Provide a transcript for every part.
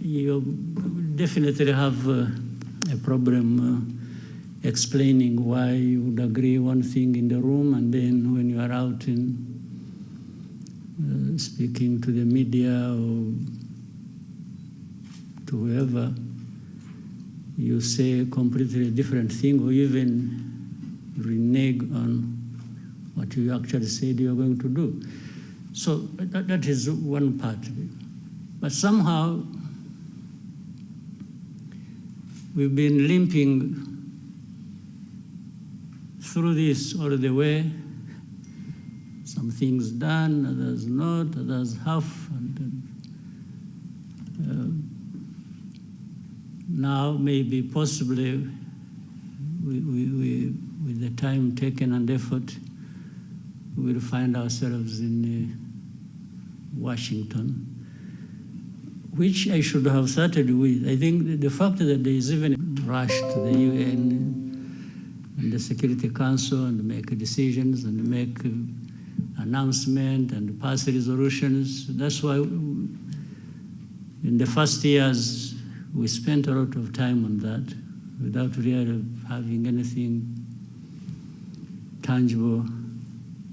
you definitely have a problem explaining why you would agree one thing in the room, and then when you are out in speaking to the media or to whoever, you say a completely different thing, or even renege on what you actually said you are going to do. So that is one part of it. But somehow we've been limping through this all the way. Some things done, others not, others half. And now maybe possibly with the time taken and effort, we will find ourselves in Washington, which I should have started with. I think the fact that there is even a rush to the UN and the Security Council and make decisions and make announcements and pass resolutions, that's why in the first years we spent a lot of time on that without really having anything tangible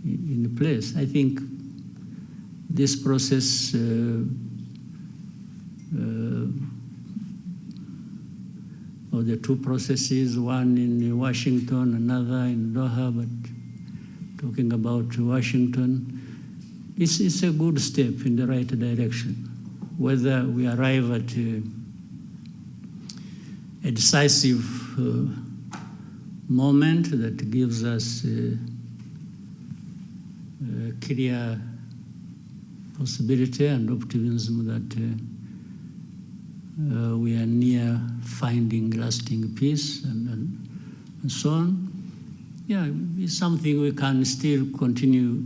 in place. I think this process or the two processes, one in Washington, another in Doha, but talking about Washington, it's a good step in the right direction. Whether we arrive at a decisive moment that gives us a clear possibility and optimism that we are near finding lasting peace and so on. Yeah, it's something we can still continue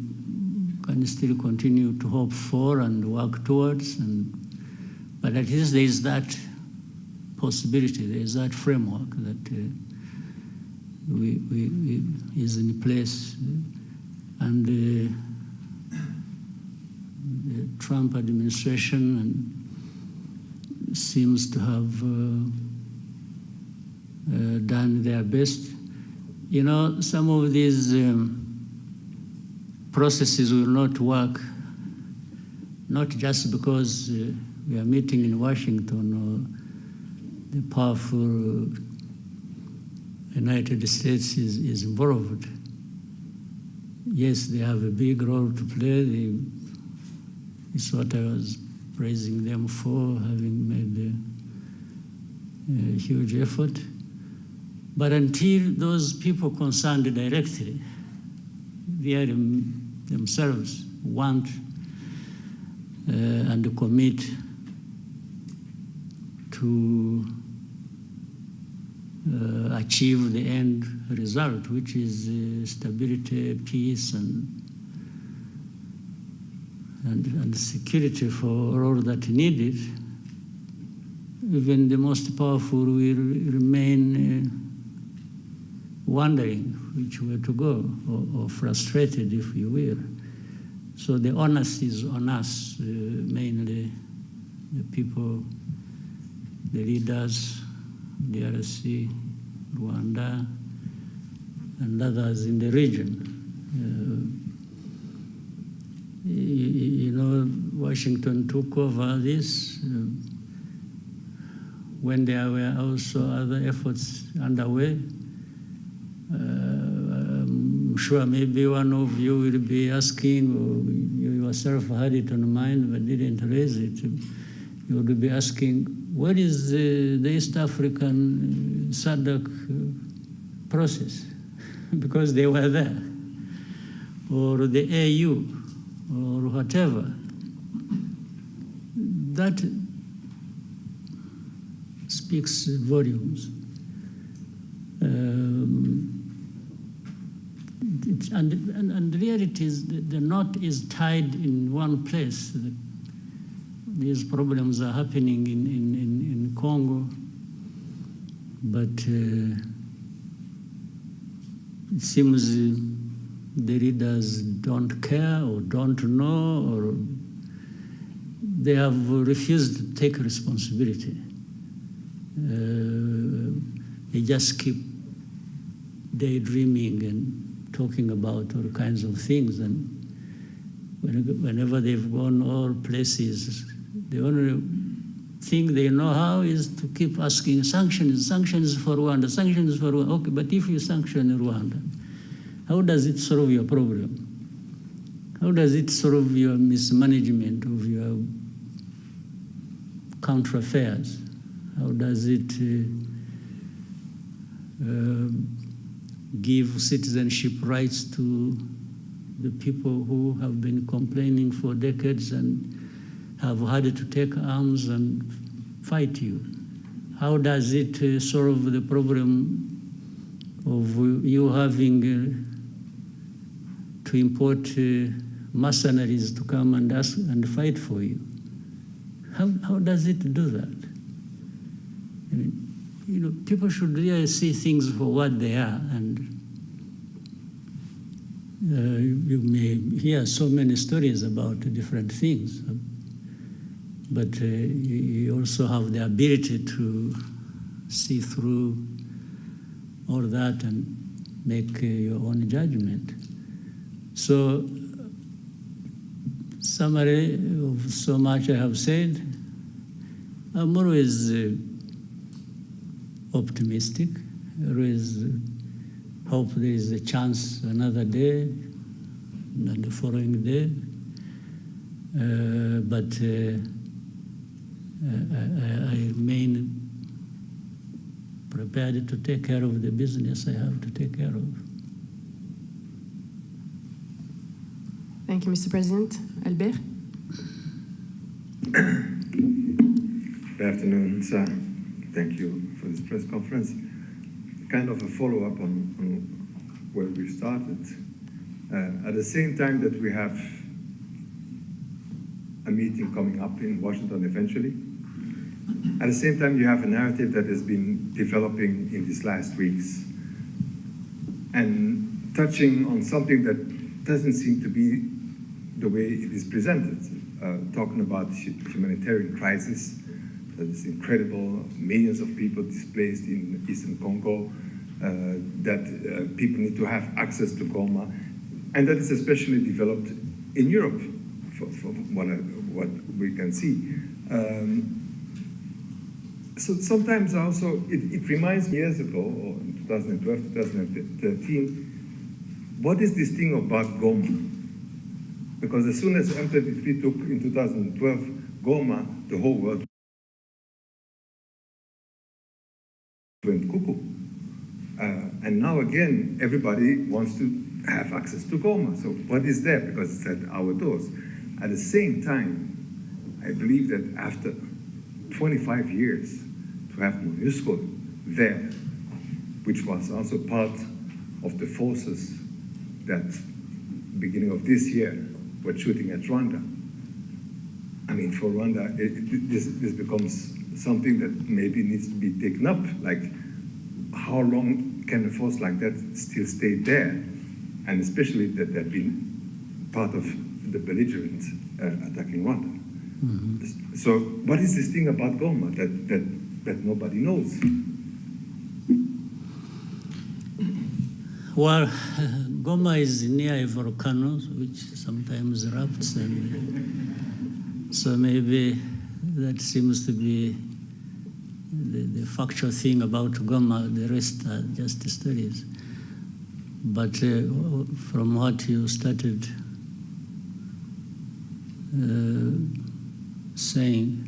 to hope for and work towards. But at least there is that possibility, there is that framework that is in place. And the Trump administration seems to have done their best. You know, some of these processes will not work, not just because we are meeting in Washington or the powerful United States is involved. Yes, they have a big role to play. It's what I was praising them for, having made a huge effort. But until those people concerned directly, they themselves want and commit to achieve the end result, which is stability, peace, and security for all that needed, even the most powerful will remain wondering which way to go, or frustrated, if you will. So the onus is on us, mainly the people, the leaders, the DRC, Rwanda, and others in the region. You know, Washington took over this when there were also other efforts underway. I'm sure maybe one of you will be asking, or you yourself had it on mind but didn't raise it. You would be asking, what is the East African SADC process? Because they were there. Or the AU, or whatever. That speaks volumes. And the reality is the knot is tied in one place. These problems are happening in Congo, but it seems the leaders don't care or don't know, or they have refused to take responsibility. They just keep daydreaming and talking about all kinds of things, and whenever they've gone all places, the only thing they know how is to keep asking sanctions, sanctions for Rwanda, sanctions for Rwanda. Okay, but if you sanction Rwanda, how does it solve your problem? How does it solve your mismanagement of your country affairs? How does it give citizenship rights to the people who have been complaining for decades and have had to take arms and fight you? How does it solve the problem of you having to import mercenaries to come and ask and fight for you? How does it do that? I mean, people should really see things for what they are, and you may hear so many stories about different things, but you also have the ability to see through all that and make your own judgment. So, summary of so much I have said, I'm always optimistic. I always hope there is a chance another day and the following day. But I remain prepared to take care of the business I have to take care of. Thank you, Mr. President. Albert? Good afternoon, sir. Thank you for this press conference. Kind of a follow-up on where we started. At the same time that we have a meeting coming up in Washington eventually, at the same time you have a narrative that has been developing in these last weeks and touching on something that doesn't seem to be the way it is presented, talking about humanitarian crisis that is incredible, millions of people displaced in Eastern Congo, that people need to have access to Goma, and that is especially developed in Europe, for what we can see. So sometimes also, it reminds me years ago, or in 2012, 2013, what is this thing about Goma? Because as soon as M23 took in 2012 Goma, the whole world went cuckoo. And now again, everybody wants to have access to Goma. So what is there? Because it's at our doors. At the same time, I believe that after 25 years, to have MONUSCO there, which was also part of the forces that, beginning of this year, were shooting at Rwanda. I mean, for Rwanda, this becomes something that maybe needs to be taken up. Like, how long can a force like that still stay there? And especially that they've been part of the belligerent attacking Rwanda. Mm-hmm. So what is this thing about Goma that nobody knows? Well, Goma is near a volcano, which sometimes erupts, and so maybe that seems to be the factual thing about Goma. The rest are just stories. But from what you started saying,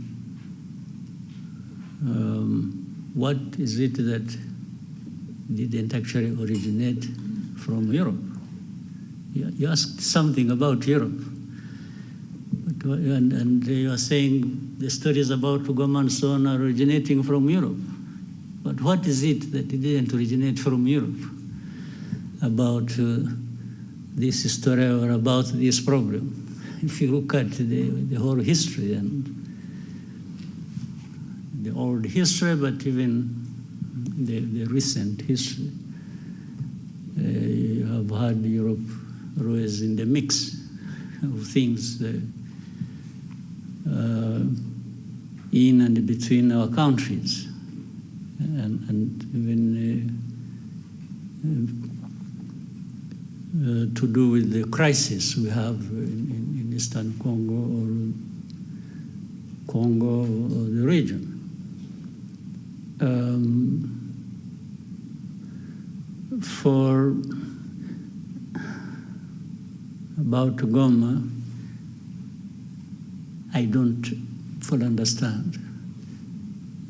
what is it that didn't actually originate from Europe? You asked something about Europe, and you are saying the stories about Goma and so on are originating from Europe. But what is it that didn't originate from Europe about this story or about this problem? If you look at the whole history and the old history, but even the recent history, you have had Europe always in the mix of things. in and between our countries, and even to do with the crisis we have in Eastern Congo or the region. For about Goma, I don't fully understand.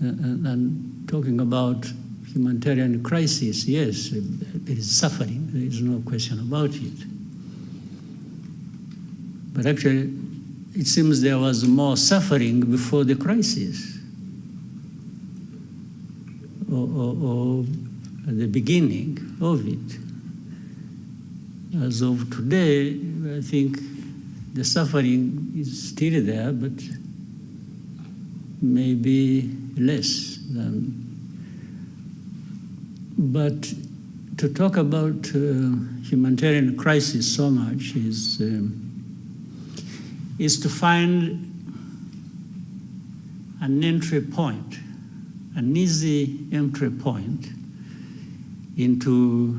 And talking about humanitarian crisis, yes, there is suffering. There is no question about it. But actually, it seems there was more suffering before the crisis, or at the beginning of it. As of today, I think the suffering is still there, but maybe less than. But to talk about humanitarian crisis so much is to find an entry point, an easy entry point into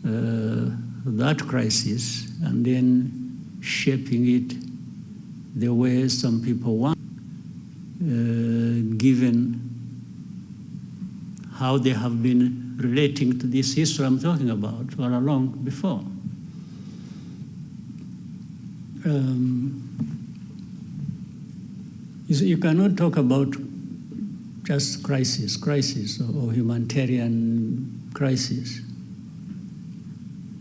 that crisis, and then shaping it the way some people want, given how they have been relating to this history I'm talking about all along before. You cannot talk about just crisis or humanitarian crisis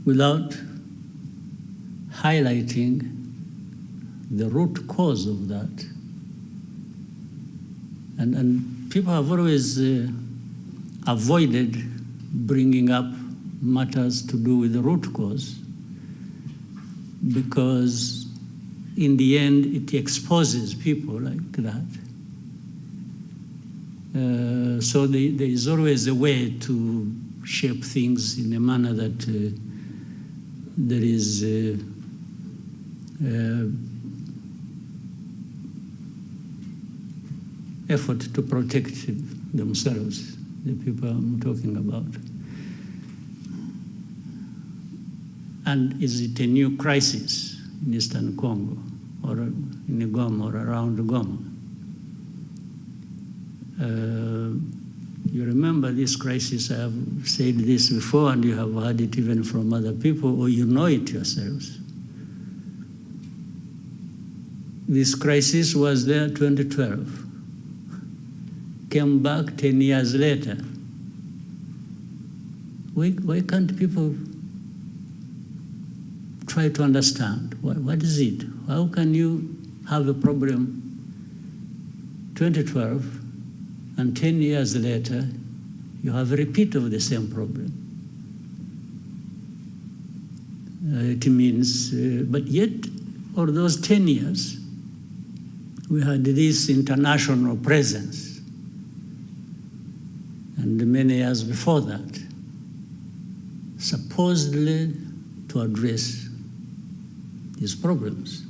without highlighting the root cause of that. And people have always avoided bringing up matters to do with the root cause, because in the end it exposes people like that. So there is always a way to shape things in a manner that there is effort to protect themselves, the people I'm talking about. And is it a new crisis in Eastern Congo or in Goma or around Goma? You remember this crisis, I have said this before, and you have heard it even from other people, or you know it yourselves. This crisis was there 2012, came back 10 years later. Why can't people try to understand? What is it? How can you have a problem 2012 and 10 years later you have a repeat of the same problem? It means, but yet for those 10 years we had this international presence, and many years before that, supposedly to address these problems.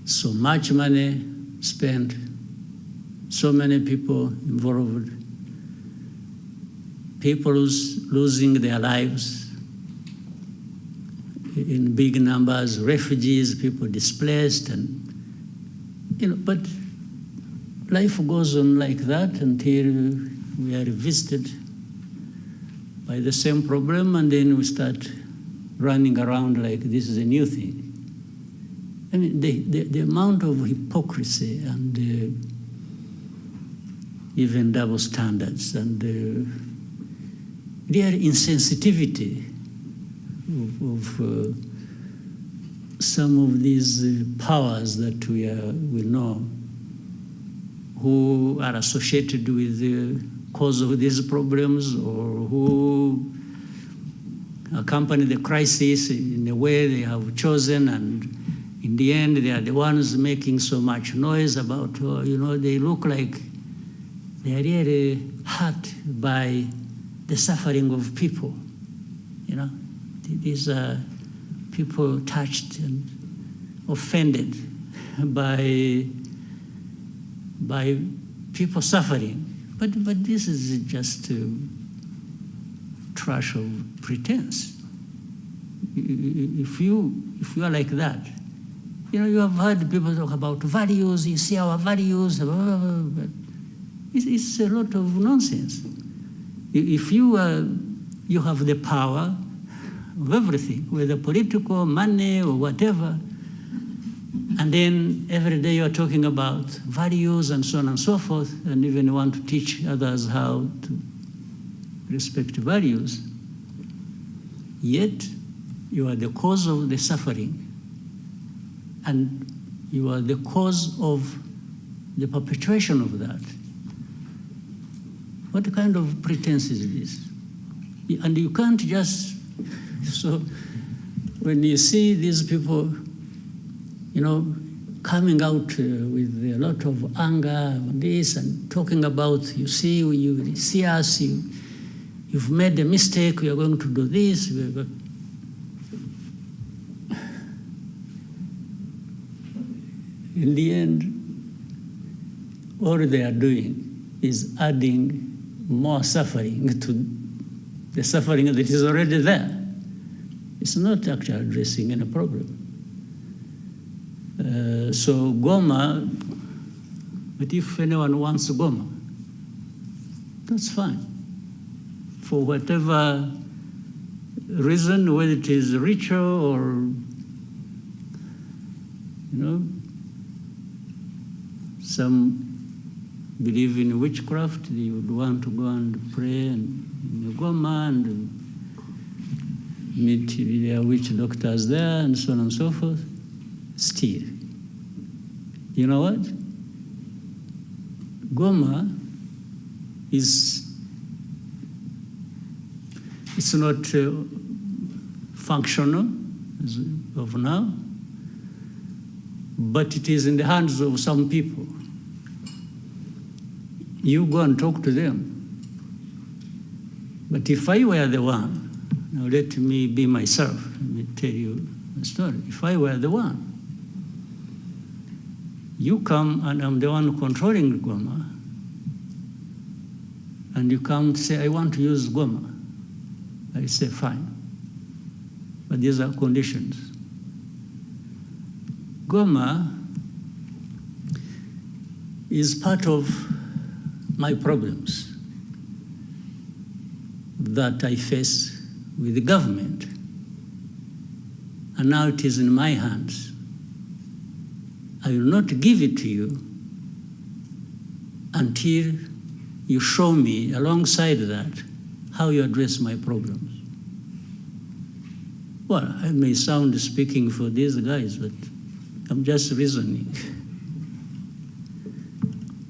So much money spent, so many people involved, people losing their lives in big numbers, refugees, people displaced, and but life goes on like that until we are visited by the same problem, and then we start running around like this is a new thing. I mean, the amount of hypocrisy and even double standards and real insensitivity of some of these powers that we know, who are associated with the cause of these problems, or who accompany the crisis in a way they have chosen, and in the end they are the ones making so much noise about, they look like they are really hurt by the suffering of people. These are people touched offended by people suffering. But this is just trash of pretense. If you are like that, you know, you have heard people talk about values, you see our values, blah, blah, blah, but it's a lot of nonsense. If you have the power of everything, whether political, money, or whatever, and then every day you're talking about values and so on and so forth, and even want to teach others how to respect values, yet you are the cause of the suffering, and you are the cause of the perpetuation of that. What kind of pretense is this? And you can't just, so when you see these people, you know, coming out with a lot of anger on this and talking about, you see us, you've made a mistake, we are going to do this. In the end, all they are doing is adding more suffering to the suffering that is already there. It's not actually addressing any problem. So Goma, but if anyone wants Goma, that's fine. For whatever reason, whether it is ritual or, you know, some believe in witchcraft, they would want to go and pray in Goma and meet their witch doctors there and so on and so forth. Still, you know what? Goma it's not functional as of now, but it is in the hands of some people. You go and talk to them. But if I were the one, now let me be myself, let me tell you a story. If I were the one, you come and I'm the one controlling Goma, and you come to say, I want to use Goma. I say, fine. But these are conditions. Goma is part of my problems that I face with the government. And now it is in my hands. I will not give it to you until you show me, alongside that, how you address my problems. Well, I may sound speaking for these guys, but I'm just reasoning.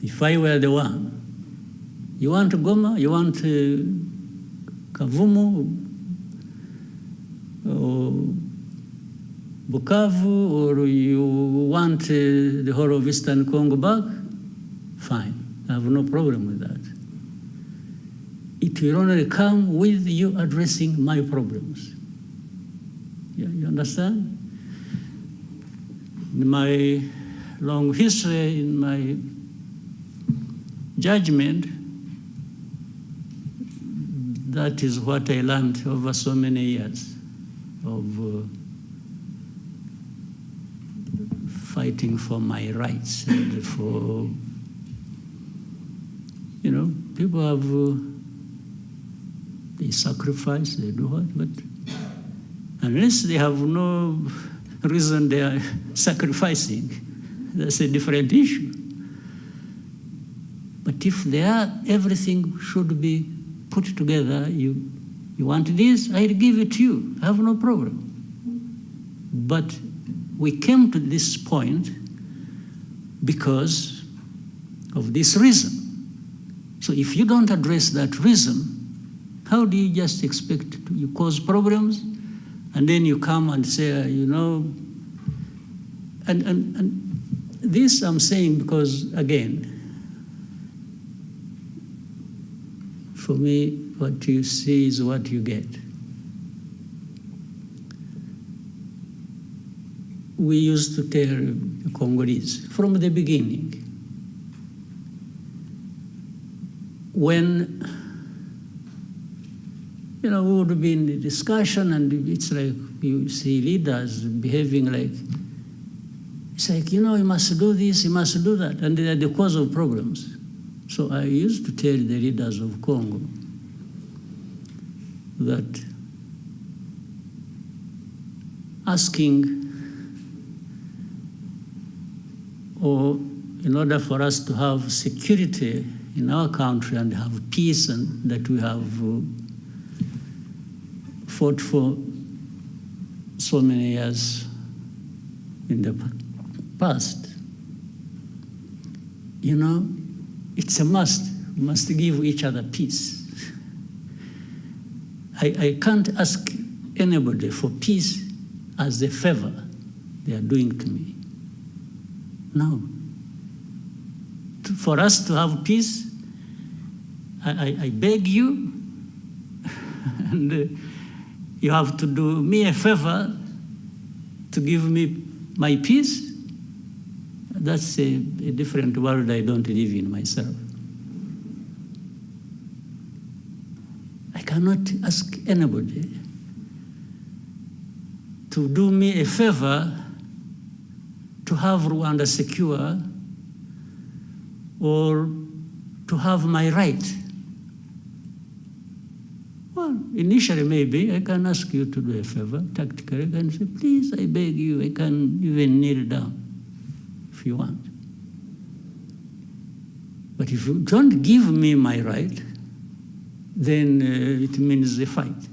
If I were the one, you want Goma, you want Kavumu, or Bukavu, or you want the whole of Eastern Congo back, fine, I have no problem with that. It will only come with you addressing my problems. Yeah, you understand? In my long history, in my judgment, that is what I learned over so many years of fighting for my rights and for, you know, people have, they sacrifice, they do what, but unless they have no reason they are sacrificing, that's a different issue. But if they are, everything should be put together. You want this, I'll give it to you. I have no problem. But we came to this point because of this reason. So if you don't address that reason, how do you just expect you cause problems? And then you come and say, you know, and this I'm saying because, again, for me, what you see is what you get. we used to tell the Congolese from the beginning, when we would be in the discussion, and it's like you see leaders behaving like, it's like, you must do this, you must do that, and they are the cause of problems. So I used to tell the leaders of Congo that asking, or in order for us to have security in our country and have peace, and that we have fought for so many years in the past, it's a must. We must give each other peace. I can't ask anybody for peace as a favor they are doing to me. No. For us to have peace, I beg you, and you have to do me a favor to give me my peace. That's a different world I don't live in myself. I cannot ask anybody to do me a favor to have Rwanda secure or to have my right. Well, initially maybe I can ask you to do a favor, tactically. I can say, please, I beg you, I can even kneel down if you want. But if you don't give me my right, then it means a fight.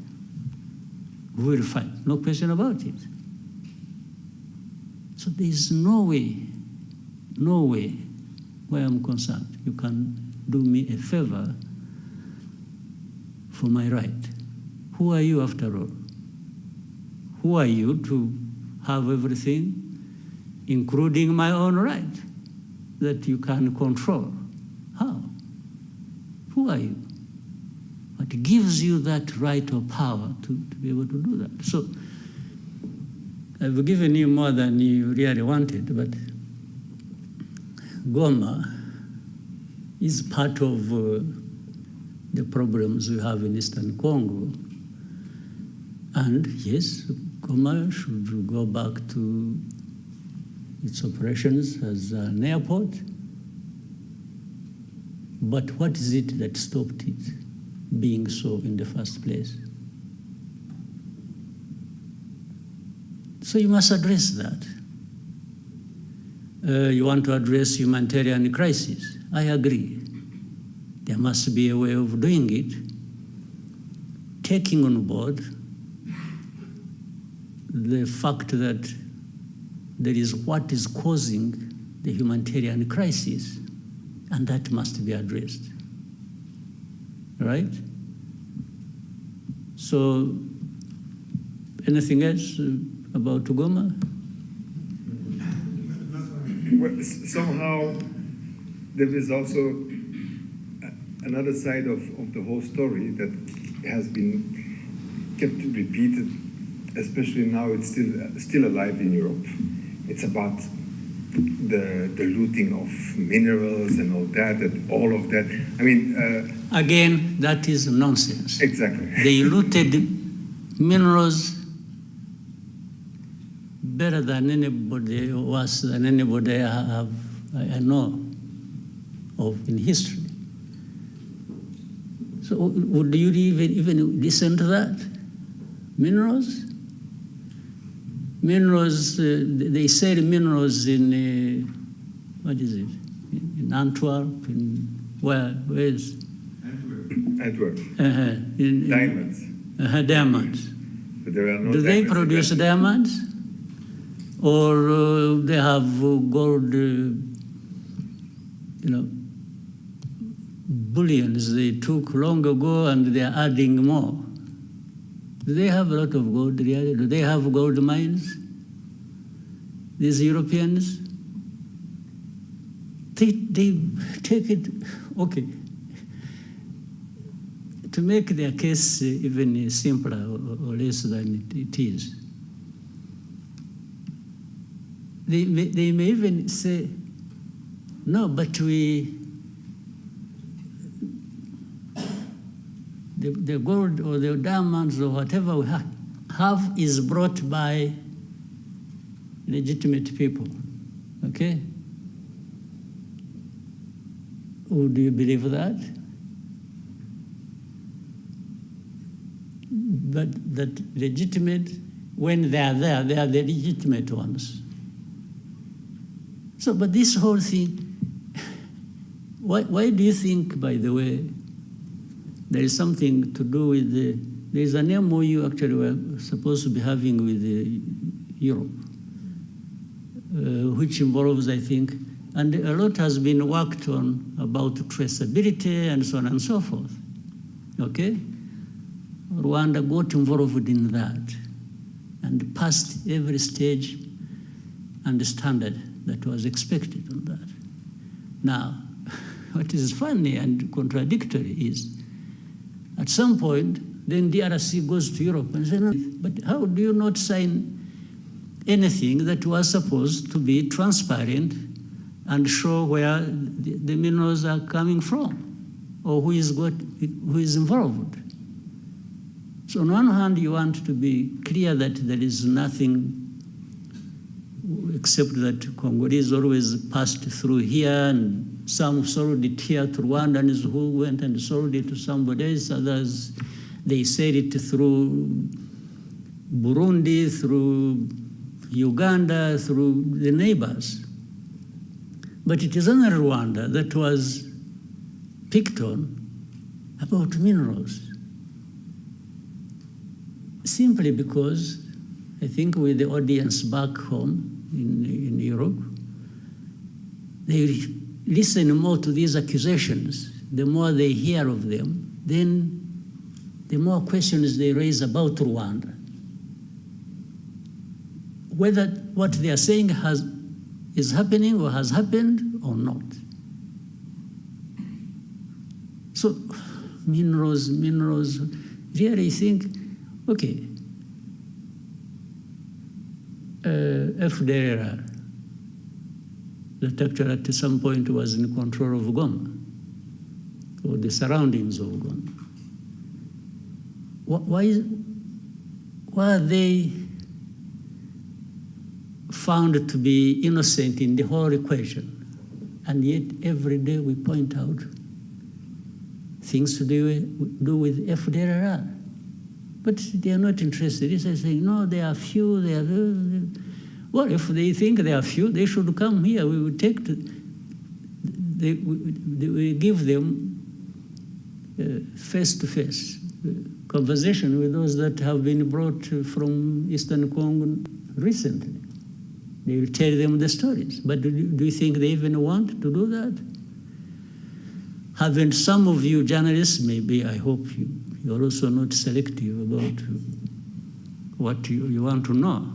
We will fight, no question about it. So there is no way, where I'm concerned, you can do me a favor for my right. Who are you after all? Who are you to have everything, including my own right, that you can control? How? Who are you? What gives you that right or power to be able to do that? So I've given you more than you really wanted, but Goma is part of the problems we have in Eastern Congo. And yes, Goma should go back to its operations as an airport. But what is it that stopped it being so in the first place? So you must address that. You want to address humanitarian crisis. I agree. There must be a way of doing it, taking on board the fact that there is what is causing the humanitarian crisis, and that must be addressed. Right? So, anything else about Goma? Well, somehow there is also another side of the whole story that has been kept repeated, especially now it's still alive in Europe. It's about the looting of minerals and all of that. I mean... Again, that is nonsense. Exactly. They looted minerals better than anybody, worse than anybody I know of in history. So would you even listen to that? Minerals? Minerals, they sell minerals in, what is it? In Antwerp, where is? Antwerp. Diamonds. Diamonds. But there are no Do they produce diamonds? Or they have gold, bullions they took long ago and they are adding more? Do they have a lot of gold really? Do they have gold mines? These Europeans? They take it, okay. To make their case even simpler or less than it is, they may even say, no, but the gold or the diamonds or whatever we have is brought by legitimate people, okay? Would you believe that? But that legitimate, when they are there, they are the legitimate ones. So, but this whole thing, why do you think, by the way, there is something to do with there is an MOU actually we're supposed to be having with Europe, which involves, I think, and a lot has been worked on about traceability and so on and so forth, okay? Rwanda got involved in that and passed every stage and standard that was expected on that. Now, what is funny and contradictory is, at some point, then DRC goes to Europe and says, no, but how do you not sign anything that was supposed to be transparent and show where the minerals are coming from or who is involved? So on one hand, you want to be clear that there is nothing except that Congolese always passed through here and some sold it here to Rwandans who went and sold it to somebody else. Others, they said it through Burundi, through Uganda, through the neighbors. But it is only Rwanda that was picked on about minerals. Simply because, I think with the audience back home in Europe, they listen more to these accusations. The more they hear of them, then the more questions they raise about Rwanda. Whether what they are saying is happening or has happened or not. So minerals, really think, okay, FDLR, that actually at some point was in control of Goma, or the surroundings of Goma. Why are they found to be innocent in the whole equation? And yet every day we point out things to do with FDLR. But they are not interested. They say, no, they are few, they are... Well, if they think they are few, they should come here. We will take we give them face-to-face conversation with those that have been brought from Eastern Congo recently. They will tell them the stories. But do you think they even want to do that? Haven't some of you journalists, maybe, I hope you're also not selective about what you want to know.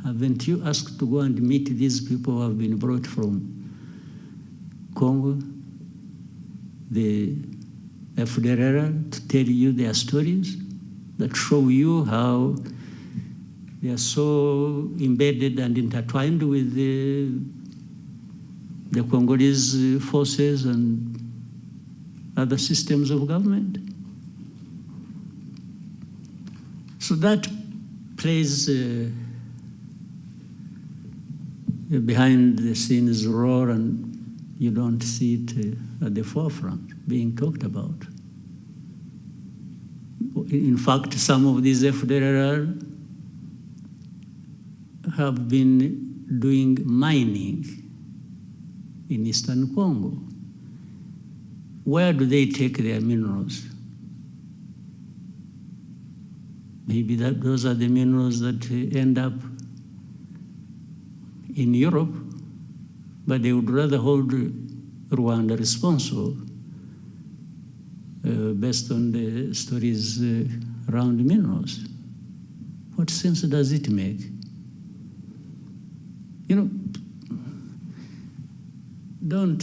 Haven't you asked to go and meet these people who have been brought from Congo, the FDLR, to tell you their stories that show you how they are so embedded and intertwined with the Congolese forces and other systems of government? So that plays behind the scenes role, and you don't see it at the forefront being talked about. In fact, some of these FDLR have been doing mining in Eastern Congo. Where do they take their minerals? Maybe those are the minerals that end up in Europe, but they would rather hold Rwanda responsible based on the stories around minerals. What sense does it make? You know, don't,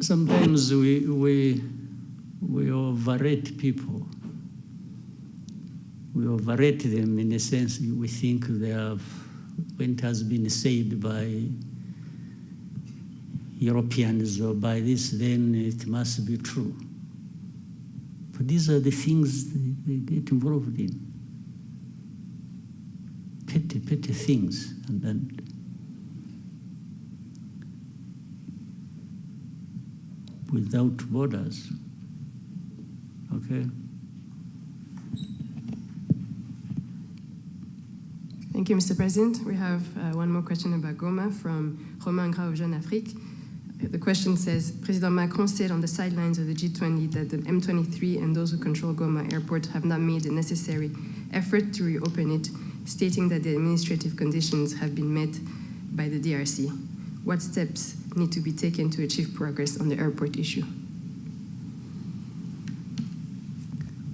sometimes we overrate people. we overrate them in a sense. We think they have, when it has been said by Europeans or by this, then it must be true. But these are the things they get involved in. Petty things. And without borders. Okay? Thank you, Mr. President. We have one more question about Goma from Romain Gras of Jeune Afrique. The question says, President Macron said on the sidelines of the G20 that the M23 and those who control Goma airport have not made the necessary effort to reopen it, stating that the administrative conditions have been met by the DRC. What steps need to be taken to achieve progress on the airport issue?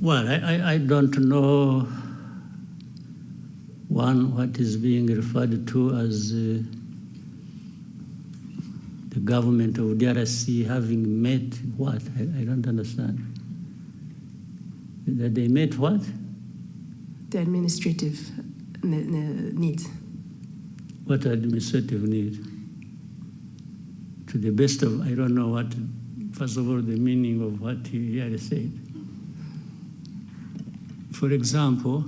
Well, I don't know, what is being referred to as the government of DRC having met what? I don't understand. That they met what? The administrative needs. What administrative need? To the best of, I don't know what, first of all, the meaning of what he had said. For example,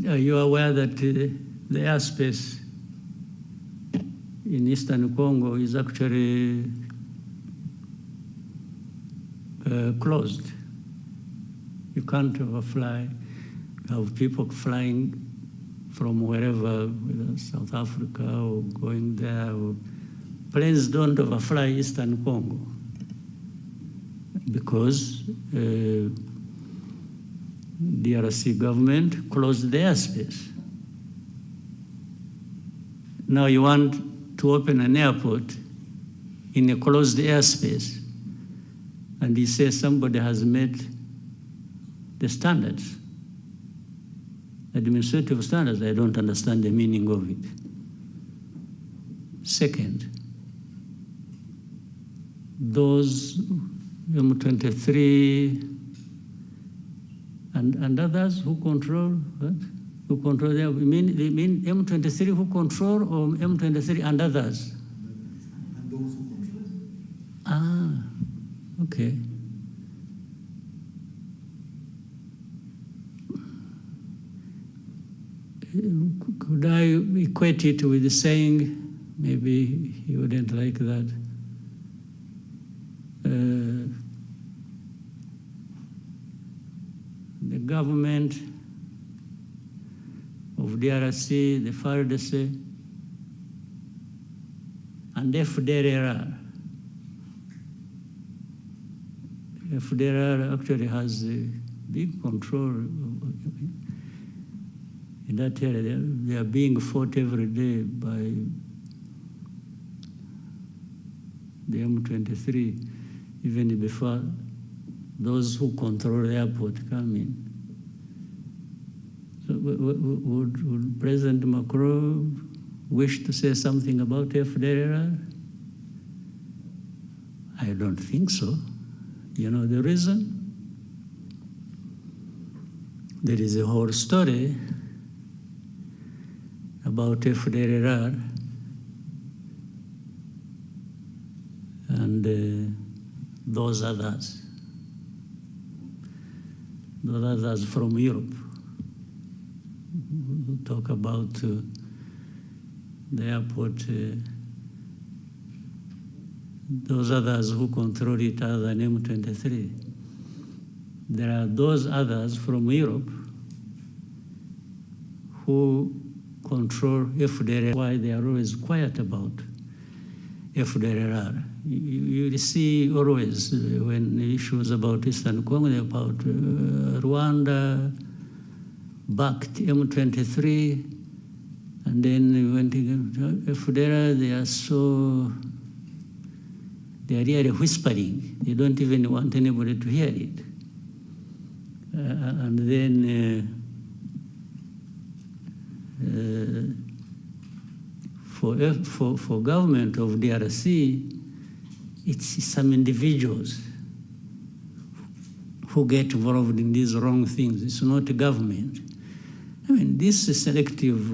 are you aware that the airspace in Eastern Congo is actually closed? You can't overfly. You have people flying from wherever, whether South Africa or going there. Planes don't overfly Eastern Congo because DRC government closed the airspace. Now you want to open an airport in a closed airspace, and he says somebody has met the standards, administrative standards. I don't understand the meaning of it. Second, those M23 and others who control, what? Who control them? They mean M23 who control or M23 and others? And those who control. Ah, okay. Could I equate it with saying, maybe you wouldn't like that, the government of DRC, the fardc, and FDLR. FDLR actually has a big control in that area. They are being fought every day by the M23, even before those who control the airport come in. So would President Macron wish to say something about FDLR? I don't think so. You know the reason? There is a whole story about FDLR and those others from Europe. We'll talk about the airport, those others who control it other than M23. There are those others from Europe who control FDLR, why they are always quiet about FDLR. You see always when issues about Eastern Congo, about Rwanda, backed M23, and then when FDLR, they are really whispering. They don't even want anybody to hear it. And then for government of DRC, it's some individuals who get involved in these wrong things. It's not the government. I mean, this is selective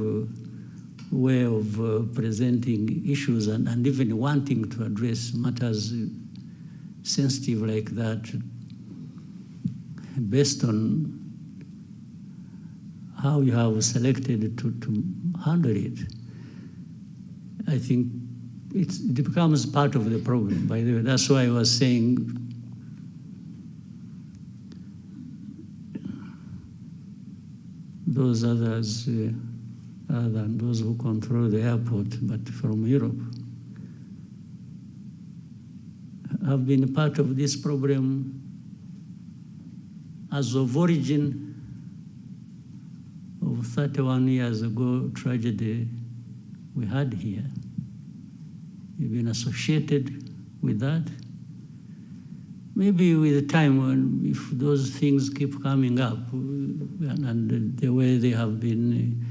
way of presenting issues and even wanting to address matters sensitive like that based on how you have selected to handle it. I think it becomes part of the problem, by the way. That's why I was saying those others, other than those who control the airport, but from Europe, have been part of this problem as of origin of 31 years ago tragedy we had here. You've been associated with that. Maybe with time, if those things keep coming up, and the way they have been,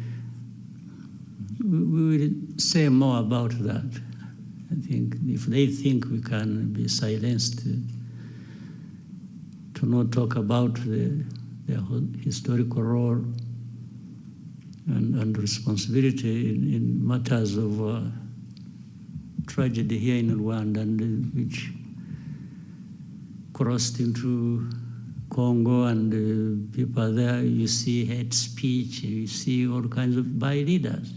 we will say more about that. I think if they think we can be silenced to not talk about their historical role and responsibility in matters of tragedy here in Rwanda, and which crossed into Congo, and people there, you see hate speech, you see all kinds of by leaders.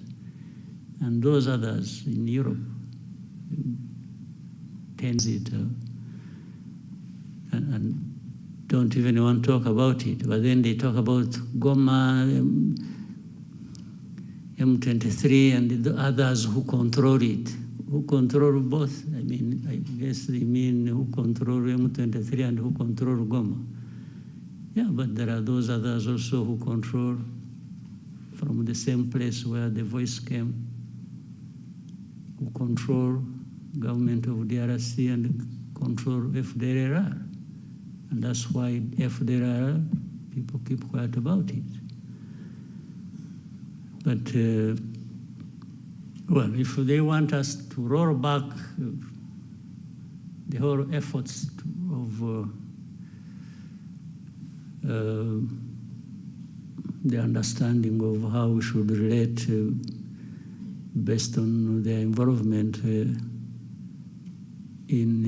And those others in Europe tends it and don't even want to talk about it. But then they talk about Goma, M23, and the others who control it. Who control both? I mean, I guess they mean who control M23 and who control Goma. Yeah, but there are those others also who control from the same place where the voice came, who control government of DRC and control FDLR. And that's why FDLR, people keep quiet about it. But, well, if they want us to roll back the whole efforts of the understanding of how we should relate based on their involvement in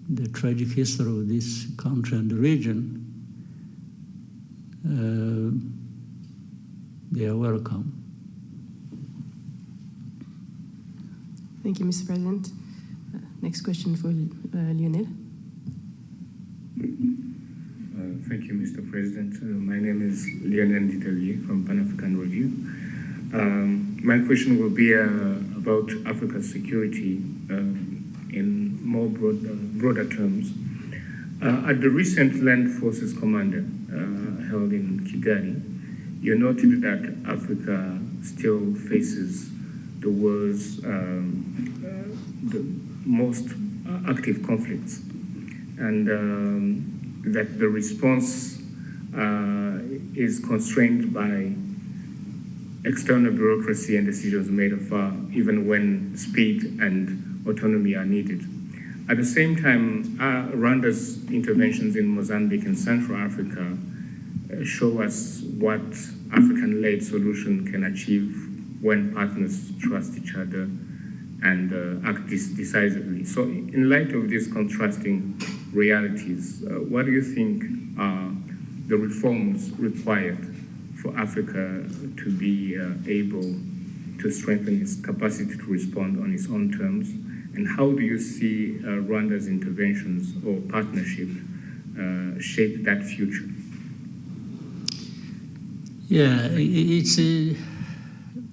the tragic history of this country and the region, they are welcome. Thank you, Mr. President. Next question for Lionel. Thank you, Mr. President. My name is Lionel Ditalier from Pan-African Review. My question will be about Africa's security in more broader terms. At the recent Land Forces Commander held in Kigali, you noted that Africa still faces the world's the most active conflicts, and that the response is constrained by external bureaucracy and decisions made afar, even when speed and autonomy are needed. At the same time, Rwanda's interventions in Mozambique and Central Africa show us what African-led solution can achieve when partners trust each other and act decisively. So in light of these contrasting realities, what do you think are the reforms required for Africa to be able to strengthen its capacity to respond on its own terms? And how do you see Rwanda's interventions or partnership shape that future? Yeah, it's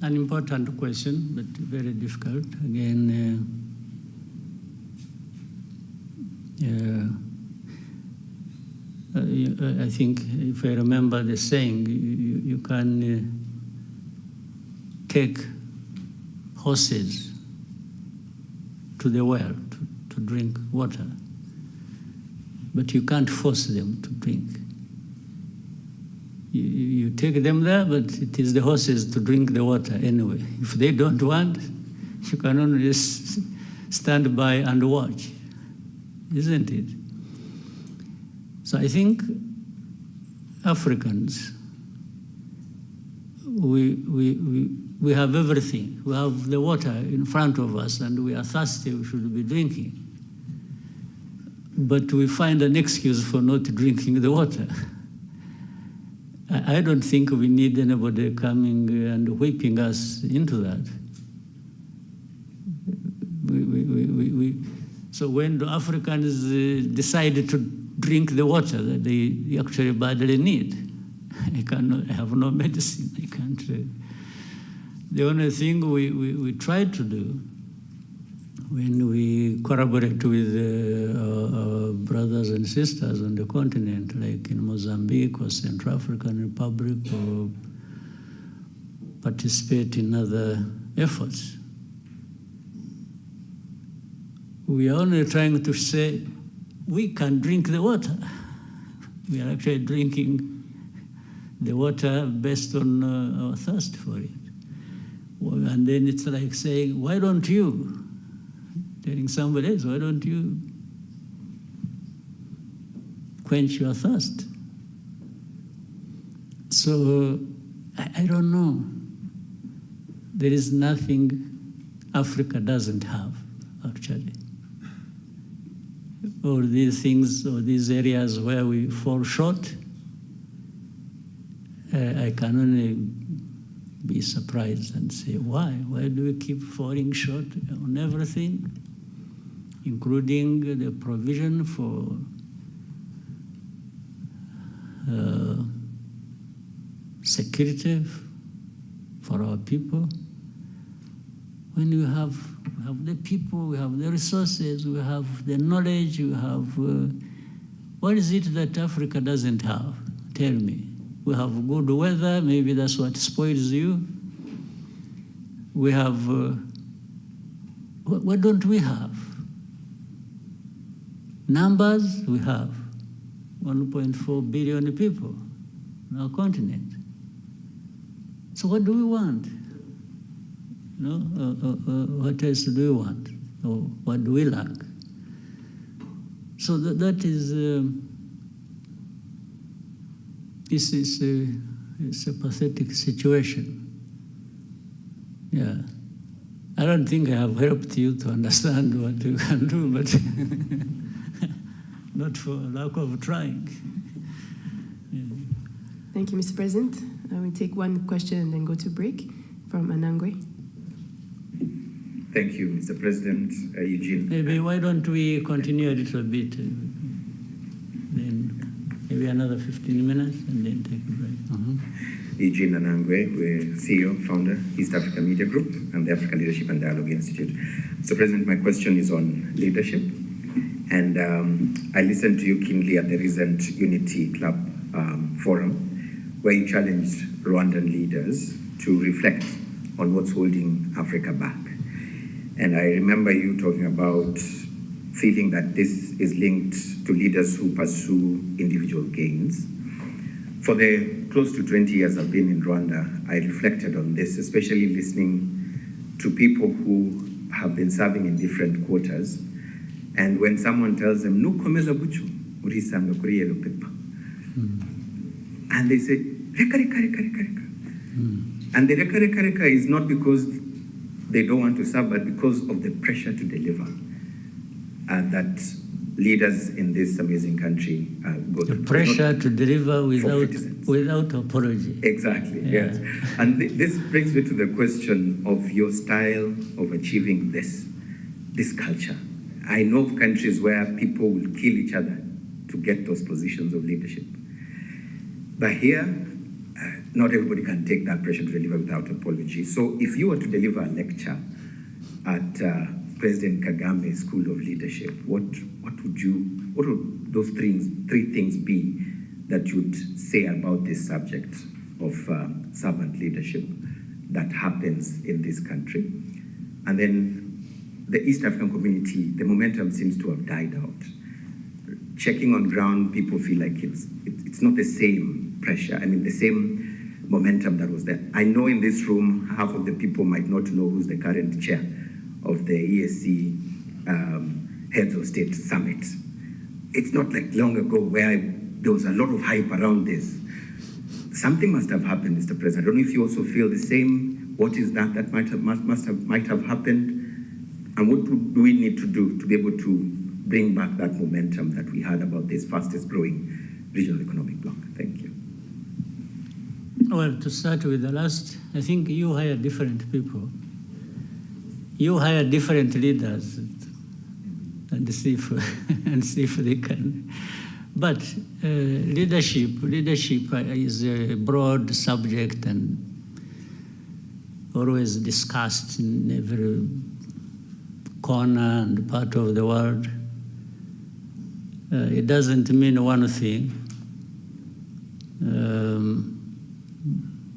an important question, but very difficult. Again, I think if I remember the saying, you can take horses to the well to drink water, but you can't force them to drink. You take them there, but it is the horses to drink the water anyway. If they don't want, you can only stand by and watch, isn't it? So I think Africans, we have everything. We have the water in front of us and we are thirsty, we should be drinking. But we find an excuse for not drinking the water. I don't think we need anybody coming and whipping us into that. So when the Africans decide to drink the water that they actually badly need, I have no medicine, I can't. The only thing we try to do when we collaborate with our brothers and sisters on the continent, like in Mozambique or Central African Republic, or participate in other efforts, we are only trying to say, we can drink the water. We are actually drinking the water based on our thirst for it. And then it's like saying, why don't you? Telling somebody else, why don't you quench your thirst? So, I don't know. There is nothing Africa doesn't have, actually. All these things, or these areas where we fall short, I can only be surprised and say, why? Why do we keep falling short on everything, including the provision for security for our people? When we have the people, we have the resources, we have the knowledge, we have... what is it that Africa doesn't have? Tell me. We have good weather, maybe that's what spoils you. We have... what don't we have? Numbers, we have 1.4 billion people on our continent. So what do we want? No? What else do we want? Or what do we lack? So that is, this is it's a pathetic situation. Yeah. I don't think I have helped you to understand what you can do, but not for lack of trying. Yeah. Thank you, Mr. President. We take one question and then go to break from Anangwe. Thank you, Mr. President. Eugene. Maybe why don't we continue a little bit, then maybe another 15 minutes and then take a break. Eugene Anangwe, we're CEO, founder, East Africa Media Group, and the African Leadership and Dialogue Institute. Mr. President, my question is on leadership. And I listened to you keenly at the recent Unity Club forum, where you challenged Rwandan leaders to reflect on what's holding Africa back. And I remember you talking about feeling that this is linked to leaders who pursue individual gains. For the close to 20 years I've been in Rwanda, I reflected on this, especially listening to people who have been serving in different quarters. And when someone tells them, "Nukomeza buchu, urisanga kuri yellow paper," and they say, "Reka, reka, reka, reka, reka." And the reka, reka, reka is not because they don't want to serve, but because of the pressure to deliver that leaders in this amazing country go through. The pressure to deliver without apology. Exactly, yeah. Yes. And this brings me to the question of your style of achieving this culture. I know of countries where people will kill each other to get those positions of leadership. But here, not everybody can take that pressure to deliver without apology. So if you were to deliver a lecture at President Kagame's School of Leadership, what would those three things be that you'd say about this subject of servant leadership that happens in this country? And then the East African community, the momentum seems to have died out. Checking on ground, people feel like it's not the same pressure, the same momentum that was there. I know in this room, half of the people might not know who's the current chair of the ESC Heads of State Summit. It's not like long ago where there was a lot of hype around this. Something must have happened, Mr. President. I don't know if you also feel the same. What is that might have happened? And what do we need to do to be able to bring back that momentum that we had about this fastest growing regional economic bloc? Thank you. Well, to start with the last, I think you hire different people. You hire different leaders and see if they can. But leadership is a broad subject and always discussed in every corner and part of the world. It doesn't mean one thing.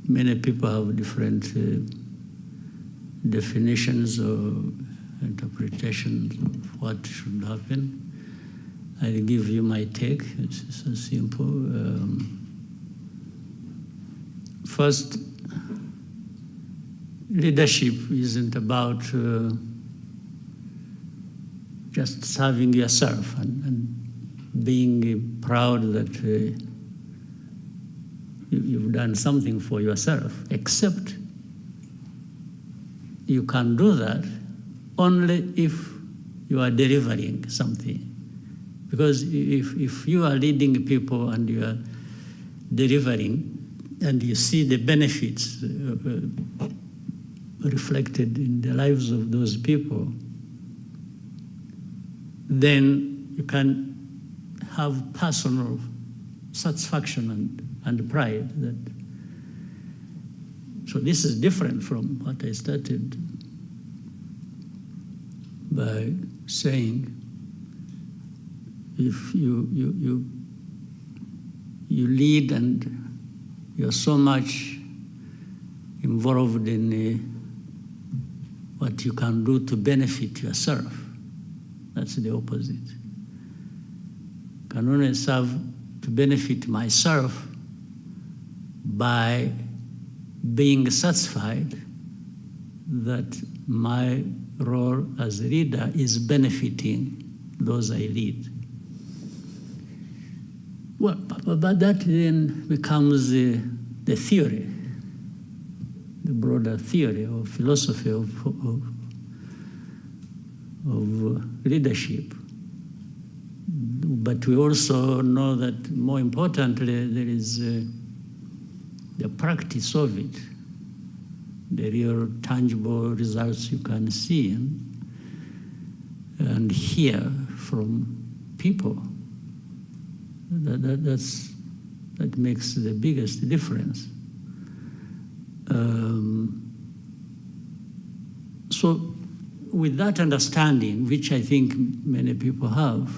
Many people have different definitions or interpretations of what should happen. I'll give you my take. It's so simple. First, leadership isn't about just serving yourself and being proud that you've done something for yourself, except you can do that only if you are delivering something. Because if you are leading people and you are delivering and you see the benefits reflected in the lives of those people, then you can have personal satisfaction and pride. So this is different from what I started by saying. If you lead and you're so much involved in what you can do to benefit yourself, that's the opposite. I can only serve to benefit myself by being satisfied that my role as a leader is benefiting those I lead. Well, but that then becomes the theory, the broader theory or philosophy of leadership. But we also know that more importantly, there is the practice of it, the real tangible results you can see and hear from people. That makes the biggest difference. So with that understanding, which I think many people have,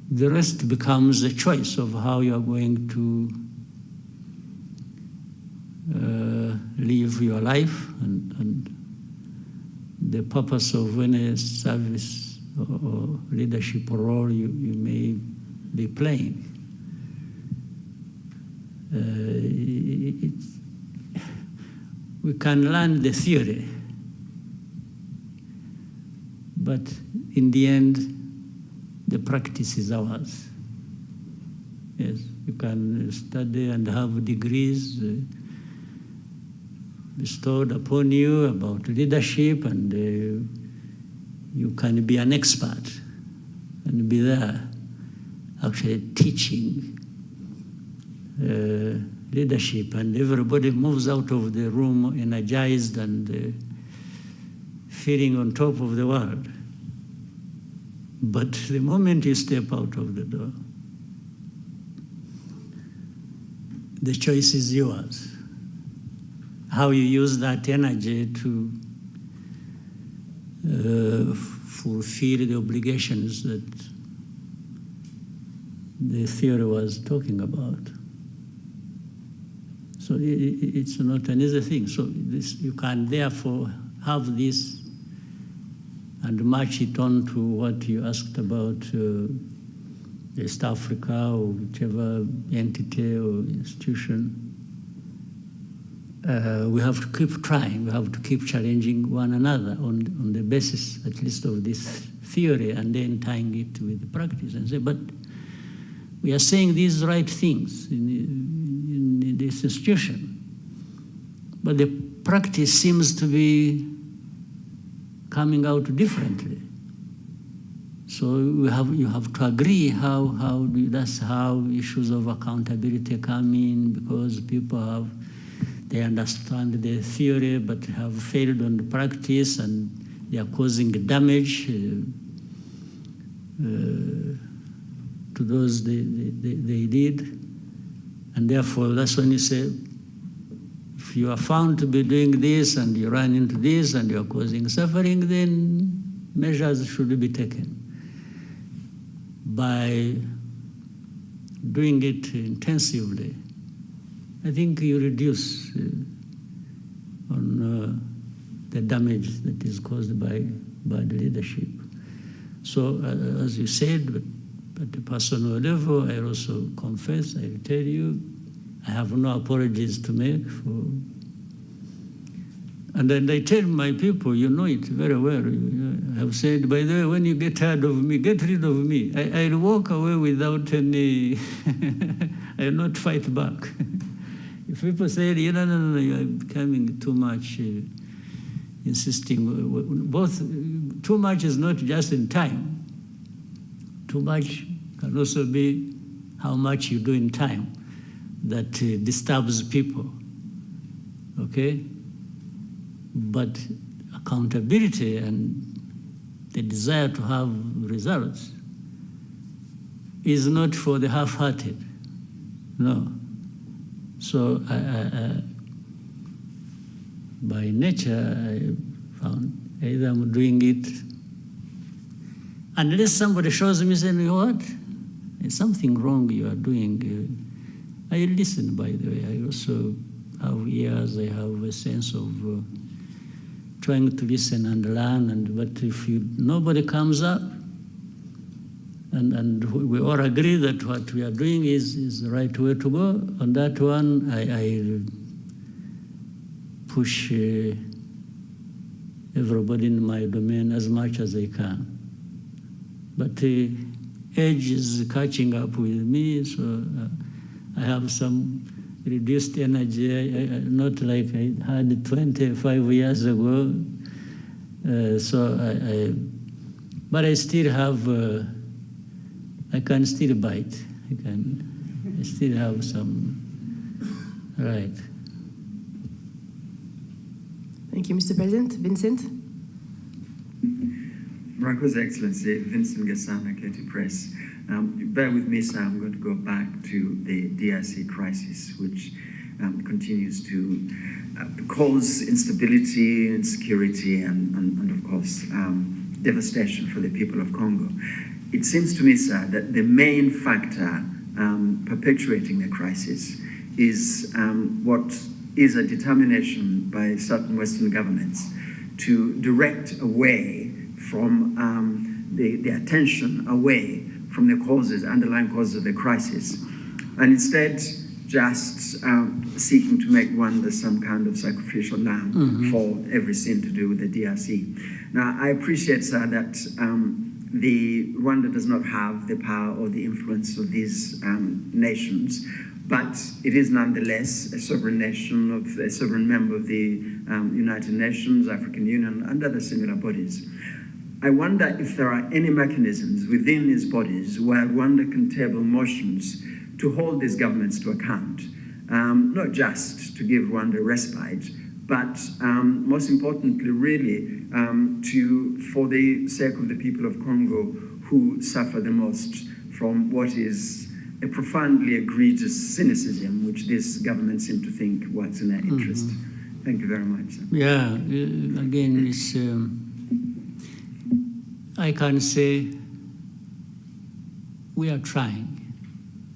the rest becomes a choice of how you are going to live your life and the purpose of any service or leadership role you may be playing. We can learn the theory, but in the end, the practice is ours. Yes, you can study and have degrees bestowed upon you about leadership, and you can be an expert and be there actually teaching leadership, and everybody moves out of the room energized and feeling on top of the world. But the moment you step out of the door, the choice is yours. How you use that energy to fulfill the obligations that the theory was talking about. So it's not an easy thing. So you can therefore have this and match it on to what you asked about East Africa or whichever entity or institution. We have to keep trying, we have to keep challenging one another on the basis, at least, of this theory, and then tying it with the practice and say, but we are saying these right things in this institution, but the practice seems to be coming out differently. So you have to agree that's how issues of accountability come in, because people they understand the theory but have failed on the practice, and they are causing damage to those they did. And therefore, that's when you say, if you are found to be doing this and you run into this and you are causing suffering, then measures should be taken. By doing it intensively, I think you reduce on the damage that is caused by bad leadership. So, as you said, at the personal level, I also confess, I will tell you, I have no apologies to make for. And then I tell my people, you know it very well. I have said, by the way, when you get tired of me, get rid of me. I'll walk away without any, I will not fight back. If people say, no, you are becoming too much, insisting, both, too much is not just in time. Too much can also be how much you do in time that disturbs people, okay? But accountability and the desire to have results is not for the half-hearted, no. So by nature, I found either I'm doing it, unless somebody shows me saying, what? There's something wrong you are doing. I listen, by the way. I also have ears, I have a sense of trying to listen and learn, but if nobody comes up, and we all agree that what we are doing is the right way to go, on that one, I push everybody in my domain as much as I can. But age is catching up with me, so I have some reduced energy, not like I had 25 years ago. But I still have, I can still bite. I still have some, right. Thank you, Mr. President. Vincent? Branko's Excellency, Vincent Gasana, KT Press. Bear with me, sir, I'm going to go back to the DRC crisis, which continues to cause instability, insecurity, and of course, devastation for the people of Congo. It seems to me, sir, that the main factor perpetuating the crisis is what is a determination by certain Western governments to direct away from the attention away from the causes, underlying causes of the crisis, and instead just seeking to make Rwanda some kind of sacrificial lamb for every sin to do with the DRC. Now, I appreciate, sir, that the Rwanda does not have the power or the influence of these nations, but it is nonetheless a sovereign nation, a sovereign member of the United Nations, African Union, and other similar bodies. I wonder if there are any mechanisms within these bodies where Rwanda can table motions to hold these governments to account, not just to give Rwanda respite, but most importantly, really, for the sake of the people of Congo who suffer the most from what is a profoundly egregious cynicism, which this government seem to think works in their interest. Thank you very much. Yeah, again, it's, I can say we are trying,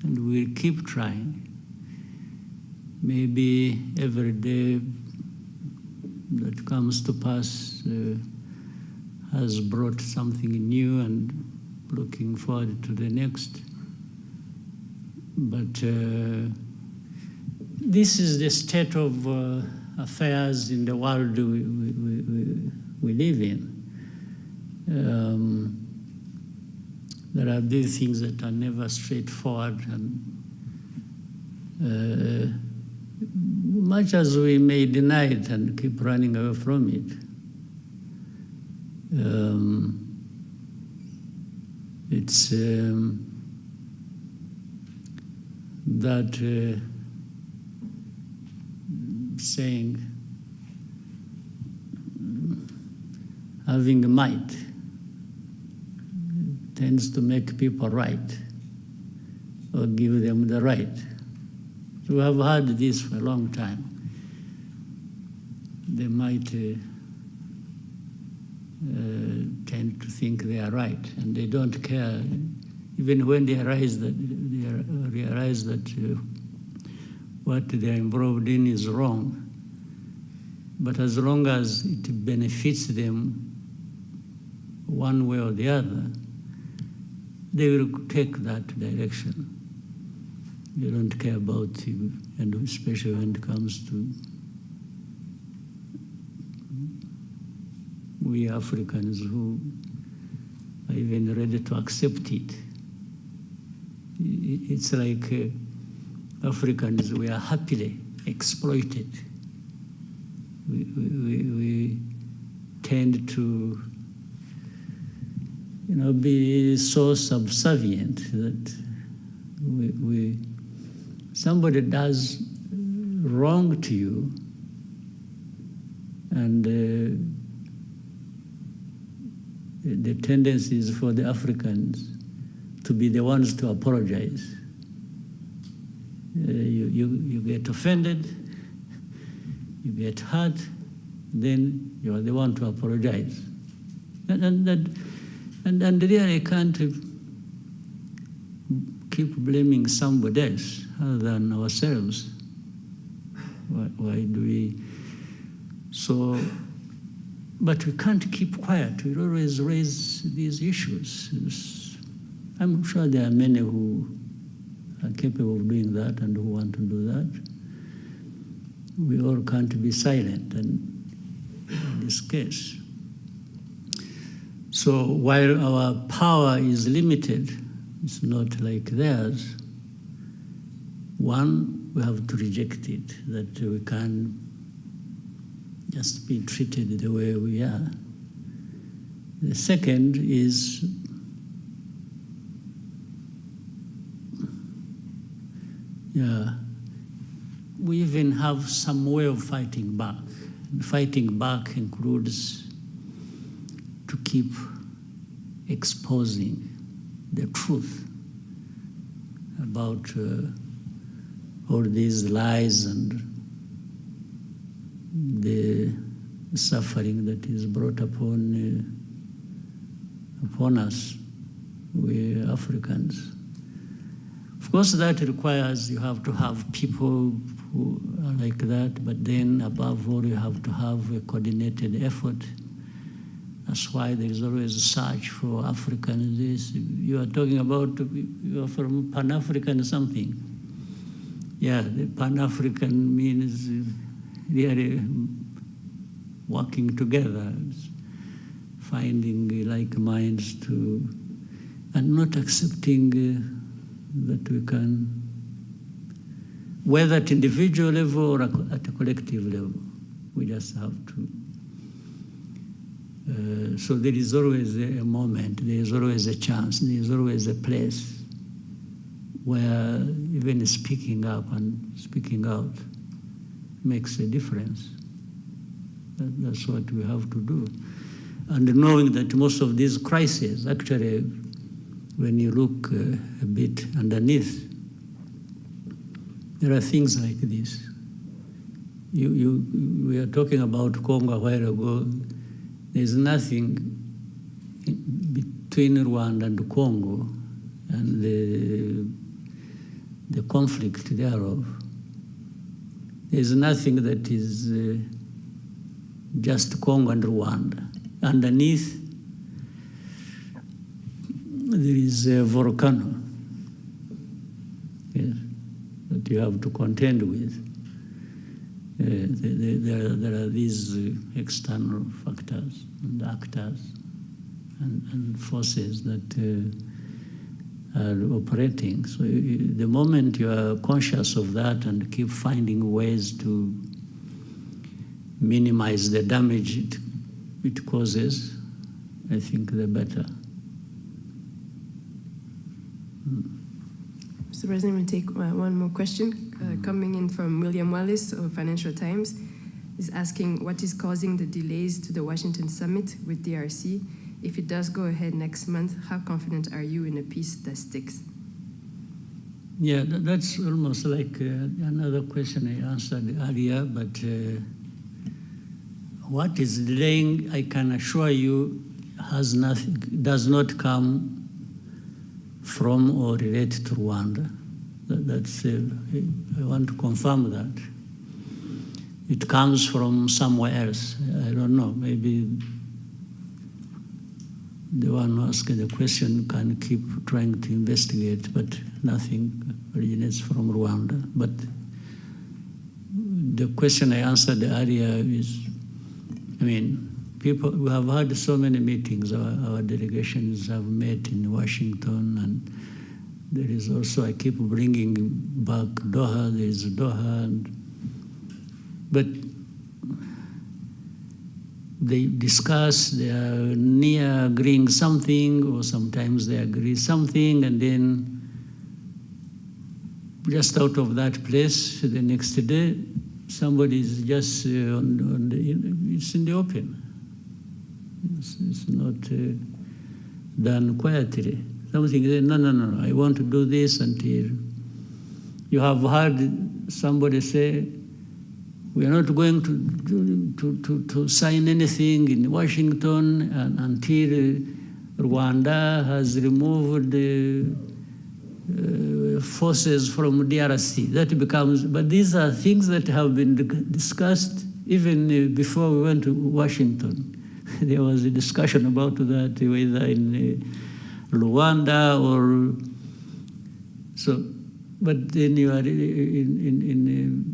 and we'll keep trying. Maybe every day that comes to pass has brought something new, and looking forward to the next. But this is the state of affairs in the world we live in. there are these things that are never straightforward, and much as we may deny it and keep running away from it, it's that saying, having might tends to make people right or give them the right. So we have had this for a long time. They might tend to think they are right, and they don't care, even when they realize that what they are involved in is wrong. But as long as it benefits them one way or the other, they will take that direction. They don't care about you, and especially when it comes to we Africans who are even ready to accept it. It's like Africans, we are happily exploited. We tend to, be so subservient that somebody does wrong to you, and the tendency is for the Africans to be the ones to apologize. You get offended, you get hurt, then you are the one to apologize. And really I can't keep blaming somebody else other than ourselves. Why do we? So, but we can't keep quiet. We always raise these issues. I'm sure there are many who are capable of doing that and who want to do that. We all can't be silent in this case. So while our power is limited, it's not like theirs. One, we have to reject it, that we can't just be treated the way we are. The second is we even have some way of fighting back. Fighting back includes to keep exposing the truth about all these lies and the suffering that is brought upon us, we Africans. Of course, that requires you have to have people who are like that, but then above all, you have to have a coordinated effort. That's why there is always a search for Africans. You are talking about, you are from Pan-African something. Yeah, the Pan-African means really working together, finding like minds to, and not accepting that we can, whether at individual level or at a collective level, we just have to. So there is always a moment, there is always a chance, there is always a place where even speaking up and speaking out makes a difference. That's what we have to do. And knowing that most of these crises, actually, when you look a bit underneath, there are things like this. We are talking about Congo a while ago. There's nothing between Rwanda and Congo and the conflict thereof. There's nothing that is just Congo and Rwanda. Underneath, there is a volcano, yes, that you have to contend with. There are these external factors and actors and forces that are operating. So the moment you are conscious of that and keep finding ways to minimize the damage it causes, I think the better. Mr. President, we'll take one more question coming in from William Wallace of Financial Times. He's asking what is causing the delays to the Washington summit with DRC. If it does go ahead next month, how confident are you in a peace that sticks? Yeah, that's almost like another question I answered earlier, but what is delaying, I can assure you, has nothing, does not come from or relate to Rwanda. That's I want to confirm that. It comes from somewhere else. I don't know, maybe the one who asked the question can keep trying to investigate, but nothing originates from Rwanda. But the question I answered earlier is, I mean, people, we have had so many meetings, our delegations have met in Washington, and there is also, I keep bringing back Doha, there is Doha, but they discuss, they are near agreeing something, or sometimes they agree something, and then just out of that place, the next day, somebody is just it's in the open. It's not done quietly. Something, no, I want to do this until you have heard somebody say, we are not going to sign anything in Washington until Rwanda has removed the forces from DRC. That becomes, but these are things that have been discussed even before we went to Washington. There was a discussion about that, whether in Rwanda or so. But then you are in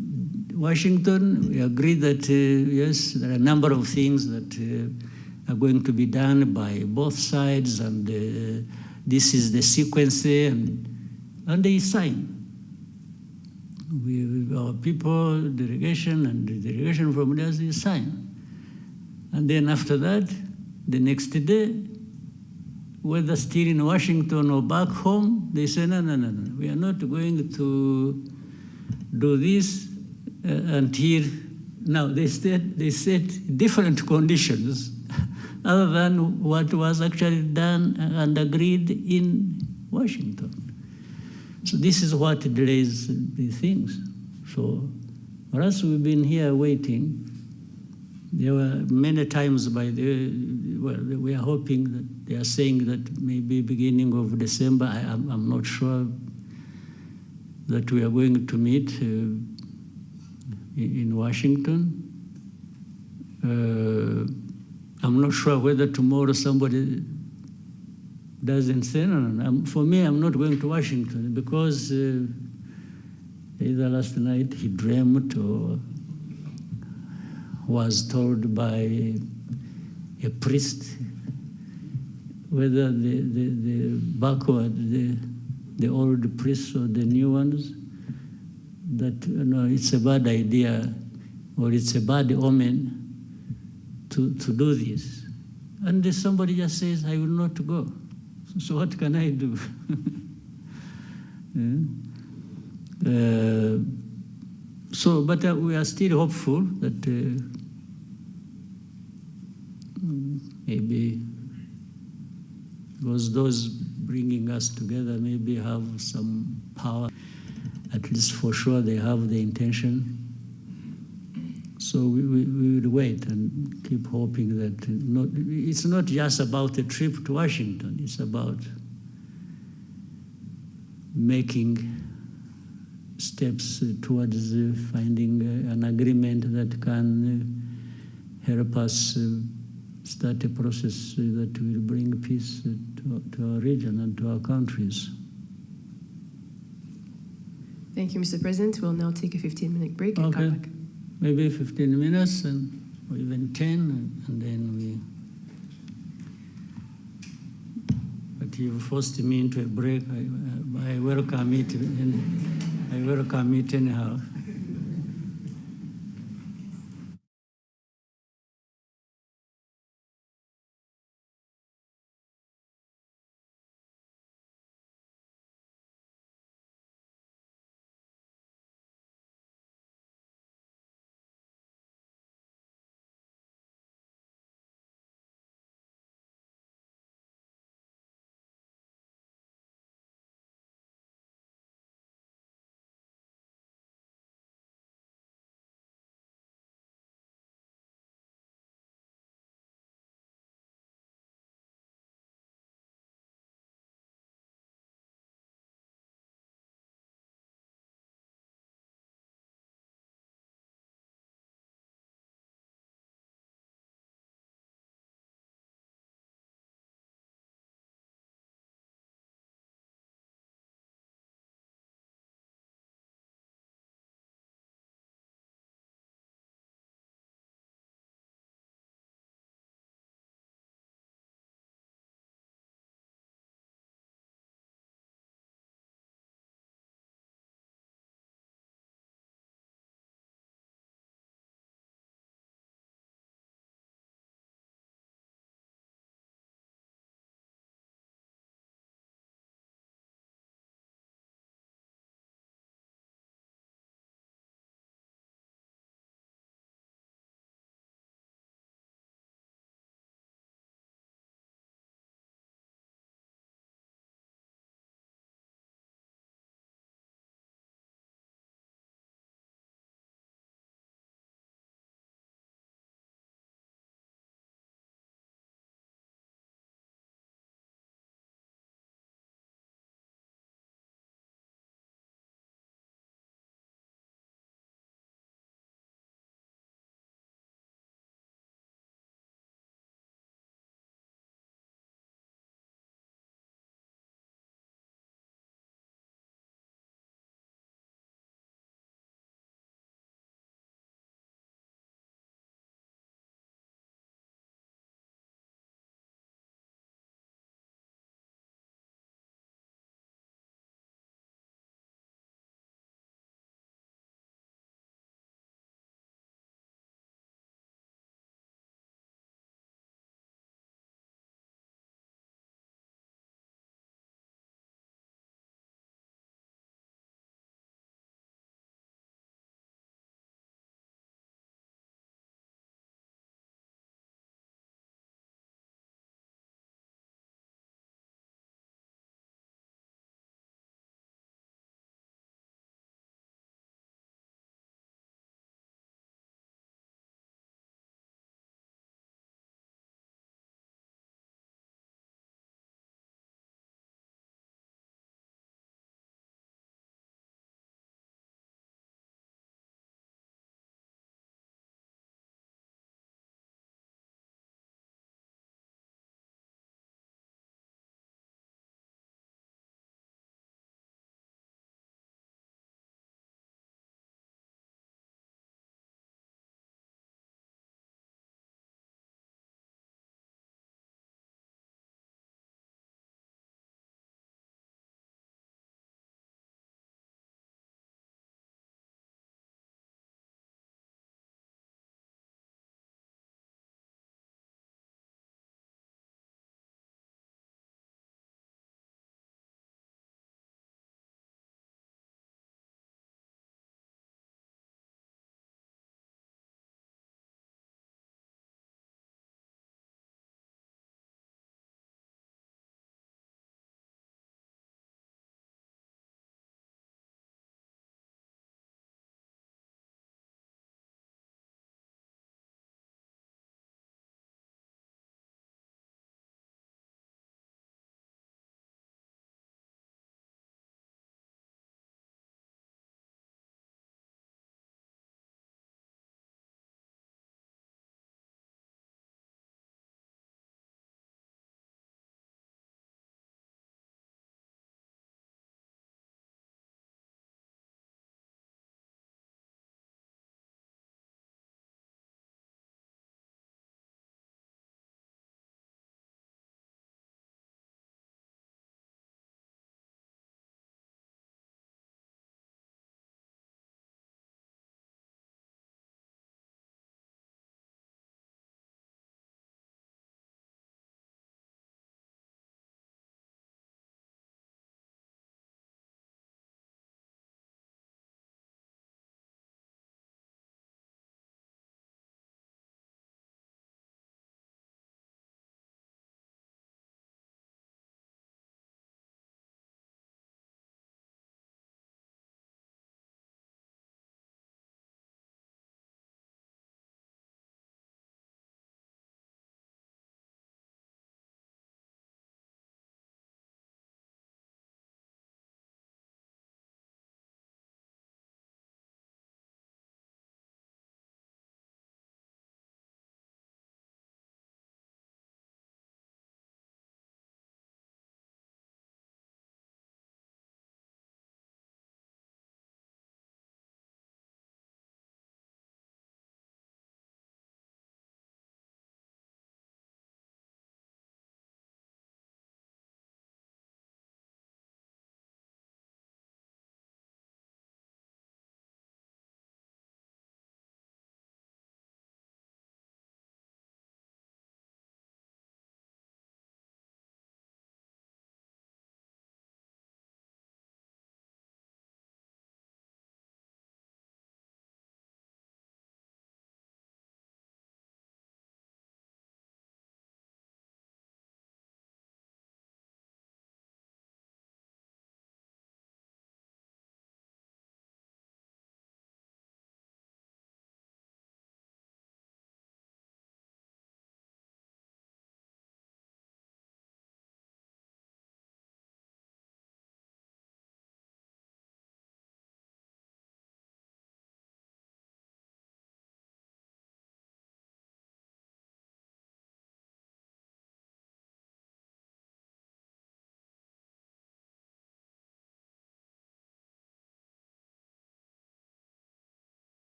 Washington, we agree that, yes, there are a number of things that are going to be done by both sides, and this is the sequence, and they sign. Our people, delegation, and the delegation from there, they sign. And then after that, the next day, whether still in Washington or back home, they say, no, we are not going to do this until, now they set different conditions other than what was actually done and agreed in Washington. So this is what delays the things. So for us, we've been here waiting. There were many times we are hoping that they are saying that maybe beginning of December, I'm not sure that we are going to meet in Washington. I'm not sure whether tomorrow somebody doesn't say, no. For me, I'm not going to Washington because either last night he dreamt or was told by a priest whether the backward, the old priests or the new ones, that it's a bad idea or it's a bad omen to do this. And somebody just says, I will not go. So what can I do? But we are still hopeful that maybe because those bringing us together maybe have some power, at least for sure they have the intention. So we will wait and keep hoping that it's not just about a trip to Washington, it's about making steps towards finding an agreement that can help us start a process that will bring peace to our region and to our countries. Thank you, Mr. President. We'll now take a 15-minute break and come back. Maybe 15 minutes or even 10, and then we... But but you forced me into a break. I welcome it, and I welcome it anyhow.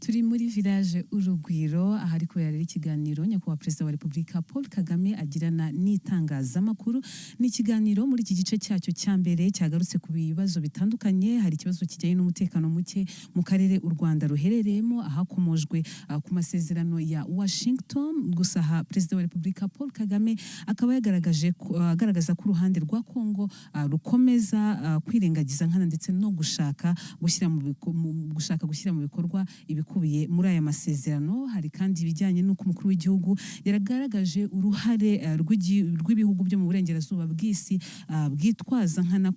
turi muri village Urugwiro ahari kubera ikiganiro nyakubahwa Perezida wa Repubulika Paul Kagame agirana n'itangazamakuru. Ni ikiganiro muri iki gice cyacyo cya mbere cyagarutse ku bibazo bitandukanye. Hari ikibazo kijyanye n'umutekano muke mu karere u Rwanda ruherereyemo, ahakomojwe ku masezerano ya Washington. Gusa aha Perezida wa Repubulika Paul Kagame akaba agaragaza ko uruhande rwa Kongo rukomeza kwirengagiza nkana ndetse no gushaka gushyira mu bikorwa ibikubiye muri aya masezerano. Hari kandi ibijyanye n'uko umukuru w'igihugu yaragaragaje uruhare rw'ibihugu byo mu burengerazuba bw'isi bwitwaza nkana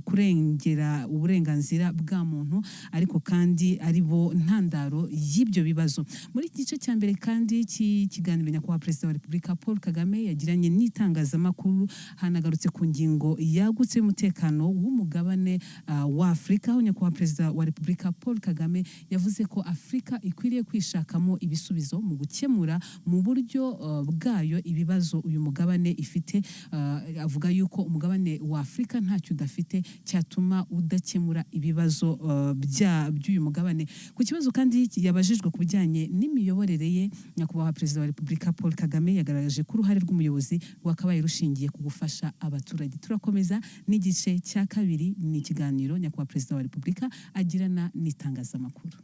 kurengera uburenganzira bwa muntu, ariko kandi ari bo ntandaro y'ibyo bibazo. Muri iki gice cya mbere kandi cy'ikiganiro nyakubahwa Perezida wa Repubulika Paul Kagame yagiranye n'itangazamakuru, hanagarutse ku ngingo yagutse y'umutekano w'umugabane wa Afurika, aho nyakubahwa Perezida wa Repubulika Paul Kagame yavuze ko Afurika ikwiriye kwishakamo ibisubizo mu gukemura mu buryo bwayo ibibazo uyu mugabane ifite. Avuga yuko umugabane wa Afurika ntacyo udafite cyatuma udakemura ibibazo by'uyu mugabane. Ku kibazo kandi yabajijwe ku bijyanye n'imiyoborere ye, nyakubahwa Perezida wa Repubulika Paul Kagame yagaragaje ko uruhare rw'umuyobozi rwakabaye rushingiye ku gufasha abaturage. Turakomeza n'igice cya kabiri, ni ikiganiro nyakubahwa Perezida wa Repubulika agirana n'itangazamakuru.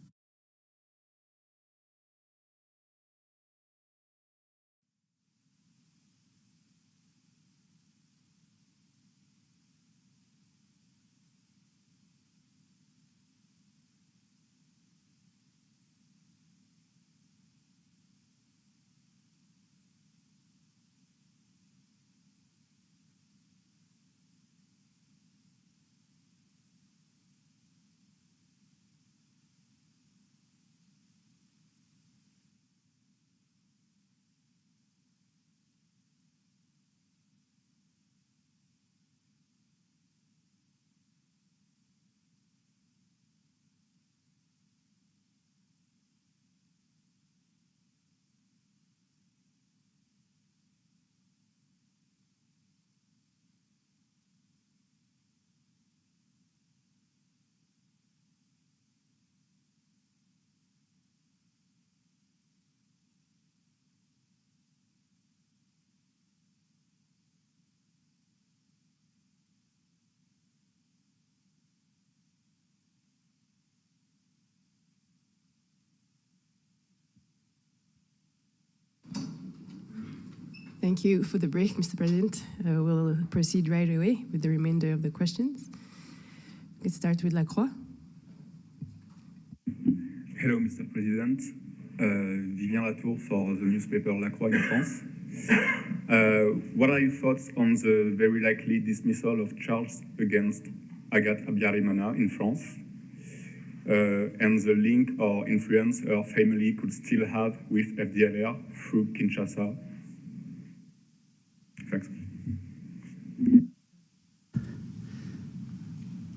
Thank you for the break, Mr. President. We'll proceed right away with the remainder of the questions. Let's start with Lacroix. Hello, Mr. President. Vivien Latour for the newspaper Lacroix in France. What are your thoughts on the very likely dismissal of charges against Agathe Abiyarimana in France, and the link or influence her family could still have with FDLR through Kinshasa? Thanks.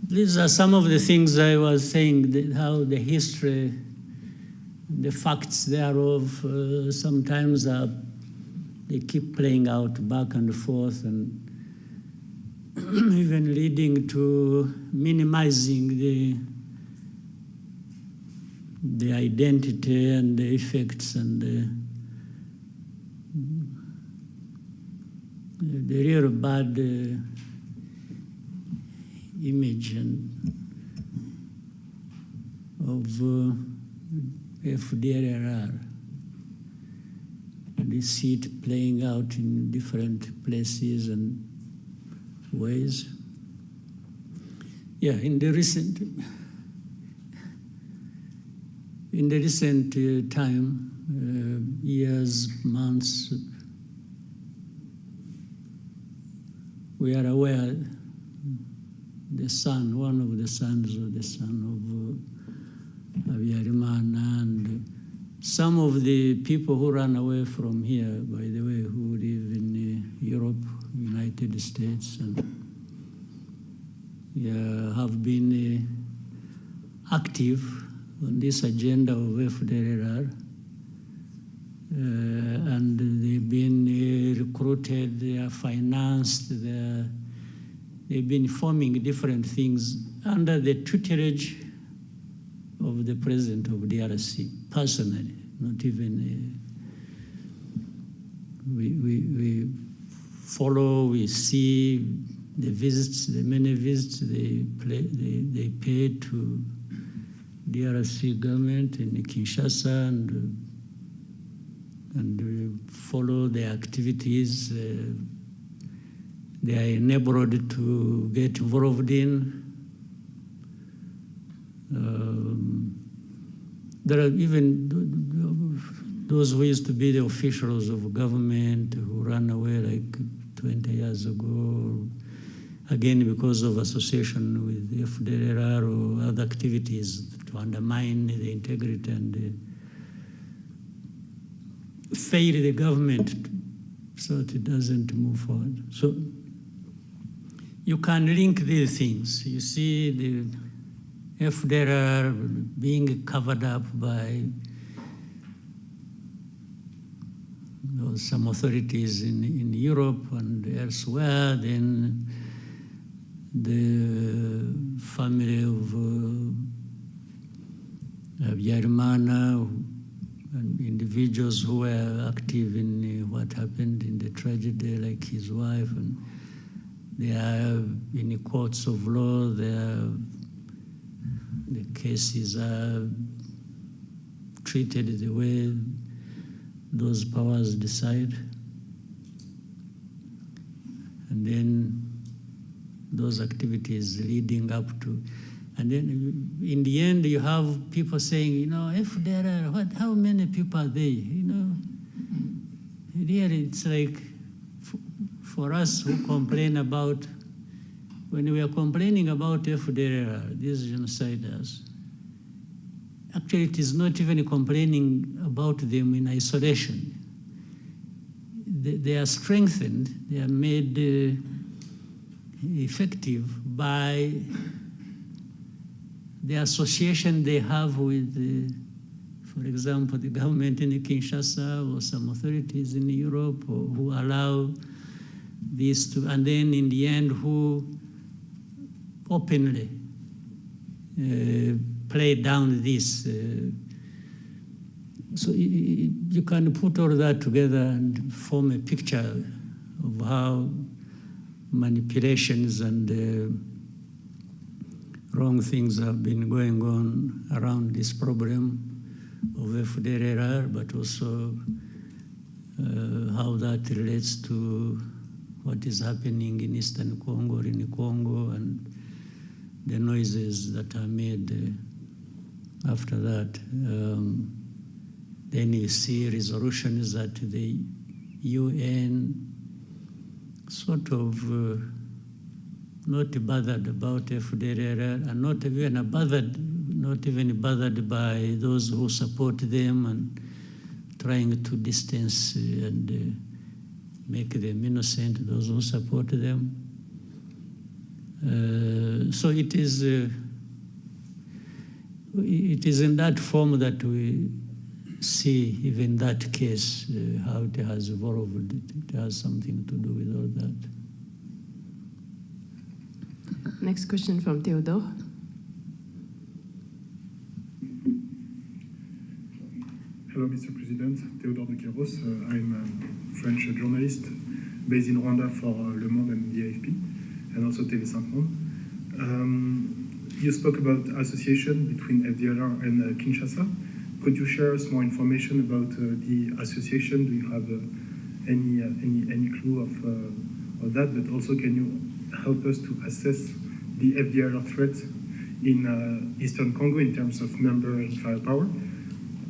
These are some of the things I was saying, how the history, the facts thereof, sometimes they keep playing out back and forth, and even leading to minimizing the identity and the effects and the real bad image of FDLR. And you see it playing out in different places and ways. Yeah, in the recent time, years, months, we are aware the son, one of the sons of the son of Abiyarimana, and some of the people who ran away from here, by the way, who live in Europe, United States, and have been active on this agenda of FDLR, and they've been recruited, they are financed, they've been forming different things under the tutelage of the president of DRC, personally, not even, we follow, we see the visits, the many visits they pay to DRC government in Kinshasa, and we follow their activities they are enabled to get involved in. There are even those who used to be the officials of government who ran away like 20 years ago, again because of association with the FDLR or other activities to undermine the integrity and fail the government so that it doesn't move forward. So you can link these things. You see the FDLR being covered up by some authorities in Europe and elsewhere, then the family of Arebana and individuals who were active in what happened in the tragedy, like his wife, and they are in the courts of law, the cases are treated the way those powers decide. And then those activities leading up to, and then in the end you have people saying, you know, if there are, how many people are they? You know, really it's like, for us who complain about, when we are complaining about FDLR, these genociders, actually it is not even complaining about them in isolation. They are strengthened, they are made effective by the association they have with, for example, the government in Kinshasa or some authorities in Europe, or who allow this to, and then in the end who openly play down this. So you can put all that together and form a picture of how manipulations and wrong things have been going on around this problem of FDLR, but also how that relates to what is happening in Eastern Congo, in Congo, and the noises that are made after that. Then you see resolutions that the UN sort of not bothered about FDLR, and not even bothered by those who support them, and trying to distance and make them innocent, those who support them. So it is in that form that we see even that case, how it has evolved. It has something to do with all that. Next question from Theodore. Hello, Mr. President. Theodore de Queiroz. I'm a French journalist based in Rwanda for Le Monde and the AFP, and also TV5 Monde. You spoke about association between FDLR and Kinshasa. Could you share us more information about the association? Do you have any clue of that? But also, can you help us to assess the FDLR threat in Eastern Congo in terms of number and firepower?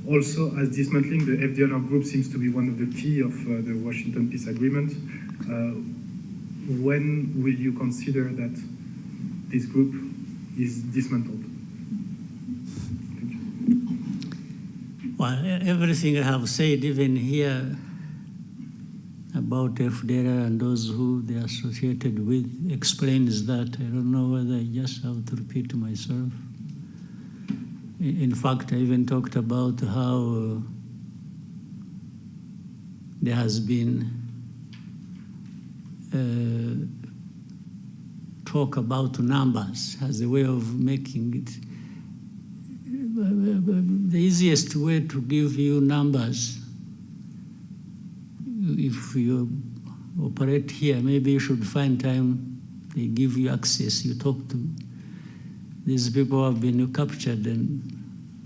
Also, as dismantling the FDLR group seems to be one of the key of the Washington Peace Agreement, when will you consider that this group is dismantled? Thank you. Well, everything I have said, even here, about FDLR and those who they are associated with, explains that. I don't know whether I just have to repeat myself. In fact, I even talked about how there has been talk about numbers as a way of making it, the easiest way to give you numbers, if you operate here, maybe you should find time, they give you access, you talk to these people who have been captured and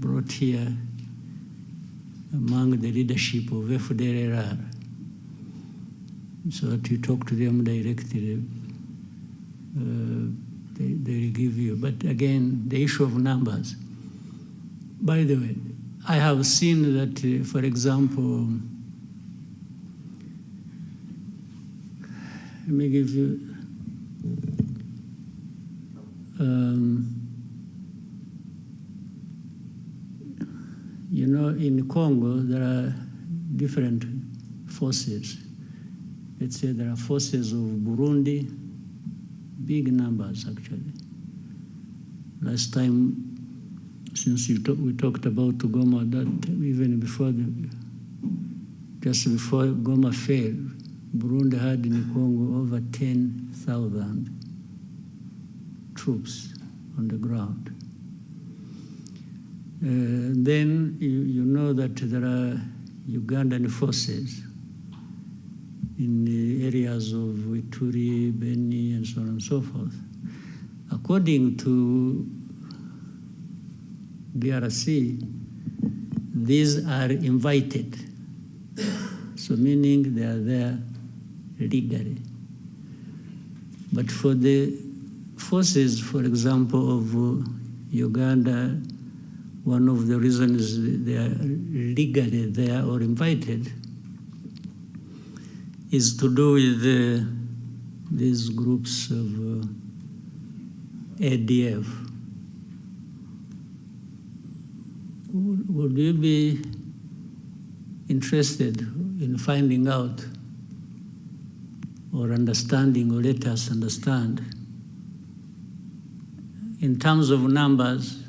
brought here among the leadership of FDLR. So that you talk to them directly, they will give you. But again, the issue of numbers. By the way, I have seen that, for example, let me give you, you know, in Congo, there are different forces. Let's say there are forces of Burundi, big numbers actually. Last time, since we talked about Goma, that even before, just before Goma fell, Burundi had in Congo over 10,000 troops on the ground. Then you know that there are Ugandan forces in the areas of Ituri, Beni, and so on and so forth. According to DRC, these are invited, so meaning they are there legally. But for the forces, for example, of Uganda, one of the reasons they are legally there or invited is to do with these groups of ADF. Would you be interested in finding out or understanding, or let us understand, in terms of numbers,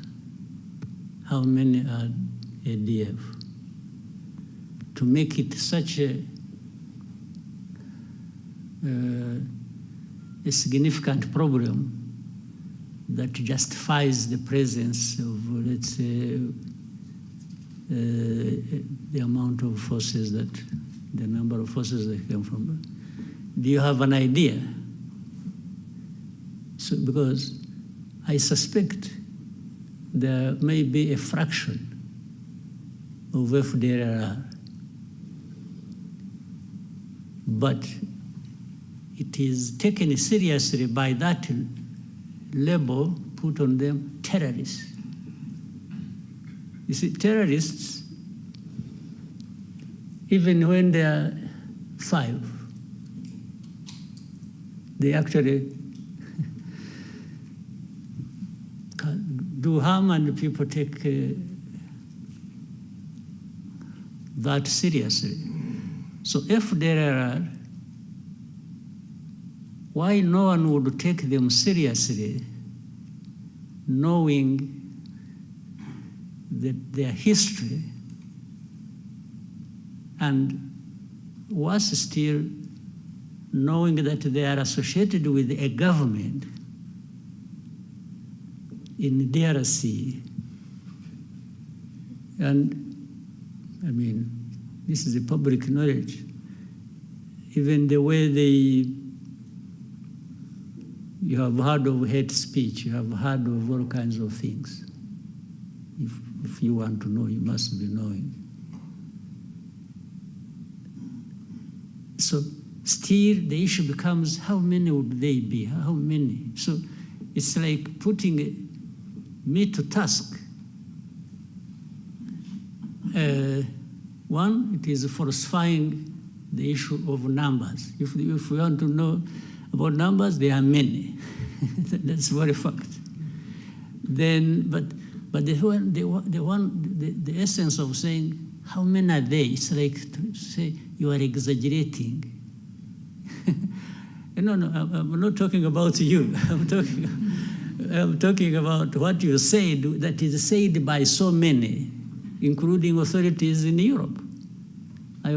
how many are ADF? To make it such a significant problem that justifies the presence of, let's say, the amount of forces that, the number of forces that came from. Do you have an idea? So, because I suspect there may be a fraction of FDLR, but it is taken seriously by that label put on them, terrorists. You see, terrorists, even when they are 5, they actually do harm, and people take that seriously. So if there are, why no one would take them seriously, knowing that their history, and worse still, knowing that they are associated with a government in DRC. And I mean, this is a public knowledge. Even the way you have heard of hate speech, you have heard of all kinds of things. If you want to know, you must be knowing. So still the issue becomes, how many would they be? How many? So it's like putting me to task. One, it is falsifying the issue of numbers. If we want to know about numbers, there are many. That's very fact. Then, but the essence of saying how many are they? It's like to say you are exaggerating. No, I'm not talking about you. I'm talking about what you said that is said by so many, including authorities in Europe. I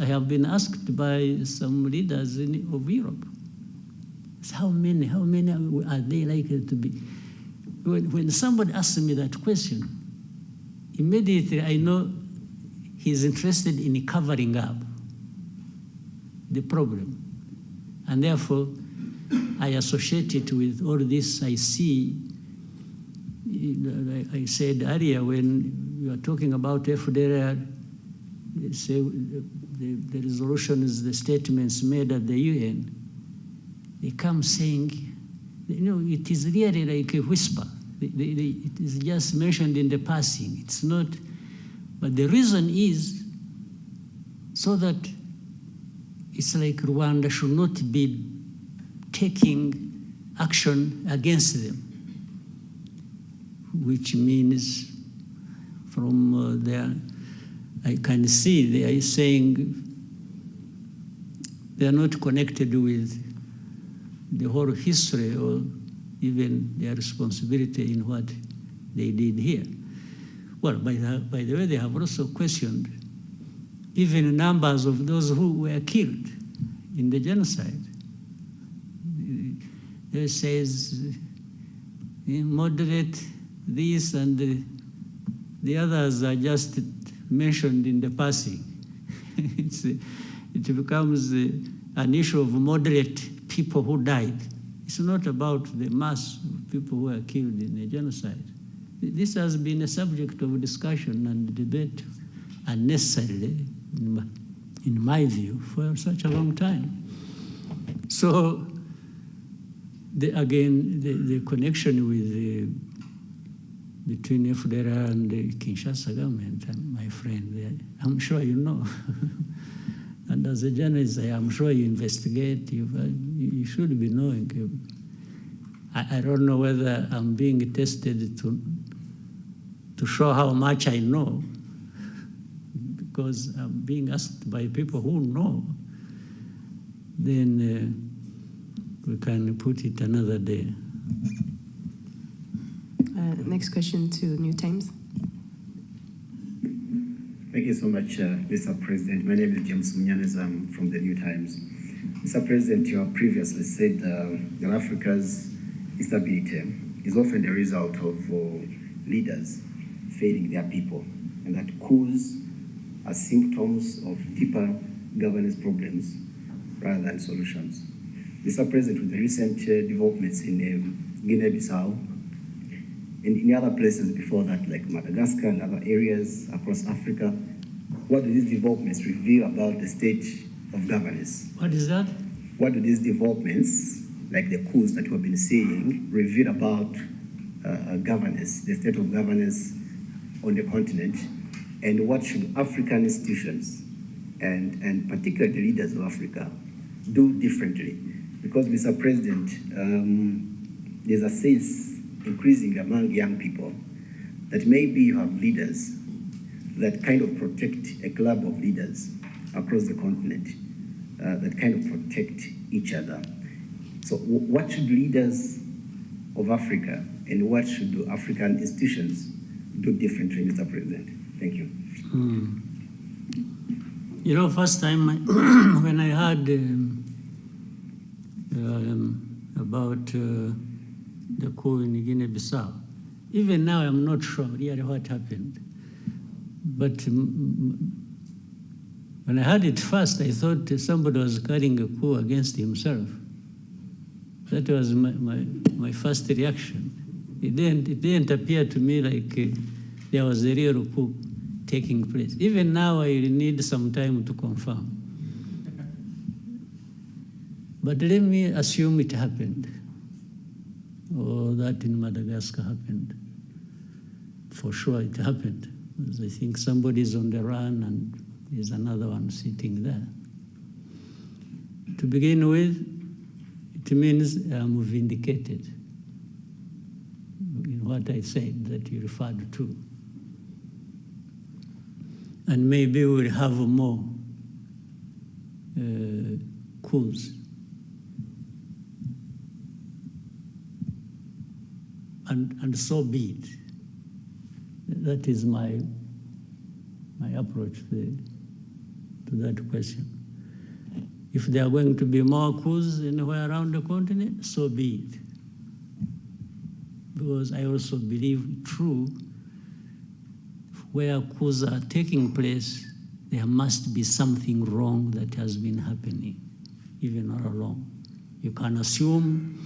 have been asked by some leaders of Europe, how many are they likely to be? When somebody asks me that question, immediately I know he's interested in covering up the problem. And therefore, I associate it with all this I see. I said earlier when you are talking about FDR, say the resolutions, the statements made at the UN, they come saying, it is really like a whisper. It is just mentioned in the passing. It's not, but the reason is so that it's like Rwanda should not be taking action against them, which means from there, I can see they are saying they are not connected with the whole history or even their responsibility in what they did here. Well, by the way, they have also questioned even numbers of those who were killed in the genocide. It says moderate this and the others are just mentioned in the passing. It becomes an issue of moderate people who died. It's not about the mass of people who were killed in the genocide. This has been a subject of discussion and debate unnecessarily, in my view, for such a long time. So, again, the connection with between FDR and the Kinshasa government, my friend, I'm sure you know. And as a journalist, I'm sure you investigate, you should be knowing. I don't know whether I'm being tested to show how much I know, because I'm being asked by people who know. Then we can put it another day. Next question to New Times. Thank you so much, Mr. President. My name is James Munyanez. I'm from the New Times. Mr. President, you have previously said that Africa's instability is often the result of leaders failing their people, and that coups are symptoms of deeper governance problems rather than solutions. Mr. President, with the recent developments in Guinea-Bissau, and in other places before that, like Madagascar and other areas across Africa, what do these developments reveal about the state of governance? What is that? What do these developments, like the coups that we've been seeing, reveal about governance, the state of governance on the continent, and what should African institutions and particularly the leaders of Africa do differently? Because, Mr. President, there's a sense increasing among young people that maybe you have leaders that kind of protect a club of leaders across the continent that kind of protect each other. So what should leaders of Africa and what should the African institutions do differently, Mr. President? Thank you. You know, first time when I heard about the coup in Guinea-Bissau, even now I'm not sure really what happened. But when I heard it first, I thought somebody was carrying a coup against himself. That was my first reaction. It didn't appear to me like there was a real coup taking place. Even now, I need some time to confirm. But let me assume it happened, or that in Madagascar happened. For sure it happened, because I think somebody's on the run and there's another one sitting there. To begin with, it means I'm vindicated in what I said that you referred to. And maybe we'll have more coups. And so be it. That is my approach to that question. If there are going to be more coups anywhere around the continent, so be it. Because I also believe true, where coups are taking place, there must be something wrong that has been happening, even all along. You can assume,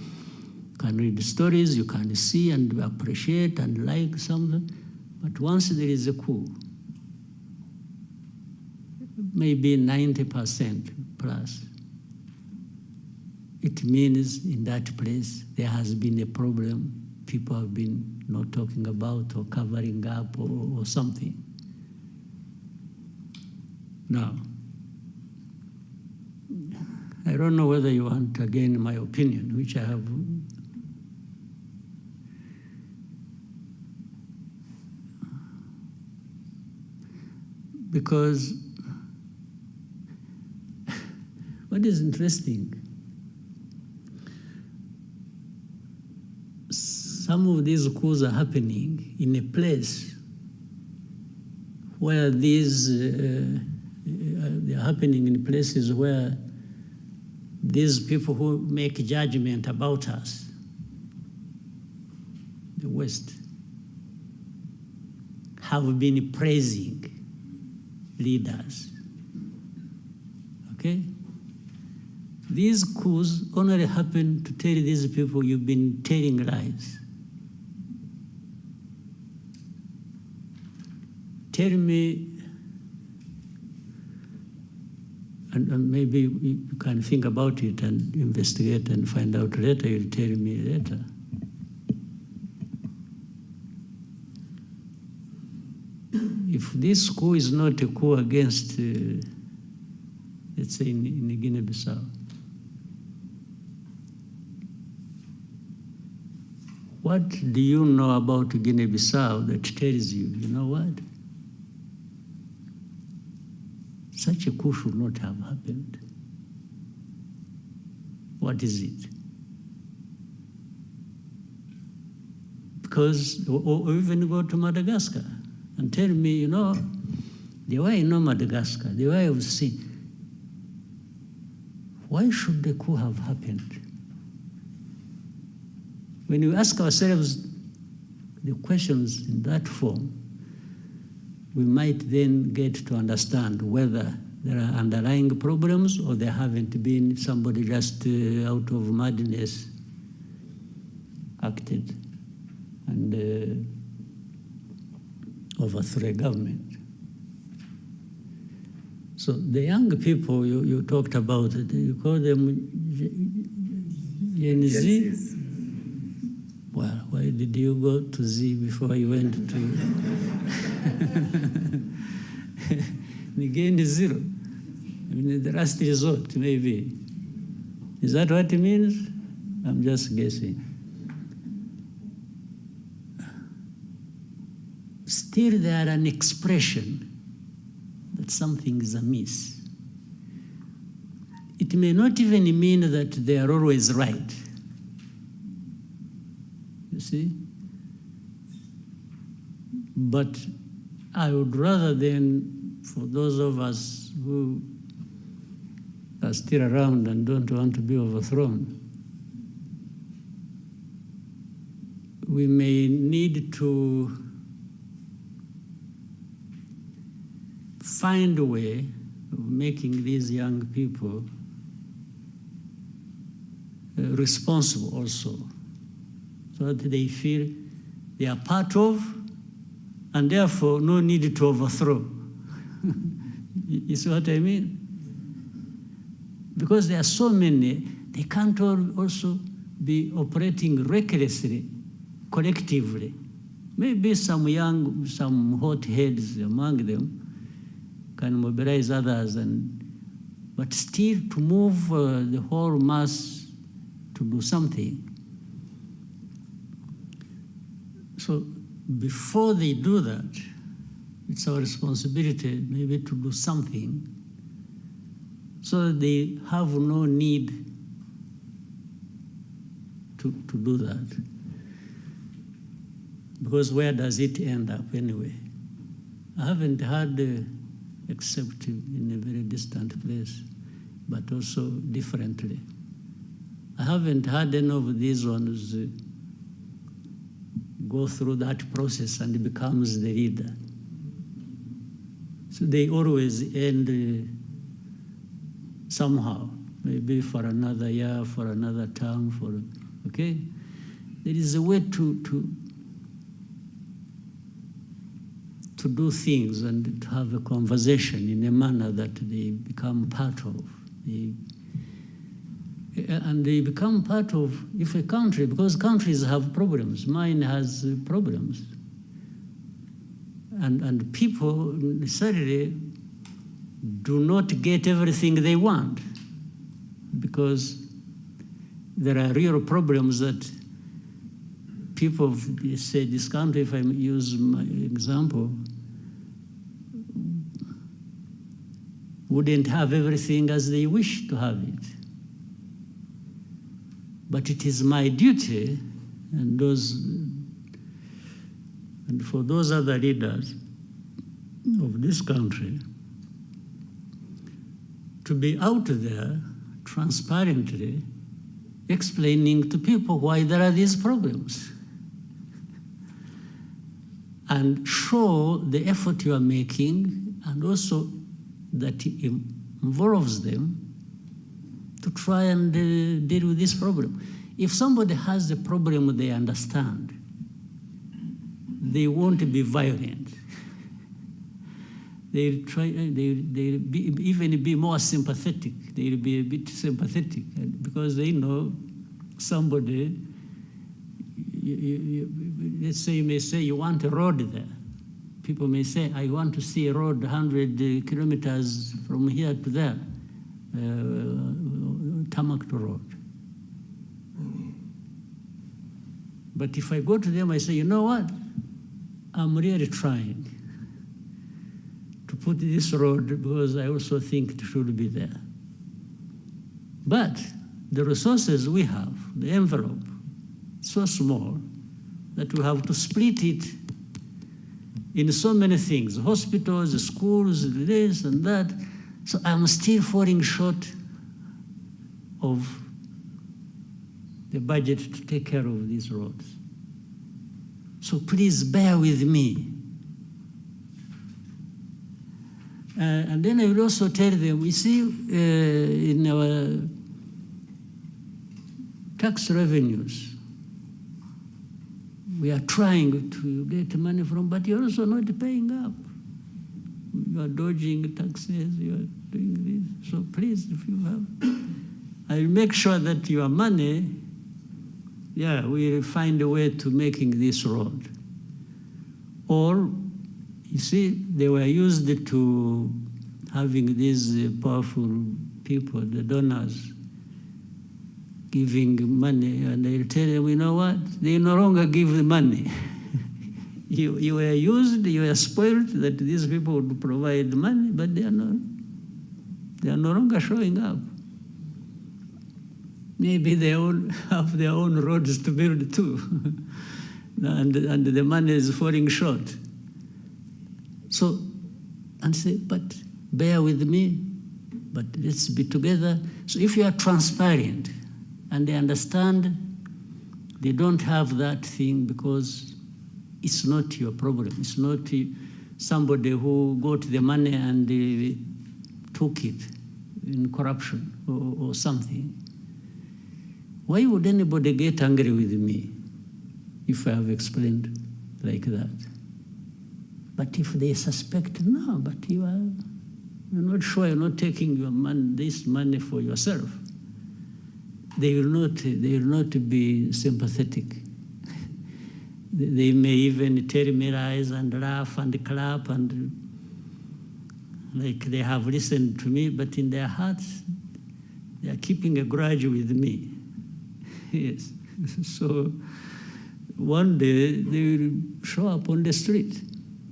you can read stories, you can see and appreciate and like something, but once there is a coup, maybe 90% plus, it means in that place there has been a problem. People have been not talking about or covering up or something. Now, I don't know whether you want, again, my opinion, which I have. Because what is interesting, some of these coups are happening in a place where these, they are happening in places where these people who make judgment about us, the West, have been praising leaders, okay? These coups only happen to tell these people you've been telling lies. Tell me, and maybe you can think about it and investigate and find out later, you'll tell me later. If this coup is not a coup against, let's say in Guinea-Bissau, what do you know about Guinea-Bissau that tells you, you know what? Such a coup should not have happened. What is it? Because, or even go to Madagascar and tell me, you know, the way I know Madagascar, the way I've seen, why should the coup have happened? When we ask ourselves the questions in that form, we might then get to understand whether there are underlying problems or there haven't been, somebody just out of madness acted and overthrew a government. So the young people you talked about, you call them Gen Z? Yes. Well, why did you go to Z before you went to again zero? I mean, the last resort, maybe. Is that what it means? I'm just guessing. Still, there are an expression that something is amiss. It may not even mean that they are always right. You see? But I would rather than, for those of us who are still around and don't want to be overthrown, we may need to find a way of making these young people responsible also, so that they feel they are part of, and therefore no need to overthrow. You see what I mean? Because there are so many, they can't all also be operating recklessly, collectively. Maybe some young, some hot heads among them can mobilize others, but still to move the whole mass to do something. So before they do that, it's our responsibility maybe to do something so that they have no need to do that. Because where does it end up anyway? I haven't heard, except in a very distant place, but also differently. I haven't had any of these ones go through that process and becomes the leader. they always end somehow, maybe for another year, for another term, okay? There is a way to do things and to have a conversation in a manner that they become part of. And they become part of, if a country, because countries have problems, mine has problems. And people necessarily do not get everything they want, because there are real problems that people say, this country, if I use my example, wouldn't have everything as they wish to have it. But it is my duty, and for those other leaders of this country, to be out there transparently explaining to people why there are these problems, and show the effort you are making, and also that it involves them to try and deal with this problem. If somebody has a problem they understand, they won't be violent. They'll even be more sympathetic. They'll be a bit sympathetic because they know somebody, let's say you may say you want a road there. People may say, I want to see a road 100 kilometers from here to there, tarmac road. But if I go to them, I say, you know what? I'm really trying to put this road because I also think it should be there. But the resources we have, the envelope, so small that we have to split it in so many things, hospitals, schools, this and that. So I'm still falling short of the budget to take care of these roads. So please bear with me. And then I will also tell them, you see, in our tax revenues, we are trying to get money from, but you're also not paying up. You are dodging taxes, you are doing this. So please, if you have, I'll make sure that your money, yeah, we'll find a way to making this road. Or, you see, they were used to having these powerful people, the donors, giving money, and they'll tell them, you know what? They no longer give the money. You were used, you were spoiled that these people would provide money, but they are no longer showing up. Maybe they all have their own roads to build too, and the money is falling short. So, and say, but bear with me, but let's be together. So if you are transparent, and they understand they don't have that thing because it's not your problem. It's not somebody who got the money and took it in corruption or something. Why would anybody get angry with me if I have explained like that? But if they suspect, no, but you're not sure, you're not taking your this money for yourself, they will not be sympathetic. They may even tell me lies and laugh and clap and like they have listened to me, but in their hearts, they are keeping a grudge with me. Yes. So one day they will show up on the street.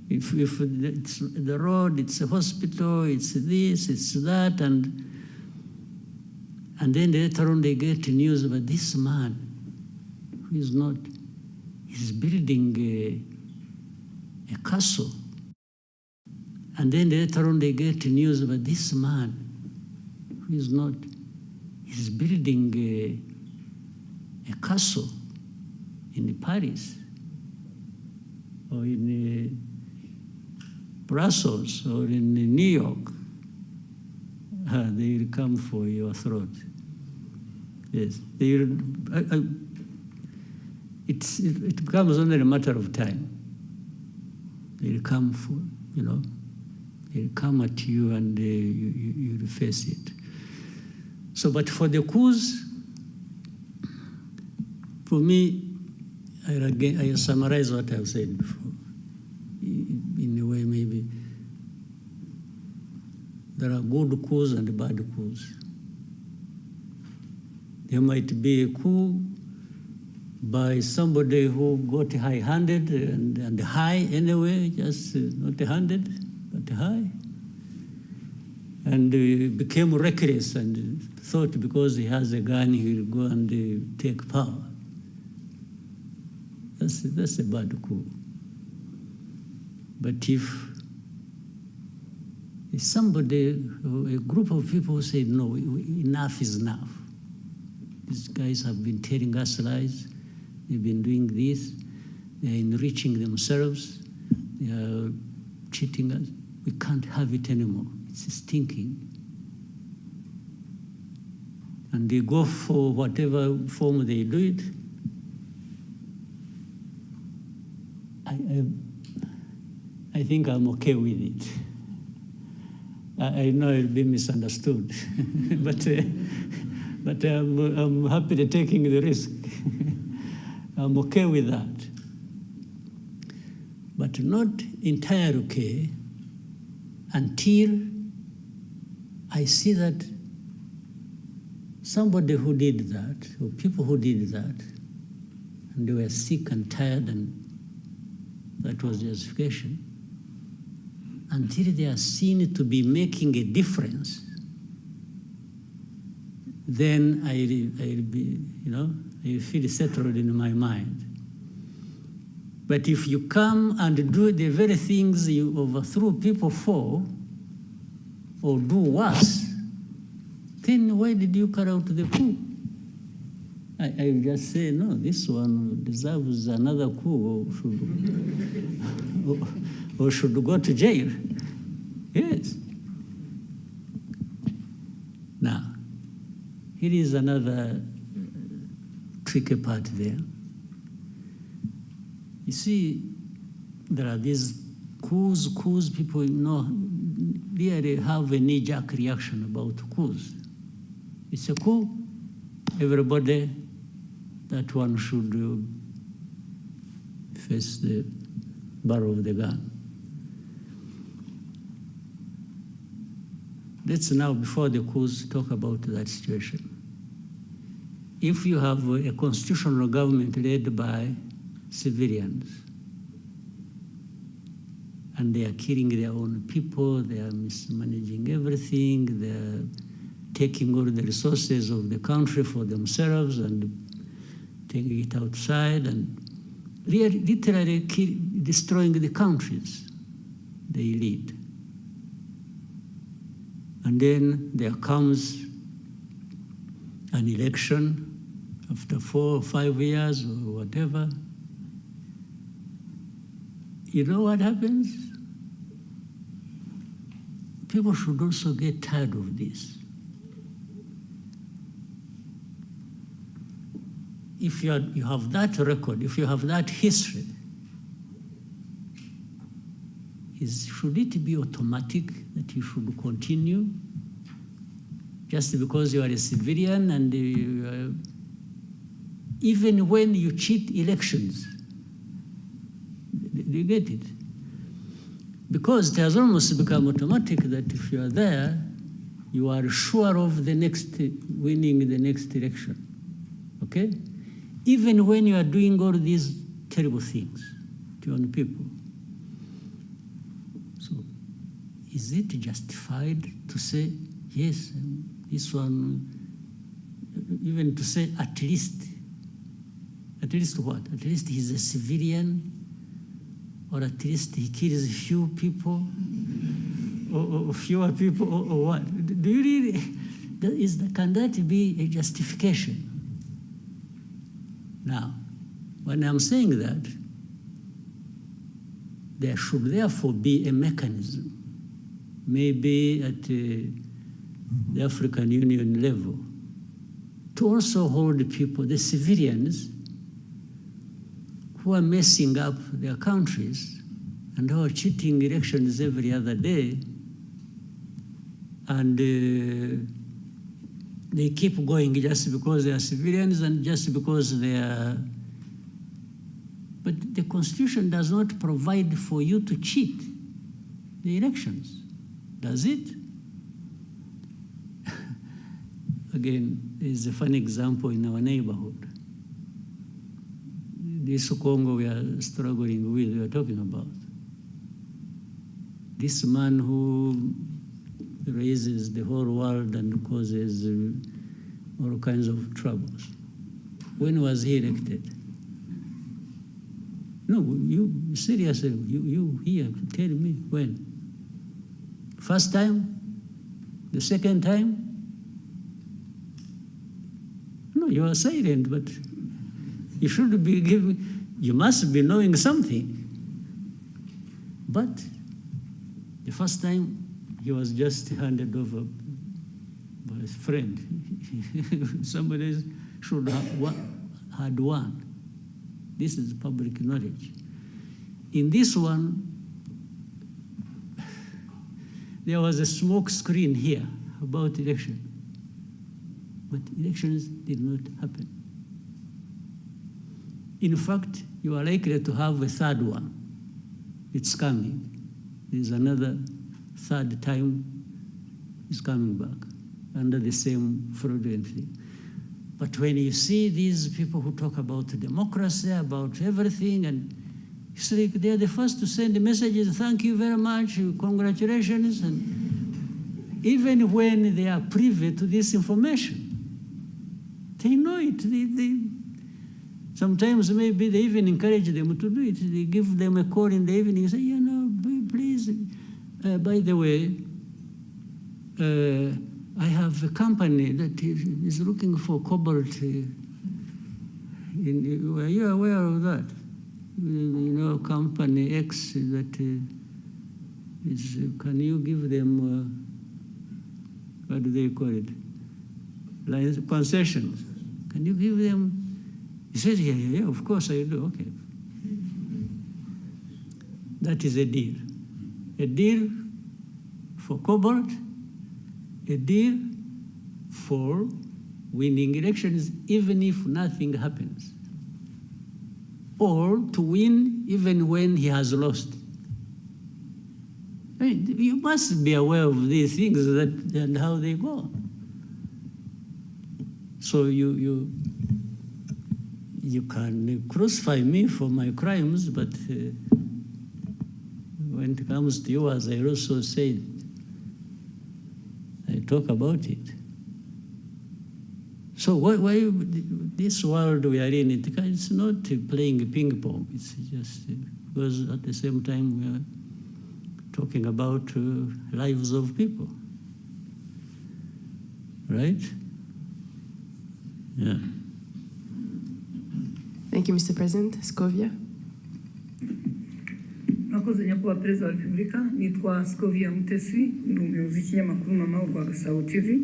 If it's the road, it's a hospital, it's this, it's that, and then later on they get news about this man who is not, he's building a castle. And then later on they get news about this man who is not, he's building a castle in Paris or in Brussels or in New York, they will come for your throat. Yes, they will, it becomes only a matter of time. They will come for, you know, they will come at you and you will face it. So, but for the coups, for me, I summarize what I've said before. In a way, maybe there are good coups and bad coups. There might be a coup by somebody who got high-handed and high anyway, just not 100, but high, and became reckless and thought because he has a gun he will go and take power. That's a bad coup. But if somebody, a group of people say, no, enough is enough. These guys have been telling us lies. They've been doing this. They're enriching themselves. They are cheating us. We can't have it anymore. It's stinking. And they go for whatever form they do it. I think I'm okay with it. I know it'll be misunderstood, but I'm happy to taking the risk. I'm okay with that, but not entirely okay until I see that somebody who did that, or people who did that, and they were sick and tired, and that was justification, until they are seen to be making a difference, then I'll be, you know, I feel settled in my mind. But if you come and do the very things you overthrew people for, or do worse, then why did you carry out the coup? I just say, no, this one deserves another coup, or should go to jail. Yes. Now, here is another tricky part there. You see, there are these coups, people, you know, really have a knee-jerk reaction about coups. It's a coup, everybody, that one should face the barrel of the gun. Let's now, before the coups, talk about that situation. If you have a constitutional government led by civilians, and they are killing their own people, they are mismanaging everything, they are taking all the resources of the country for themselves and taking it outside and literally destroying the countries they lead. And then there comes an election after 4 or 5 years or whatever. You know what happens? People should also get tired of this. If you have that record, if you have that history, should it be automatic that you should continue just because you are a civilian and even when you cheat elections? Do you get it? Because it has almost become automatic that if you are there, you are sure of winning the next election, okay? Even when you are doing all these terrible things to your own people. So, is it justified to say, yes, this one, even to say at least what? At least he's a civilian, or at least he kills few people, or fewer people, or what? Do you really, can that be a justification? Now, when I'm saying that, there should therefore be a mechanism, maybe at the African Union level, to also hold people, the civilians who are messing up their countries and who are cheating elections every other day, and they keep going just because they are civilians and just because they are. But the Constitution does not provide for you to cheat the elections, does it? Again, there's a funny example in our neighborhood. This Congo we are struggling with, we are talking about. This man who raises the whole world and causes all kinds of troubles. When was he elected? No, you seriously, you here, tell me when. First time? The second time? No, you are silent, but you should be giving, you must be knowing something. But the first time, he was just handed over by his friend. Somebody should have had won. This is public knowledge. In this one, there was a smoke screen here about election, but elections did not happen. In fact, you are likely to have a third one. It's coming. There's another third time is coming back under the same fraudulent thing. But when you see these people who talk about democracy, about everything, and it's like they're the first to send messages, thank you very much, congratulations, and even when they are privy to this information, they know it. Sometimes maybe they even encourage them to do it. They give them a call in the evening and say, you know, please, by the way, I have a company that is looking for cobalt. Are you aware of that? You know, company X that is, can you give them, what do they call it? Concessions. Can you give them? He says, yeah, of course I do, okay. That is a deal. A deal for cobalt, a deal for winning elections even if nothing happens, or to win even when he has lost. I mean, you must be aware of these things and how they go. So you can crucify me for my crimes, but when it comes to yours, I also said, I talk about it. So why this world we are in, it's not playing ping pong. It's just because at the same time we are talking about lives of people, right? Yeah. Thank you, Mr. President. Scovia. Mwakoze nyakubahwa Perezida wa Repubulika, nitwa Scovia Mutesi, ni umuyobozi w'ikinyamakuru Mama urwa Gasabo TV.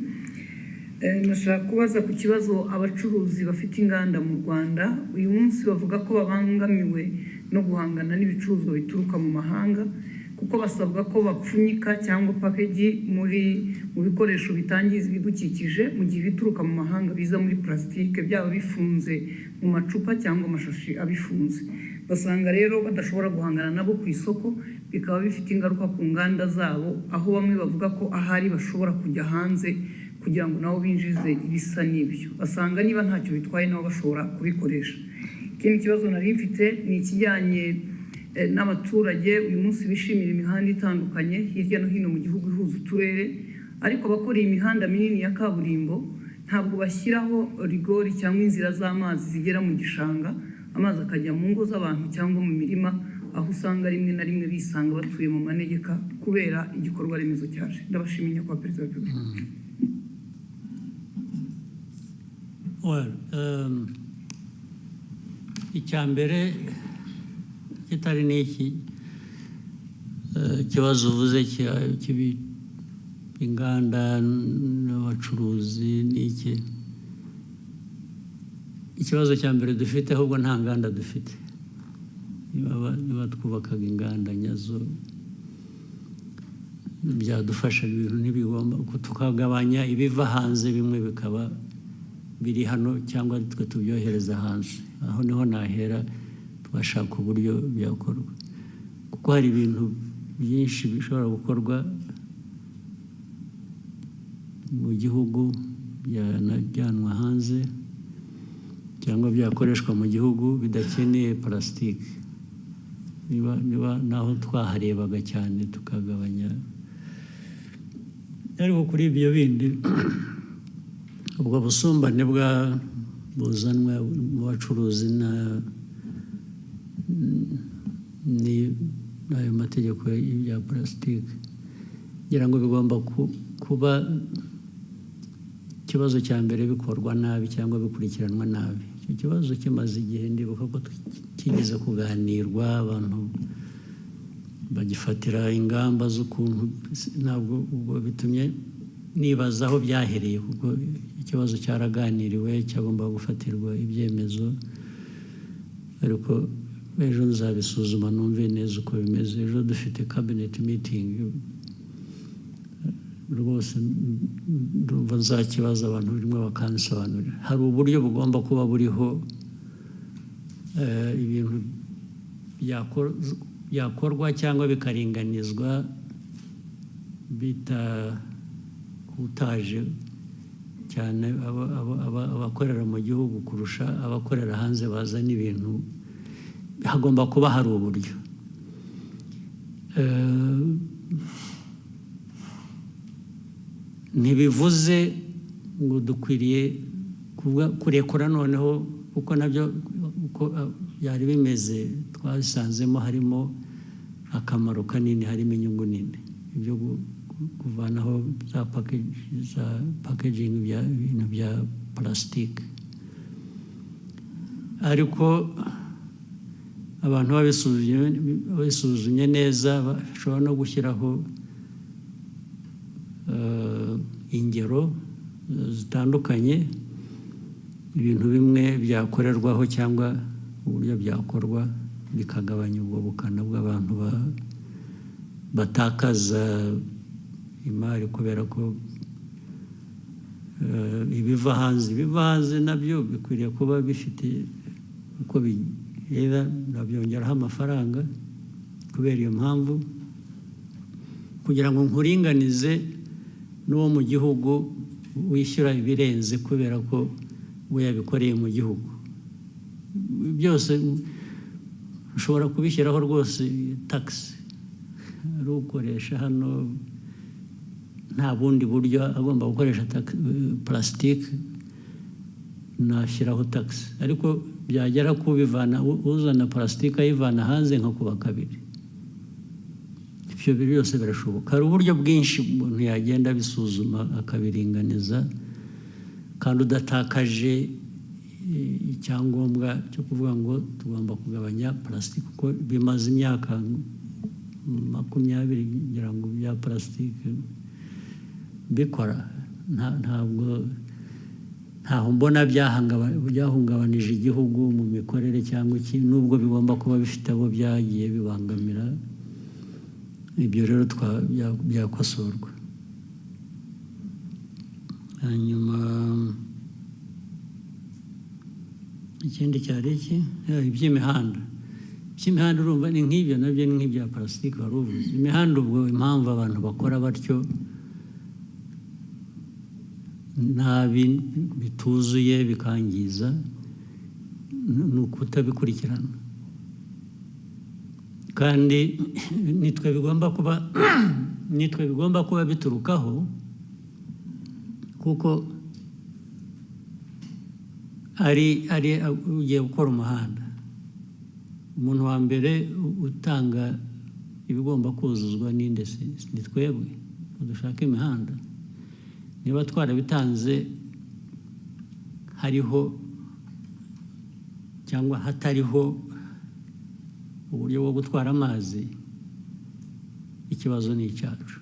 Nashaka kubaza ku kibazo abacuruzi bafite inganda mu Rwanda uyu munsi bavuga ko babangamiwe no guhangana n'ibicuruzwa bituruka mu mahanga kuko basabwa ko bapfunyika cyangwa package mu bikoresho bitangiza ibidukikije mu gihe bituruka mu mahanga biza muri plastique byaba bifunze mu macupa cyangwa amashashi abifunze. Basanga rero badashobora guhangana nabo ku isoko bikaba bifite ingaruka ku nganda zabo, aho bamwe bavuga ko ahari bashobora kujya hanze kugira ngo nabo binjize ibisa n'ibyo. Basanga niba ntacyo bitwaye nabo bashobora kubikoresha. Ikindi kibazo nari mfite ni ikijyanye n'abaturage uyu munsi bishimira imihanda itandukanye hirya no hino mu gihugu ihuza uturere, ariko abakora iyi mihanda minini ya kaburimbo ntabwo bashyiraho rigori cyangwa inzira z'amazi zigera mu gishanga, amazi akajya mu ngo z'abantu cyangwa mu mirima, aho usanga rimwe na rimwe bisanga batuye mu manegeka kubera igikorwa remezo cyaje. Ndabashimiye kwa Perezida wa Repubulika. Well, icyambere kitari n'iki, ikibazo uvuze inganda n'abacuruzi n'iki, ikibazo cya mbere dufite ahubwo nta nganda dufite. Niba twubakaga inganda nyazo byadufasha, ibintu ntibigomba tukagabanya ibiva hanze, bimwe bikaba biri hano cyangwa twe tubyohereza hanze. Aho niho nahera twashaka uburyo byakorwa, kuko hari ibintu byinshi bishobora gukorwa mu gihugu byanajyanwa hanze cyangwa byakoreshwa mu gihugu bidakeneye plastique. Niba naho twaharebaga cyane tukagabanya, ariko kuri ibyo bindi ubwo busumbane buzanwa mu bacuruzi n'ayo mategeko ya plastique, ngira ngo bigomba kuba ikibazo cya mbere bikorwa nabi cyangwa bikurikiranwa nabi. Icyo kibazo kimaze igihe, ndibuka ko kigeze kuganirwa, abantu bagifatira ingamba z'ukuntu, ntabwo ubwo bitumye nibaza aho byahereye, kuko ikibazo cyaraganiriwe cyagomba gufatirwa ibyemezo, ariko ejo nzabisuzuma numve neza uko bimeze. Ejo dufite cabinet meeting, rwose ndumva nzakibaza abantu birimo bakansobanurira. Hari uburyo bugomba kuba buriho, ibintu byakorwa cyangwa bikaringanizwa bitahutaje cyane abakorera mu gihugu kurusha abakorera hanze bazana ibintu. Hagomba kuba hari uburyo. Ntibivuze ngo dukwiriye kurekura noneho, kuko nabyo uko byari bimeze twasanzemo harimo akamaro kanini, harimo inyungu nini. Ibyo kuvanaho za packaging ibintu bya plastique, ariko abantu babisuzumye neza bashobora no gushyiraho ingero zitandukanye, ibintu bimwe byakorerwaho cyangwa uburyo byakorwa bikagabanya ubwo bukana bw'abantu batakaza imari kubera ko ibiva hanze nabyo bikwiriye kuba bifite uko bihera, nabyongeraho amafaranga kubera iyo mpamvu, kugira ngo nkuringanize n'uwo mu gihugu wishyura ibirenze kubera ko we yabikoreye mu gihugu. Byose ushobora kubishyiraho rwose tax, ari ukoresha hano nta bundi buryo agomba gukoresha plastique, nashyiraho tax. Ariko byagera kubivana, uzana plastique ayivana hanze nko kuba kabiri. Ibyo byose birashoboka. Hari uburyo bwinshi umuntu yagenda bisuzuma akabiringaniza, kandi udatakaje icyangombwa cyo kuvuga ngo tugomba kugabanya plastique, kuko bimaze imyaka 20 ngira ngo bya plastique bikora. Ntaho mbona byahungabanije igihugu mu mikorere cyangwa iki, nubwo bigomba kuba bifite abo byagiye bibangamira. Ibyo rero byakosorwa. Hanyuma ikindi cyari iki, iby'imihanda. Iby'imihanda urumva ni nk'ibyo nabyo ni nk'ibya plastique wari uvuze. Imihanda ubwo impamvu abantu bakora batyo nabi, bituzuye bikangiza, ni ukutabikurikirana. Kandi nitwe bigomba kuba biturukaho, kuko ari ugiye gukora umuhanda, umuntu wa mbere utanga ibigomba kuzuzwa n'inde? Ni twebwe dushaka imihanda. Niba twarabitanze hariho cyangwa hatariho uburyo bwo gutwara amazi, ikibazo ni icyacu.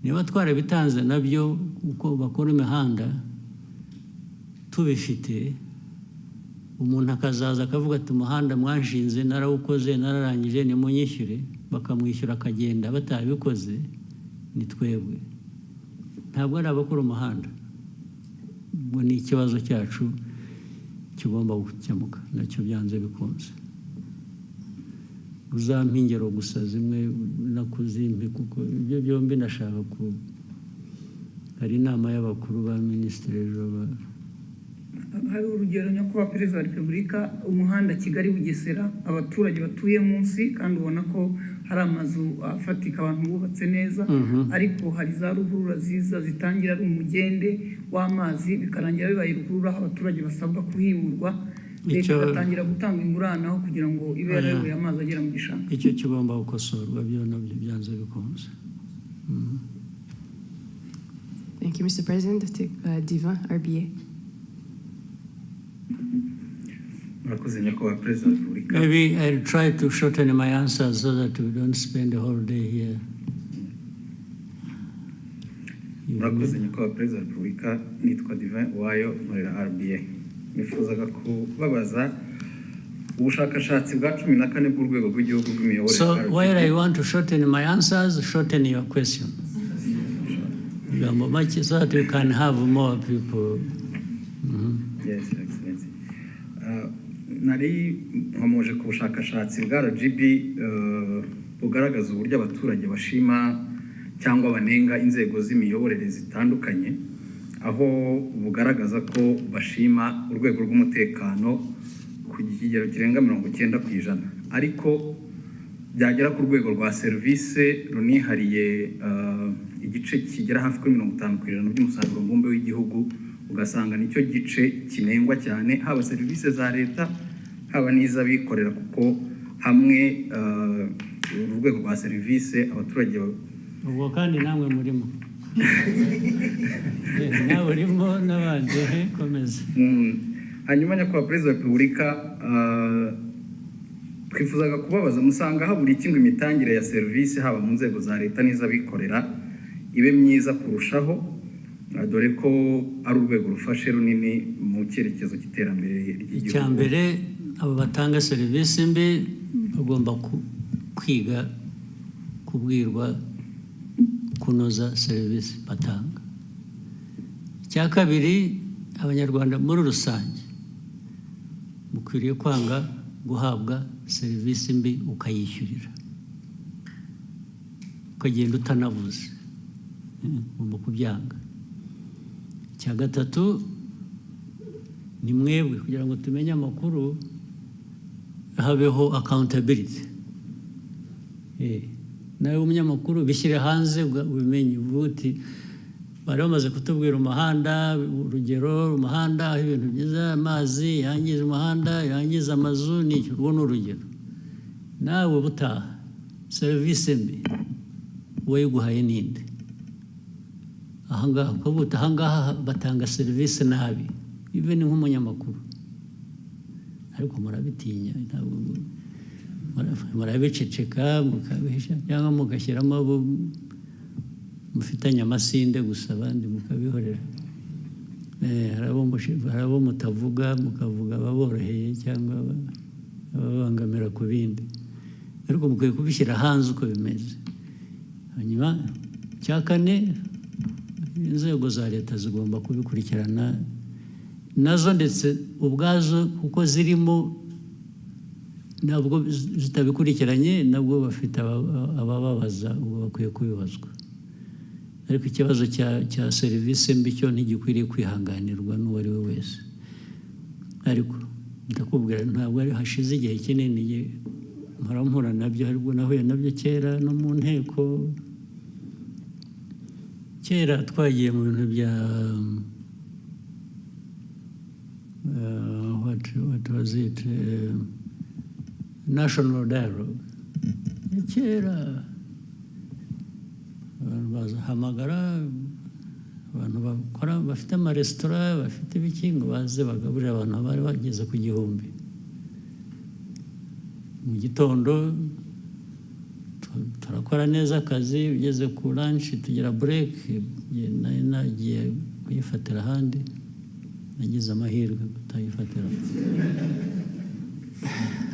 Niba twarabitanze nabyo uko bakora imihanda tubifite, umuntu akazaza akavuga ati umuhanda mwanshinze narawukoze nararangije nimunyishyure, bakamwishyura akagenda batabikoze, ni twebwe, ntabwo ari abakora umuhanda. Ubwo ni ikibazo cyacu kigomba gukemuka, nacyo byanze bikunze. Uzampa ingero gusa zimwe nakuzimpe, kuko ibyo byombi nashaka ku, hari inama y'abakuru ba minisitiri ejo. Hari urugero nyakubahwa perezida wa repubulika, umuhanda Kigali Bugesera, abaturage batuye munsi kandi ubona ko hari amazu afatika abantu bubatse neza, ariko hari za ruhurura ziza zitangira ari umugende w'amazi bikarangira bibaye ruhurura, aho abaturage basabwa kuhimurwa, leta igatangira gutanga ingurane aho kugira ngo ibe yarayoboye amazi agera mu gishanga. Icyo kigomba gukosorwa, byo nabyo byanze bikunze. Thank you, Mr. President. Divan, RBA. Maybe I'll try to shorten my answers so that we don't spend the whole day here. Murakoze nyakubahwa perezida wa repubulika, nitwa Divan Wayo, nkorera RBA. Nifuzaga kubabaza ubushakashatsi bwa 14 bw'urwego rw'igihugu rw'imiyoborere. So while I want to shorten my answers, shorten your question. So that we can have more people. Yes, Excellency. Nari nkomoje ku bushakashatsi bwa RGB bugaragaza uburyo abaturage bashima cyangwa banenga inzego z'imiyoborere zitandukanye, aho bugaragaza ko bashima urwego rw'umutekano ku kigero kirenga 90%, ariko byagera ku rwego rwa service runihariye igice kigera hafi kuri 50% by'umusaruro mbumbe w'igihugu, ugasanga nicyo gice kinengwa cyane, haba service za leta haba n'iz'abikorera, kuko hamwe urwego rwa service abaturage ubwo kandi namwe murimo nawe urimo n'abandi komeza. Hanyuma nyakubahwa perezida wa repubulika, twifuzaga kubabaza, musanga habura ikindi imitangire ya service haba mu nzego za leta n'iz'abikorera ibe myiza kurushaho, dore ko ari urwego rufashe runini mu cyerekezo cy'iterambere ry'igihugu. Icyambere, abo batanga service mbi bagomba kwiga kubwirwa kunoza service batanga. Icya kabiri, abanyarwanda muri rusange mukwiriye kwanga guhabwa service mbi ukayishyurira, ukagenda utanavuze, ugomba kubyanga. Icya gatatu, ni mwebwe kugira ngo tumenye amakuru habeho accountability. Nawe umunyamakuru bishyire hanze ubimenye, uvuti bari bamaze kutubwira umuhanda, urugero umuhanda aho ibintu byiza, amazi yangiza umuhanda, yangiza amazu, n'icyo urwo ni urugero. Nawe butaha service mbi wayiguhaye ninde? Ahangaha ukavuta ahangaha batanga service nabi, even nk'umunyamakuru, ariko murabitinya, ntabwo murabiceceka mukabihisha, cyangwa mugashyiramo abo mufitanye amasinde gusa, abandi mukabihorera. Hari abo mutavuga, mukavuga ababoroheye cyangwa ababangamira ku bindi, ariko mukwiye kubishyira hanze uko bimeze. Hanyuma icya kane, inzego za leta zigomba kubikurikirana nazo ndetse ubwazo, kuko zirimo nabwo zitabikurikiranye nabwo bafite abababaza, ubwo bakwiye kubibazwa. Ariko ikibazo cya service mbi cyo ntigikwiriye kwihanganirwa n'uwo ari we wese. Ariko ndakubwira, ntabwo ari hashize igihe kinini mpora nabyo, ariko nahuye nabyo kera no mu nteko. Kera twagiye mu bintu bya what was it, national dialogue. Kera bazahamagara abantu bakora, bafite amaresitora, bafite ibiki, ngo baze bagaburira abantu bari bageze ku 1000 mu gitondo. turakora neza akazi, ugeze ku lunch tugira break, nagiye kuyifatira ahandi, nagize amahirwe kutayifatira.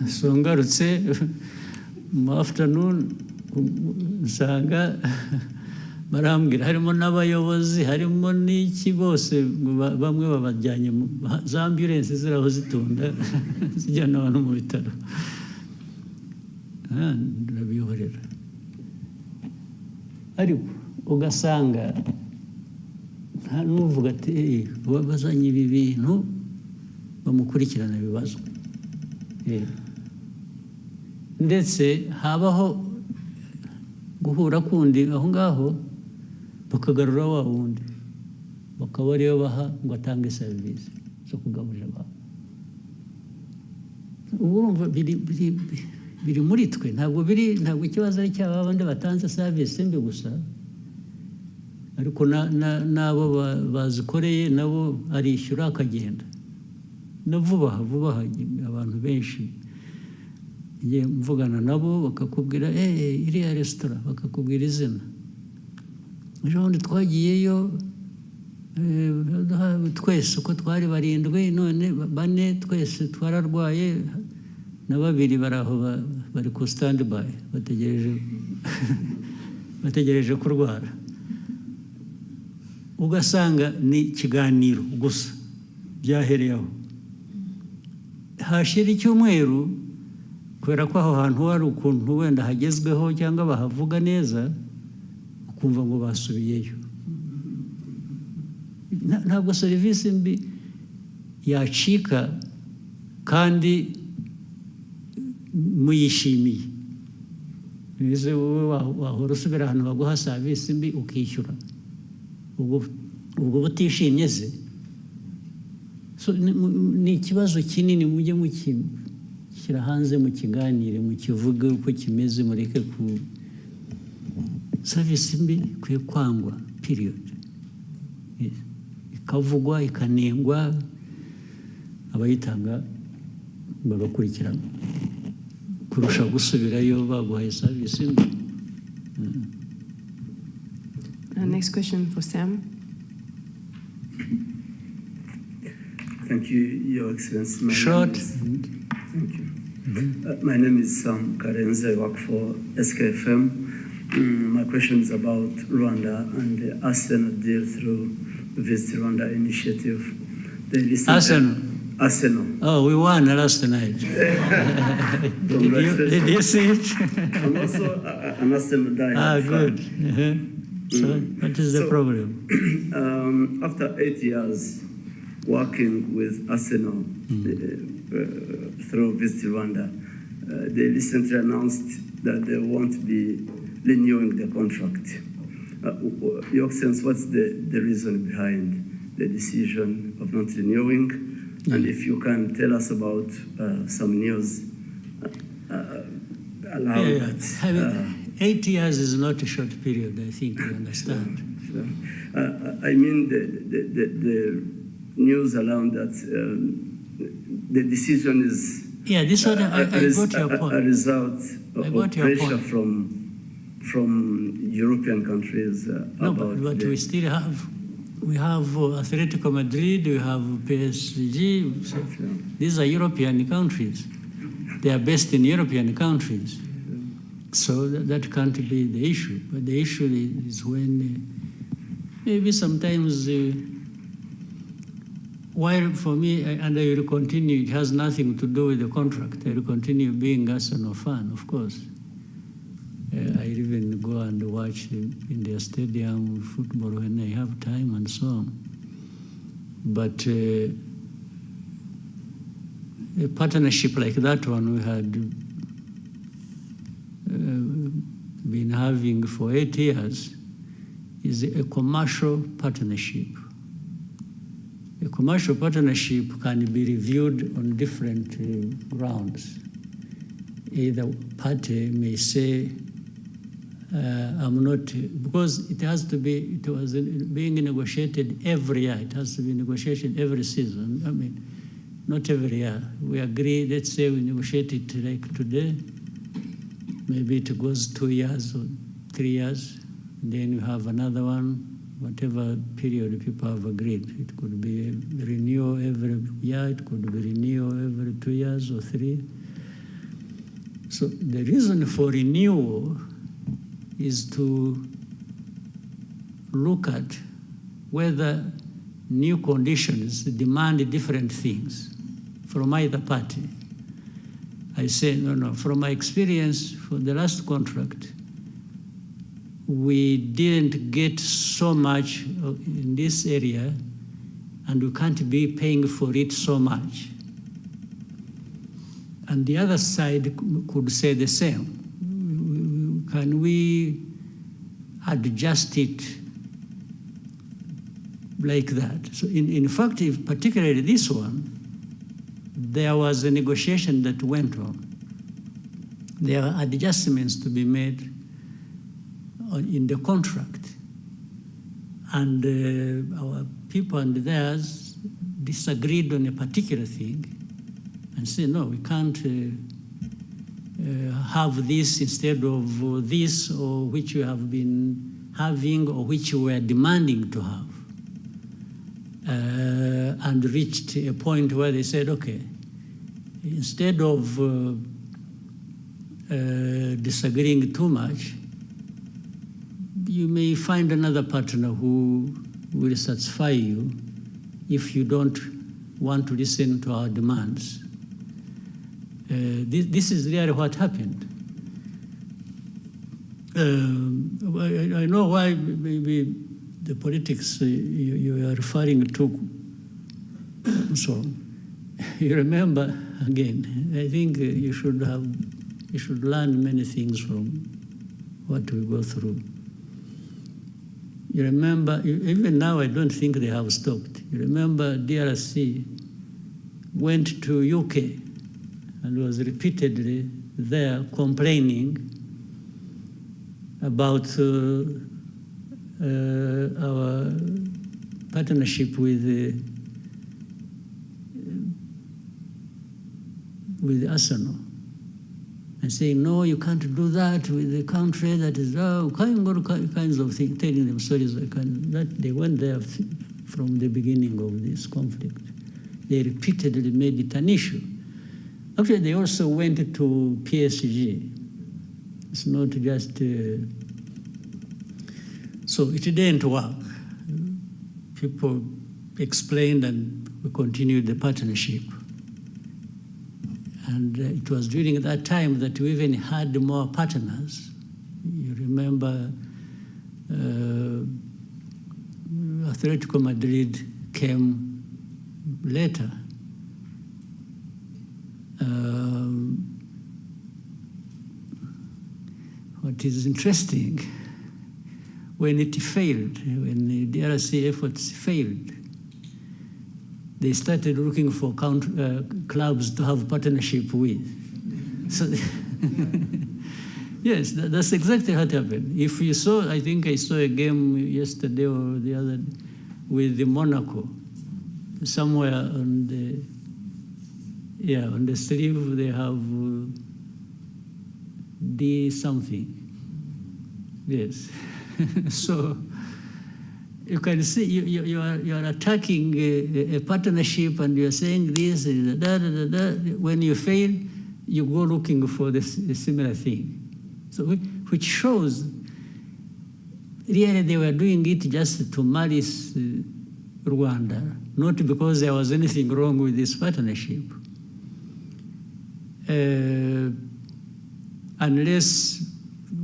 So ngarutse mu afternoon usanga barambwira harimo n'abayobozi, harimo n'iki, bose bamwe babajyanye za ambulance ziraho zitunda zijyana abantu mu bitaro. Ndabihorera, ariko ugasanga nta n'uvuga ati bazanye ibi bintu bamukurikirana ibibazo, ndetse habaho guhura kundi aho ngaho bakagarura wa wundi bakaba ariyo baha ngo atange serivisi zo kugaburira abantu. Ubu urumva biri muri twe, ntabwo ikibazo ari cyaba abandi batanze serivisi mbi gusa, ariko n'abo bazikoreye nabo arishyura akagenda na vuba aha. Abantu benshi ngiye mvugana nabo bakakubwira iriya resitora, bakakubwira izina. Ejo bundi twagiyeyo twese uko twari 7, none 4 twese twararwaye, na 2 bari aho bari ku standby bategereje kurwara. Ugasanga ni ikiganiro gusa byahereyeho, hashira icyumweru kubera ko aho hantu hari ukuntu wenda hagezweho cyangwa bahavuga neza, ukumva ngo basubiyeyo. Ntabwo serivisi mbi yacika kandi muyishimiye. Nize wowe wahora usubira ahantu baguha serivisi mbi ukishyura, ubwo butishimye se. So ni ikibazo kinini, mujye mukishyira hanze, mukiganire, mukivuge uko kimeze, mureke ku serivisi mbi kwiye kwangwa period, ikavugwa ikanengwa, abayitanga bagakurikirana kurusha gusubirayo baguhaye serivisi mbi. Next question for Sam. Thank you, Your Excellency. Short. Thank you. My name is Sam Karenze. I work for SKFM. My question is about Rwanda and the Arsenal deal through the Visit Rwanda initiative. Arsenal. Oh, we won last night. Did you see it? I'm also an Arsenal diehard. Good. So, what is the problem? After 8 years working with Arsenal through Visit Rwanda, they recently announced that they won't be renewing the contract. Your Excellency, what's the reason behind the decision of not renewing? And if you can tell us about some news allowed that. 8 years is not a short period, I think you understand. Sure. I mean the news around that the decision is this one, I got your point. A result of pressure from European countries but we still have. We have Atletico Madrid, we have PSG. These are European countries. They are based in European countries. So that can't be the issue. But the issue is when maybe sometimes, while for me, and I will continue, it has nothing to do with the contract. I will continue being Arsenal fan, of course. I even go and watch in their stadium football when I have time and so on. But a partnership like that one we had been having for 8 years is a commercial partnership. A commercial partnership can be reviewed on different grounds. Either party may say, I'm not, because it has to be, it was being negotiated every year. It has to be negotiated every season. I mean, not every year. We agree, let's say we negotiate it like today. maybe it goes 2 years or 3 years, then you have another one, whatever period people have agreed. It could be renewal every year, it could be renewal every 2 years or 3. So the reason for renewal is to look at whether new conditions demand different things from either party. I say, no, from my experience for the last contract, we didn't get so much in this area, and we can't be paying for it so much. And the other side could say the same. Can we adjust it like that? So in fact, particularly this one, there was a negotiation that went on. There are adjustments to be made in the contract. And our people and theirs disagreed on a particular thing and said, no, we can't have this instead of this, or which you have been having or which you were demanding to have. And reached a point where they said, okay, instead of disagreeing too much, you may find another partner who will satisfy you if you don't want to listen to our demands. This is really what happened. I know why maybe the politics you are referring to. So you remember again. I think you should learn many things from what we go through. You remember, even now I don't think they have stopped. You remember DRC went to UK and was repeatedly there complaining about our partnership with Arsenal, and saying, no, you can't do that with the country that is, all kinds of things, telling them stories that they went there from the beginning of this conflict. They repeatedly made it an issue. Actually, they also went to PSG. It's not just, so it didn't work. People explained and we continued the partnership. And it was during that time that we even had more partners. You remember Atletico Madrid came later. What is interesting, when it failed, when the DRC efforts failed, they started looking for clubs to have partnership with. So, yes, that's exactly what happened. If you saw, I think I saw a game yesterday or the other with the Monaco, somewhere on the sleeve they have D something. Yes, so. You can see you are attacking a partnership and you are saying this, When you fail, you go looking for the similar thing. So which shows really they were doing it just to malice Rwanda, not because there was anything wrong with this partnership. Unless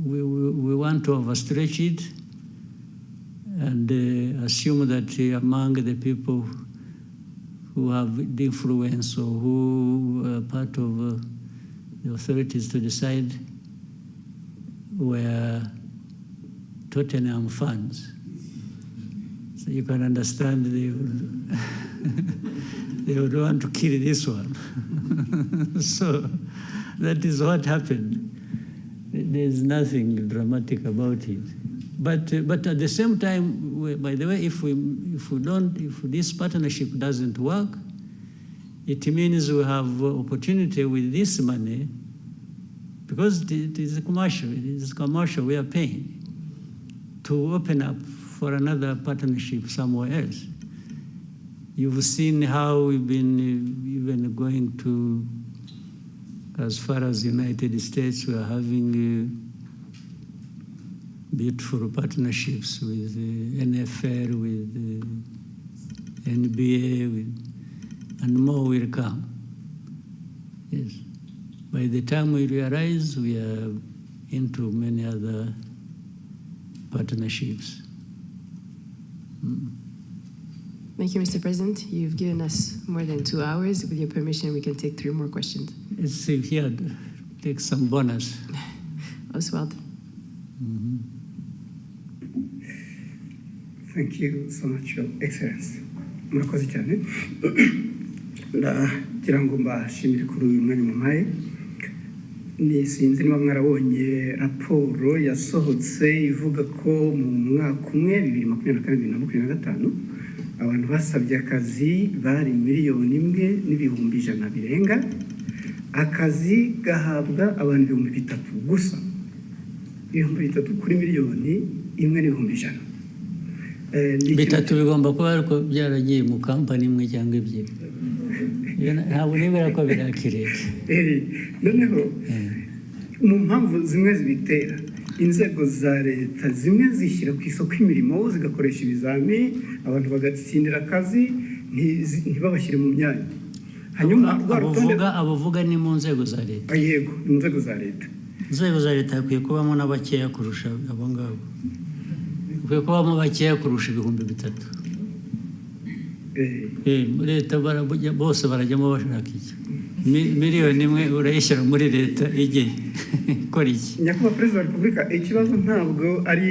we want to overstretch it, and assume that among the people who have the influence or who are part of the authorities to decide were Tottenham fans. So you can understand they would want to kill this one. So that is what happened. There's nothing dramatic about it. But at the same time, by the way, if this partnership doesn't work, it means we have opportunity with this money because it is commercial. It is commercial. We are paying to open up for another partnership somewhere else. You've seen how we've been even going to, as far as United States, we are having beautiful partnerships with NFL, with NBA, and more will come. Yes. By the time we realize, we are into many other partnerships. Thank you, Mr. President. You've given us more than 2 hours. With your permission, we can take 3 more questions. Let's see here, take some bonus. Oswald. Thank you so much, Your Excellency. Murakoze cyane. Ndagira ngo mbashimire kuri uyu mwanya mumpaye. Ni sinzi niba mwarabonye raporo yasohotse ivuga ko mu mwaka umwe 2024-2025 abantu basabye akazi bari 1,100,000 birenga. Akazi gahabwa abantu 3,000 gusa. 3,000 kuri 1,100,000. Bitatu bigomba kuba ariko byaragiye mu kampani imwe cyangwa ebyiri. Ntabwo nibera ko birakireka. Noneho mu mpamvu zimwe zibitera, inzego za leta zimwe zishyira ku isoko imirimo zigakoresha ibizami, abantu bagatsindira akazi ntibabashyire mu myanya. Hanyuma abavuga ni mu nzego za leta. Yego, mu nzego za leta. Inzego za leta hakwiye kubamo n'abakeya kurusha abo ngabo. Hakwiye kubamo bakeya kurusha 3,000. Leta bose barajyamo bashaka iki? 1,000,000 urayishyira muri leta igihe ikora iki? Nyakubahwa Perezida wa Repubulika, ikibazo ntabwo ari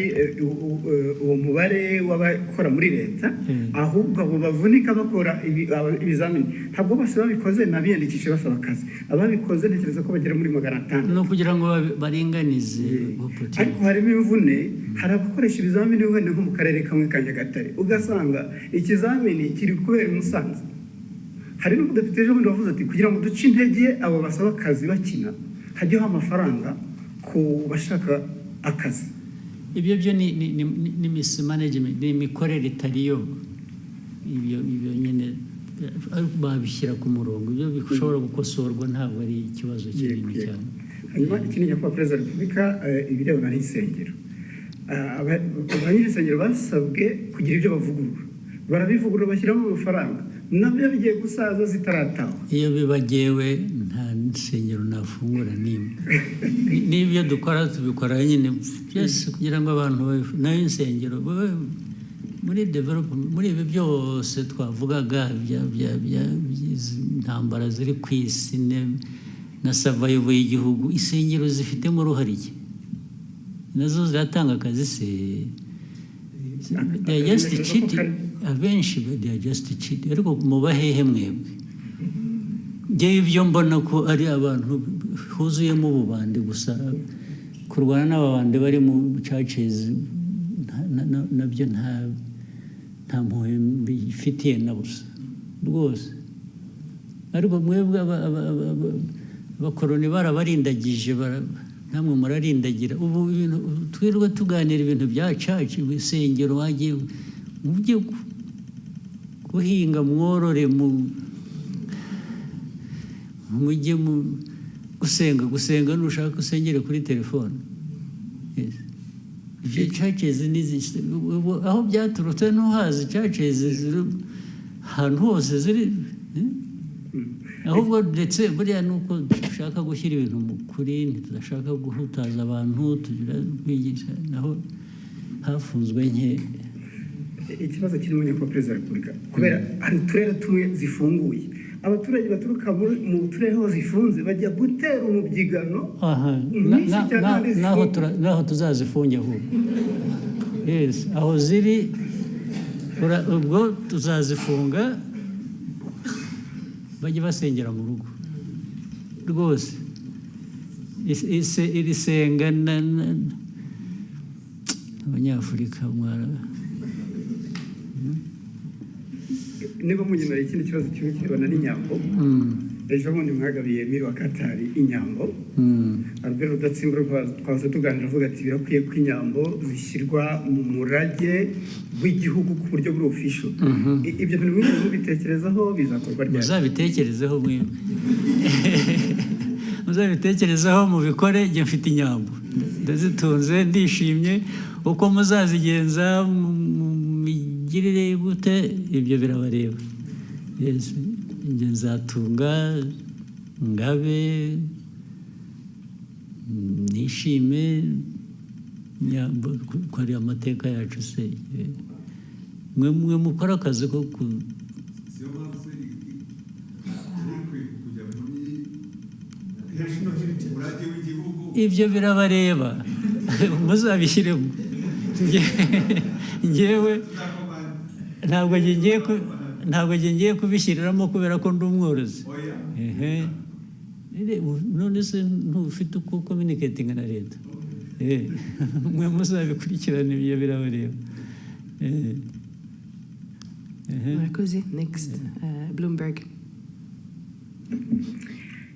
uwo mubare w'abakora muri leta, ahubwo abo bavunika bakora ibizamini ntabwo bose babikoze n'abiyandikisha basaba akazi. Ababikoze ntekereza ko bagera muri 500. No kugira ngo baringanize. Ariko harimo imvune, hari abakoresha ibizamini wenda nko mu karere kamwe ka Nyagatare, ugasanga ikizamini kiri kubera Musanze. Hari n'umudepite ejo bundi wavuze ati kugira ngo duce intege abo basaba akazi bakina hajyeho amafaranga ku bashaka akazi. Ibyo byo ni mismanagement, ni imikorere itariyo. Ibyo nyine babishyira ku murongo, ibyo bishobora gukosorwa, ntabwo ari ikibazo kinini cyane. Hanyuma ikindi Nyakubahwa Perezida wa Repubulika, ibirebana n'insengero, abanyirinsengero basabwe kugira ibyo bavugurura, barabivugurura bashyiramo amafaranga, nabyo bigiye gusaza zitarataha. Iyo bibagewe nta nsengero nafungura n'imwe. N'ibyo dukora tubikora nyine byose kugira ngo abantu nayo insengero muri development, muri ibi byose twavugaga intambara ziri ku isi na survival y'igihugu, insengero zifitemo uruhare iki? Nazo ziratanga akazi se? They are just cheating. Abenshi they are just cheating. Ariko mubahehe mwebwe? Ngewe ibyo mbona ko ari abantu huzuyemo ububandi gusa, kurwana n'ababandi bari mu churches nabyo nta mpuhwe mbifitiye na busa rwose. Ariko mwebwe abakoroni barabarindagije, namwe murarindagira. Ubu twirwa tuganira ibintu bya church, ibisengero, wagiye mujye guhinga, mworore, mujye gusenga nushaka usengere kuri telefone. Ibyo churches aho byaturutse ntuhazi. Churches ziri ahantu hose ziri, ahubwo ndetse buriya nuko dushaka gushyira ibintu mu kuri, ntitudashaka guhutaza abantu, tugira kwigisha, naho hafunzwe nke. Ikibazo kirimo Nyakubahwa Perezida wa Repubulika, kubera hari uturere tumwe zifunguye, abaturage baturuka mu turere aho zifunze bajya gutera umubyigano. Naho tuzazifunge ahubwo. Yes, aho ziri ubwo tuzazifunga, bajye basengera mu rugo rwose. Iri senga abanyafurika mwara. Niba mugenera ikindi kibazo kimwe kirebana n'inyambo, ejo bundi mwagabiye miri wa Katari inyambo Albert Rudatsimbura twaza tuganira avuga ati birakwiye ko inyambo zishyirwa mu murage w'igihugu ku buryo buri official ibyo bintu mwigeze mubitekerezaho bizakorwa ryari muzabitekerezeho mwe muzabitekerezaho mubikore njye mfite inyambo ndazitunze ndishimye uko muzazigenza migirire gute ibyo birabareba yes njye nzatunga ngabe nishime nyambo ko ari amateka yacu se mwe mukora akazi ko ibyo birabareba muzabishyiremo njyewe ntabwo ngiye kubishyiriramo kubera ko ndi umworozi none se ntufite uko communicating na leta mwe muzabikurikirana ibyo birabareba Murakoze. Next, Bloomberg.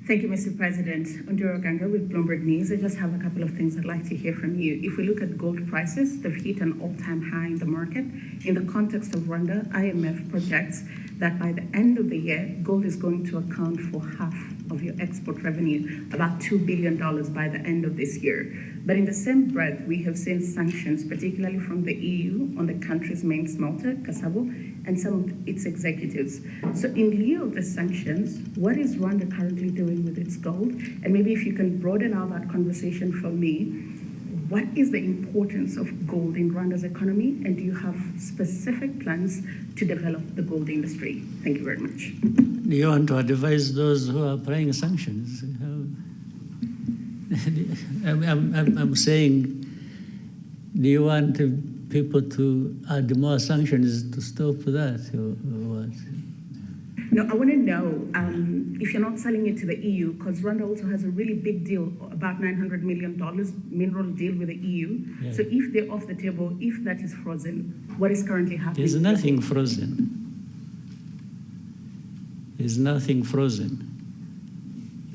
Thank you, Mr. President. Undiro Ganga with Bloomberg News. I just have a couple of things I'd like to hear from you. If we look at gold prices, they've hit an all-time high in the market. In the context of Rwanda, IMF projects that by the end of the year, gold is going to account for half of your export revenue, about $2 billion by the end of this year. But in the same breath, we have seen sanctions, particularly from the EU on the country's main smelter, Kasabo, and some of its executives. So in lieu of the sanctions, what is Rwanda currently doing with its gold? And maybe if you can broaden out that conversation for me, what is the importance of gold in Rwanda's economy? And do you have specific plans to develop the gold industry? Thank you very much. Do you want to advise those who are applying sanctions? I'm saying, do you want people to add more sanctions to stop that, or what? No, I want to know if you're not selling it to the EU, because Rwanda also has a really big deal, about $900 million mineral deal with the EU. Yeah. So if they're off the table, if that is frozen, what is currently happening? There's nothing frozen. There's nothing frozen.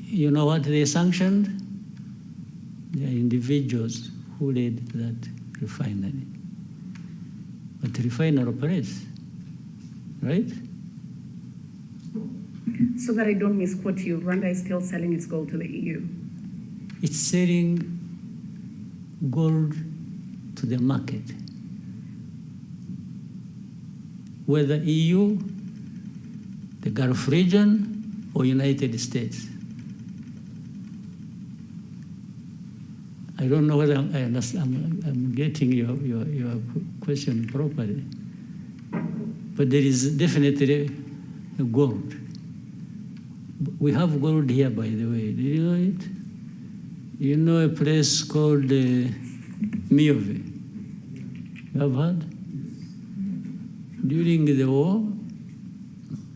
You know what they sanctioned? They are individuals who led that refinery. But the refinery operates, right? So that I don't misquote you, Rwanda is still selling its gold to the EU. It's selling gold to the market. Whether EU, the Gulf region, or United States. I don't know whether I'm getting your question properly, but there is definitely a gold. We have gold here, by the way. Do you know it? You know a place called Miove? You have heard? During the war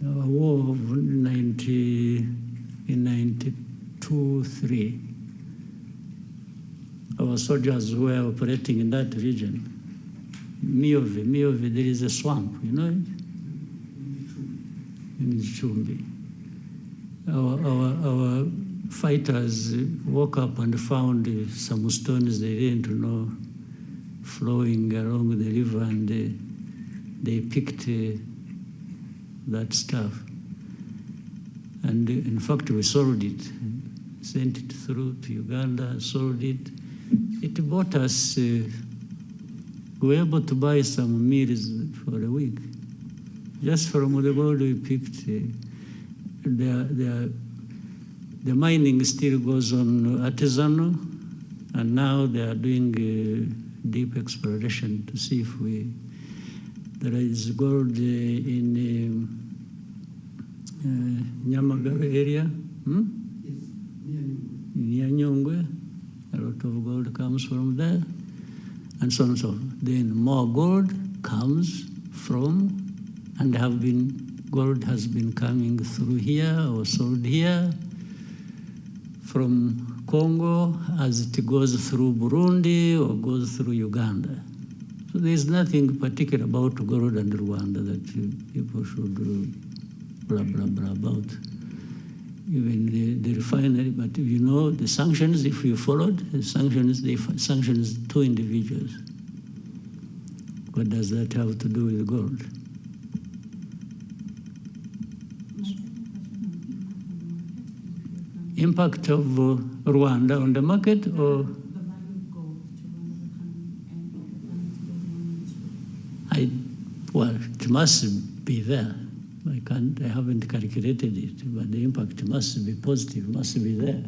of 92-3, our soldiers were operating in that region. Miove, there is a swamp, you know it? In Chumbi. Our fighters woke up and found some stones they didn't know flowing along the river, and they picked that stuff. And in fact, we sold it, sent it through to Uganda, sold it. It bought us, we were able to buy some meals for a week. Just from the gold we picked. The mining still goes on artisanal, and now they are doing deep exploration to see if there is gold in Nyamagabe area. Yes, Near Nyungwe. A lot of gold comes from there, and so on and so on. Then more gold comes from, and gold has been coming through here or sold here from Congo as it goes through Burundi or goes through Uganda. So there's nothing particular about gold and Rwanda that people should blah, blah, blah about. even the refinery. But you know, the sanctions, if you followed, the sanctions, they sanctions 2 individuals. What does that have to do with gold? Impact of Rwanda on the market, or well, it must be there. I haven't calculated it, but the impact must be positive, must be there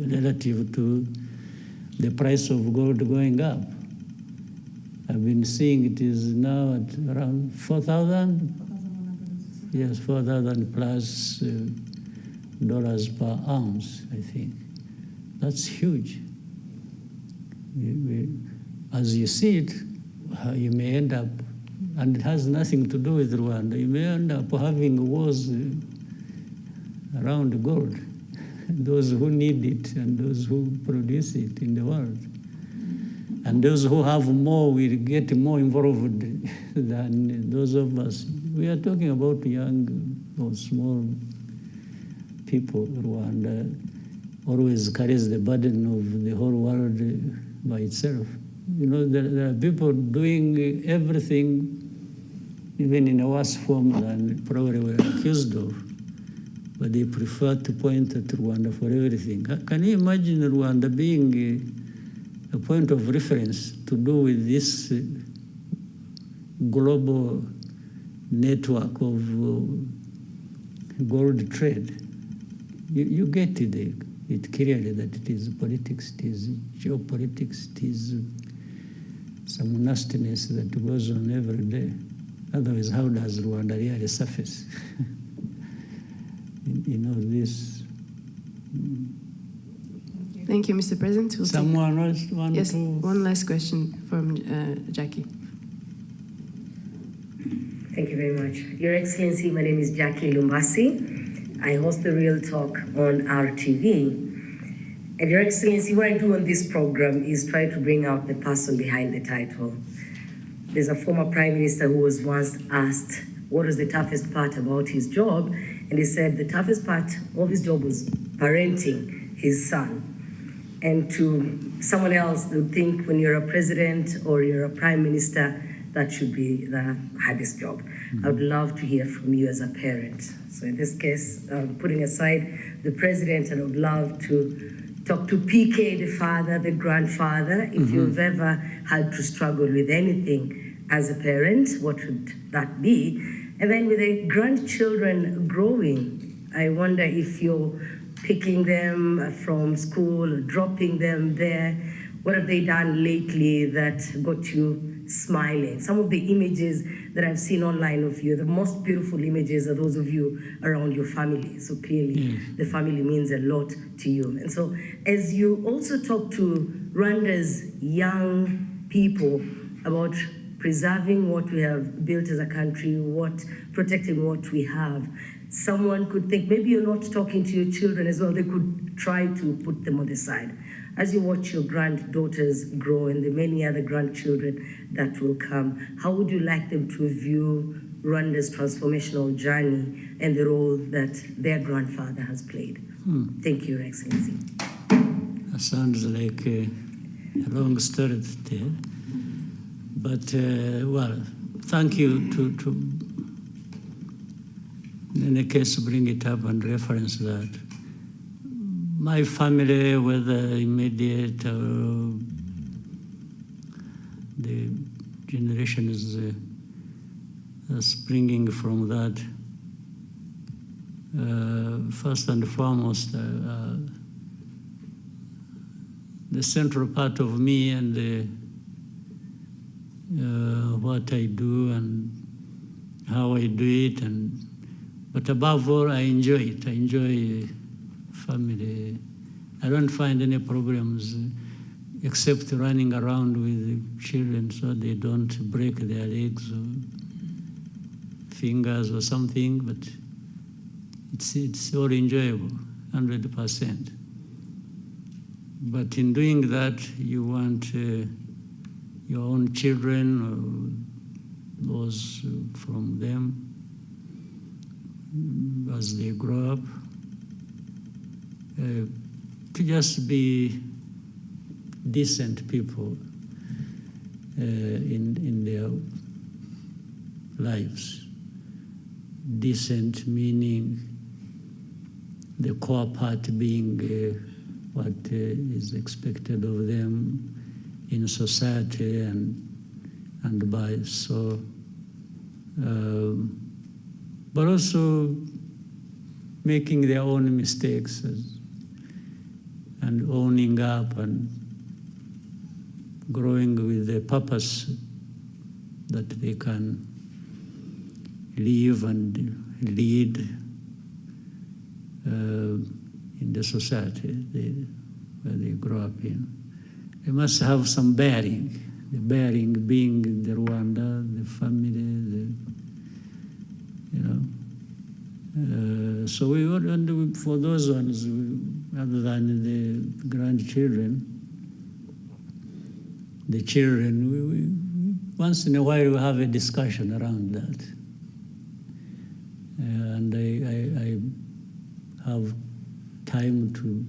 relative to the price of gold going up. I've been seeing it is now at around 4,000. Yes, 4,000 plus dollars per ounce, I think. That's huge. As you see it, you may end up, and it has nothing to do with Rwanda, you may end up having wars around gold, those who need it and those who produce it in the world. And those who have more will get more involved than those of us. We are talking about young or small people. Rwanda always carries the burden of the whole world by itself. You know, there are people doing everything, even in a worse form than probably we're accused of, but they prefer to point at Rwanda for everything. Can you imagine Rwanda being a point of reference to do with this global network of gold trade? You get it clearly that it is politics, it is geopolitics, it is some nastiness that goes on every day. Otherwise, how does Rwanda really surface in all this? Thank you, Mr. President. We'll Someone else want yes, to? one last question from Jackie. Thank you very much. Your Excellency, my name is Jackie Lumbasi. I host the Real Talk on RTV. And Your Excellency, what I do on this program is try to bring out the person behind the title. There's a former Prime Minister who was once asked what was the toughest part about his job, and he said the toughest part of his job was parenting his son. And to someone else, they would think when you're a president or you're a prime minister, that should be the hardest job. I would love to hear from you as a parent. So in this case, putting aside the president, I would love to talk to PK, the father, the grandfather. If you've ever had to struggle with anything as a parent, what would that be? And then with the grandchildren growing, I wonder if you're picking them from school, or dropping them there. What have they done lately that got you smiling? Some of the images that I've seen online of you, the most beautiful images are those of you around your family. So clearly, the family means a lot to you. And so as you also talk to Rwanda's young people about preserving what we have built as a country, protecting what we have, someone could think maybe you're not talking to your children as well. They could try to put them on the side. As you watch your granddaughters grow and the many other grandchildren that will come, how would you like them to view Rwanda's transformational journey and the role that their grandfather has played? Thank you, Your Excellency. That sounds like a long story to tell. But, well, thank you to in any case, bring it up and reference that. My family, whether immediate or the generations springing from that, first and foremost, the central part of me and what I do and how I do it, but above all, I enjoy it. I enjoy family. I don't find any problems except running around with children so they don't break their legs or fingers or something, but it's all enjoyable, 100%. But in doing that, you want your own children or those from them, as they grow up, to just be decent people in their lives. Decent meaning the core part being what is expected of them in society and by so, but also making their own mistakes and owning up and growing with the purpose that they can live and lead in the society where they grow up in. They must have some bearing, the bearing being the Rwanda, the family, so we would, and for those ones, other than the grandchildren, the children, we once in a while we have a discussion around that. And I have time to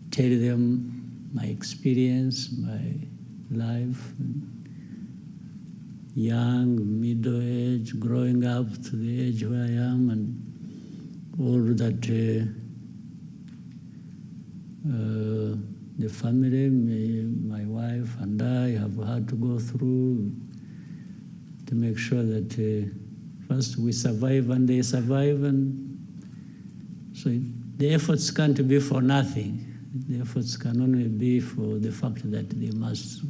tell them my experience, my life, young, middle age, growing up to the age where I am, and all that the family, my wife and I have had to go through to make sure that first we survive and they survive, and so the efforts can't be for nothing. The efforts can only be for the fact that they must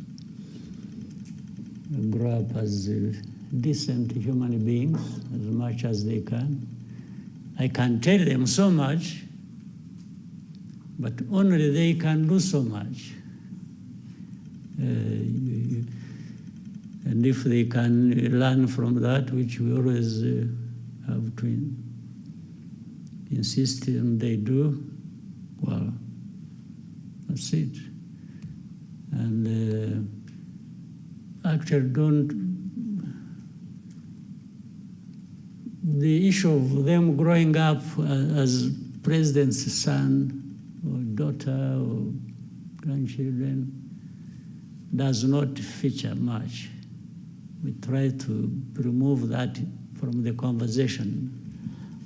grow up as decent human beings as much as they can. I can tell them so much, but only they can do so much. And if they can learn from that, which we always have to insist on they do, well, that's it. And actually the issue of them growing up as president's son or daughter or grandchildren does not feature much. We try to remove that from the conversation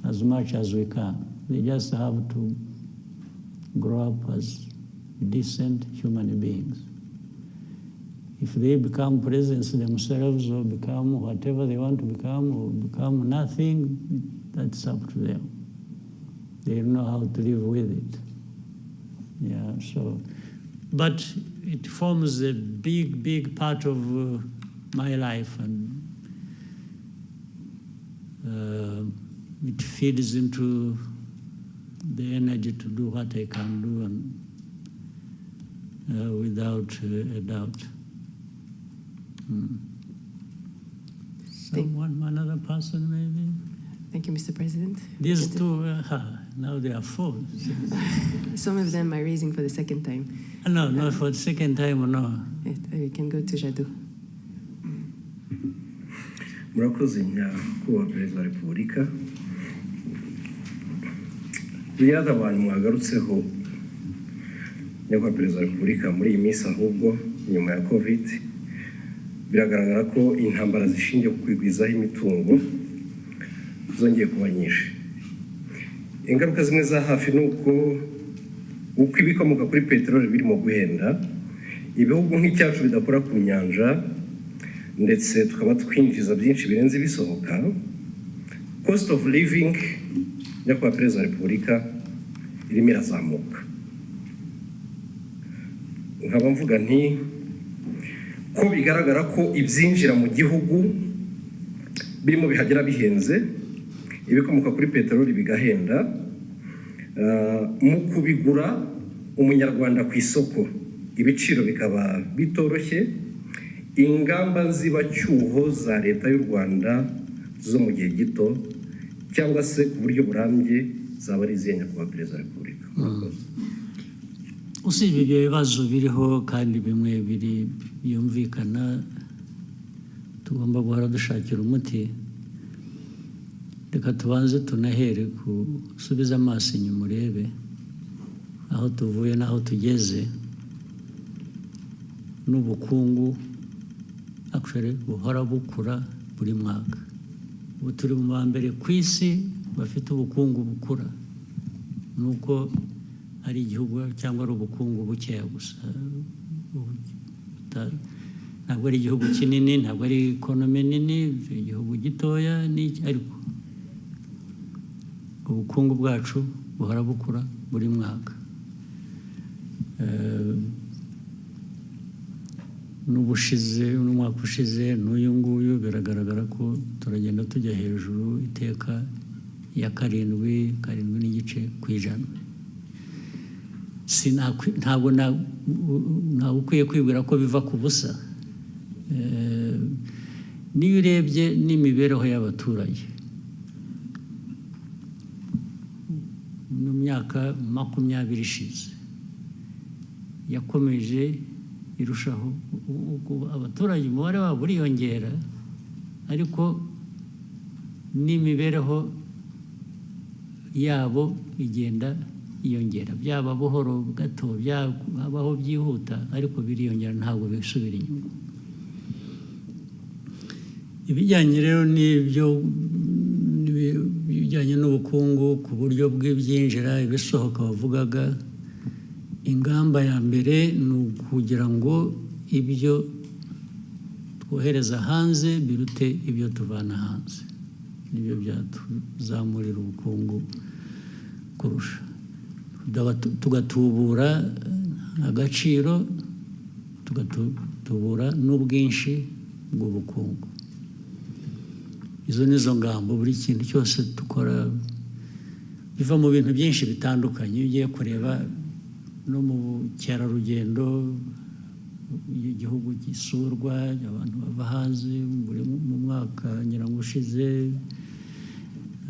as much as we can. They just have to grow up as decent human beings. If they become presidents themselves or become whatever they want to become or become nothing, that's up to them. They know how to live with it. Yeah, so, but it forms a big, big part of my life, and it feeds into the energy to do what I can do, and without a doubt. Someone, another person maybe? Thank you, Mr. President. These two, now there are four. Some of them are raising for the second time. No, not for the second time, no. We can go to Jadot. Murakoze nyakubahwa Perezida wa Repubulika. Biriya abantu mwagarutseho nyakubahwa Perezida wa Repubulika muri iyi minsi, ahubwo nyuma ya COVID biragaragara ko intambara zishingiye ku kwigwizaho imitungo zongeye kuba nyinshi. Ingaruka zimwe za hafi ni uko ibikomoka kuri peteroli birimo guhenda, ibihugu nk'icyacu bidakora ku nyanja ndetse tukaba twinjiza byinshi birenze ibisohoka. Cost of living nyakubahwa Perezida wa Repubulika irimo irazamuka. Nkaba mvuga nti ko bigaragara ko ibyinjira mu gihugu birimo bihagera bihenze, ibikomoka kuri peteroli bigahenda, mu kubigura umunyarwanda ku isoko ibiciro bikaba bitoroshye, ingamba nzibacyuho za leta y'u Rwanda zo mu gihe gito cyangwa se ku buryo burambye zaba ari izihe nyakubahwa Perezida wa Repubulika? Usibye ibyo bibazo biriho kandi bimwe byumvikana tugomba guhora dushakira umuti, reka tubanze tunahere gusubiza amaso inyuma urebe aho tuvuye n'aho tugeze n'ubukungu actually buhora bukura buri mwaka. Ubu turi mu ba mbere ku isi bafite ubukungu bukura, nuko ari igihugu cyangwa ari ubukungu bukeya gusa. Ntabwo ari igihugu kinini, ntabwo ari ekonomi nini, igihugu gitoya, ariko ubukungu bwacu buhora bukura buri mwaka. N'ubushize, n'umwaka ushize n'uyu nguyu biragaragara ko turagenda tujya hejuru iteka ya 7.7%. Ntabwo ntawe ukwiye kwibwira ko biva ku busa. Niyo urebye n'imibereho y'abaturage mu myaka 20 ishize yakomeje irushaho, abaturage umubare wabo uriyongera, ariko n'imibereho yabo igenda yiyongera, byaba buhoro gato, byabaho byihuta, ariko biriyongera, ntabwo bisubira inyuma. Ibijyanye rero n'ibyo bijyanye n'ubukungu ku buryo bw'ibyinjira ibisohoka bavugaga, ingamba ya mbere ni ukugira ngo ibyo twohereza hanze birute ibyo tuvana hanze, nibyo byatuzamurira ubukungu kurusha. Tugatubura agaciro, tugatubura n'ubwinshi bw'ubukungu. Izo nizo ngamba. Buri kintu cyose dukora biva mu bintu byinshi bitandukanye. Iyo ugiye kureba no mu bukerarugendo, igihugu gisurwa, abantu bava hanze mu mwaka nyirango ushize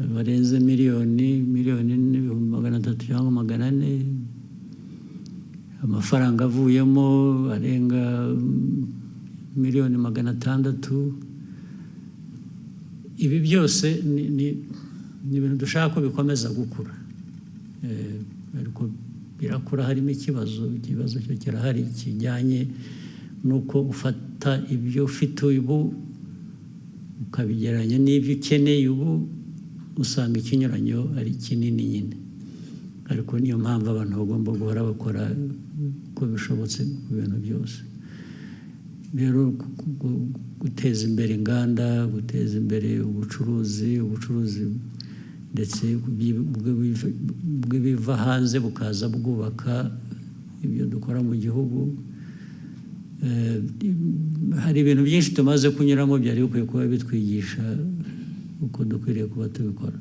barenze miliyoni n'ibihumbi 300 cyangwa 400. Amafaranga avuyemo arenga miliyoni 600. Ibi byose ni ibintu dushaka ko bikomeza gukura, ariko birakura harimo ikibazo cyo kirahari kijyanye nuko ufata ibyo ufite ubu ukabigeranya n'ibyo ukeneye ubu, usanga ikinyuranyo ari kinini nyine. Ariko niyo mpamvu abantu bagomba guhora bakora uko bishobotse ku bintu byose. Rero guteza imbere inganda, guteza imbere ubucuruzi ndetse bw'ibiva hanze bukaza bwubaka ibyo dukora mu gihugu. Hari ibintu byinshi tumaze kunyuramo byari bikwiye kuba bitwigisha uko dukwiriye kuba tubikora.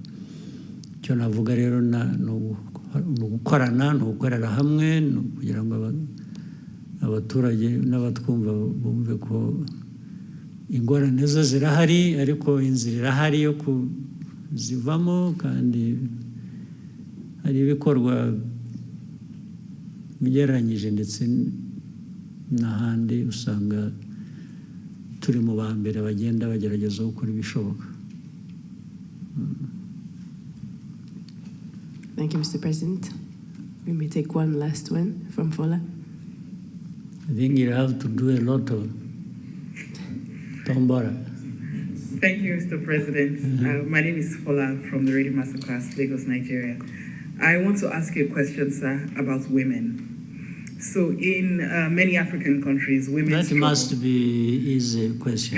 Icyo navuga rero ni ugukorana, ni ugukorera hamwe, ni ukugira ngo abaturage n'abatwumva bumve ko ingorane zo zirahari, ariko inzira irahari yo kuzivamo, kandi hari ibikorwa bigereranyije ndetse n'ahandi usanga turi mu ba mbere bagenda bagerageza gukora ibishoboka. Thank you, Mr. President. We may take one last one from Fola. I think you have to do a lot of tombora. Thank you, Mr. President. My name is Fola from the Radio Masterclass, Lagos, Nigeria. I want to ask you a question, sir, about women. So in many African countries, women That struggle. must be easy question.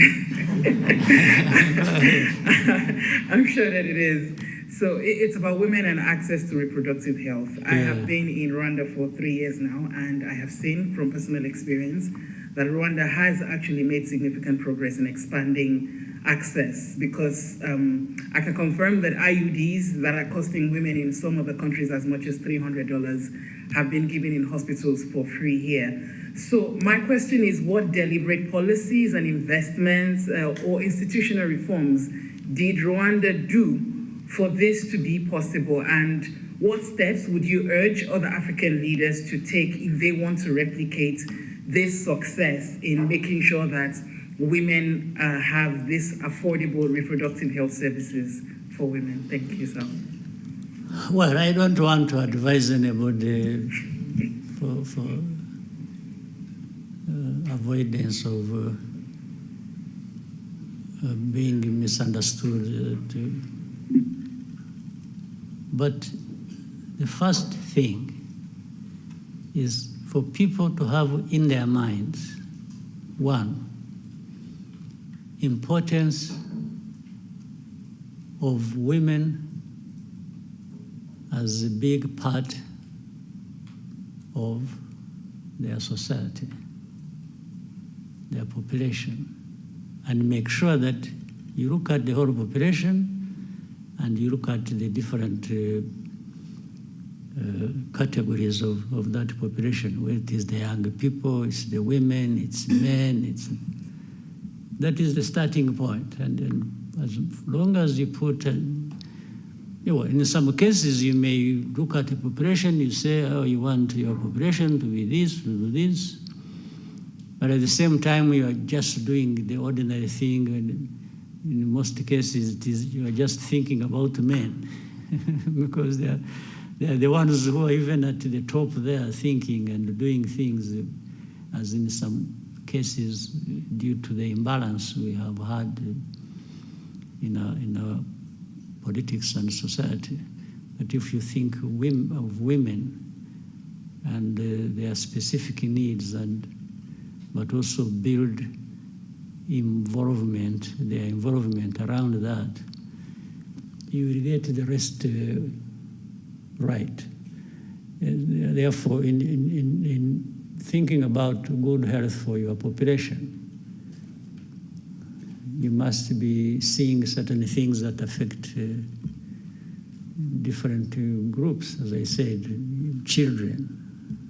I'm sure that it is. So it's about women and access to reproductive health. I have been in Rwanda for 3 years now, and I have seen from personal experience that Rwanda has actually made significant progress in expanding access, because I can confirm that IUDs that are costing women in some of the countries as much as $300 have been given in hospitals for free here. So my question is, what deliberate policies and investments or institutional reforms did Rwanda do for this to be possible? And what steps would you urge other African leaders to take if they want to replicate this success in making sure that women have this affordable reproductive health services for women? Thank you, sir. Well, I don't want to advise anybody for avoidance of being misunderstood. But the first thing is for people to have in their minds, one, importance of women as a big part of their society, their population, and make sure that you look at the whole population and you look at the different categories of that population, where it is the young people, it's the women, it's men, that is the starting point. And as long as you put, in some cases you may look at the population, you say, oh, you want your population to be this, to do this, but at the same time you are just doing the ordinary thing, and in most cases you are just thinking about men, because they are the ones who are even at the top there thinking and doing things, as in some cases, due to the imbalance we have had in our politics and society. But if you think of women and their specific needs, but also build their involvement around that, you will get the rest right. And therefore, in thinking about good health for your population, you must be seeing certain things that affect different groups. As I said, children,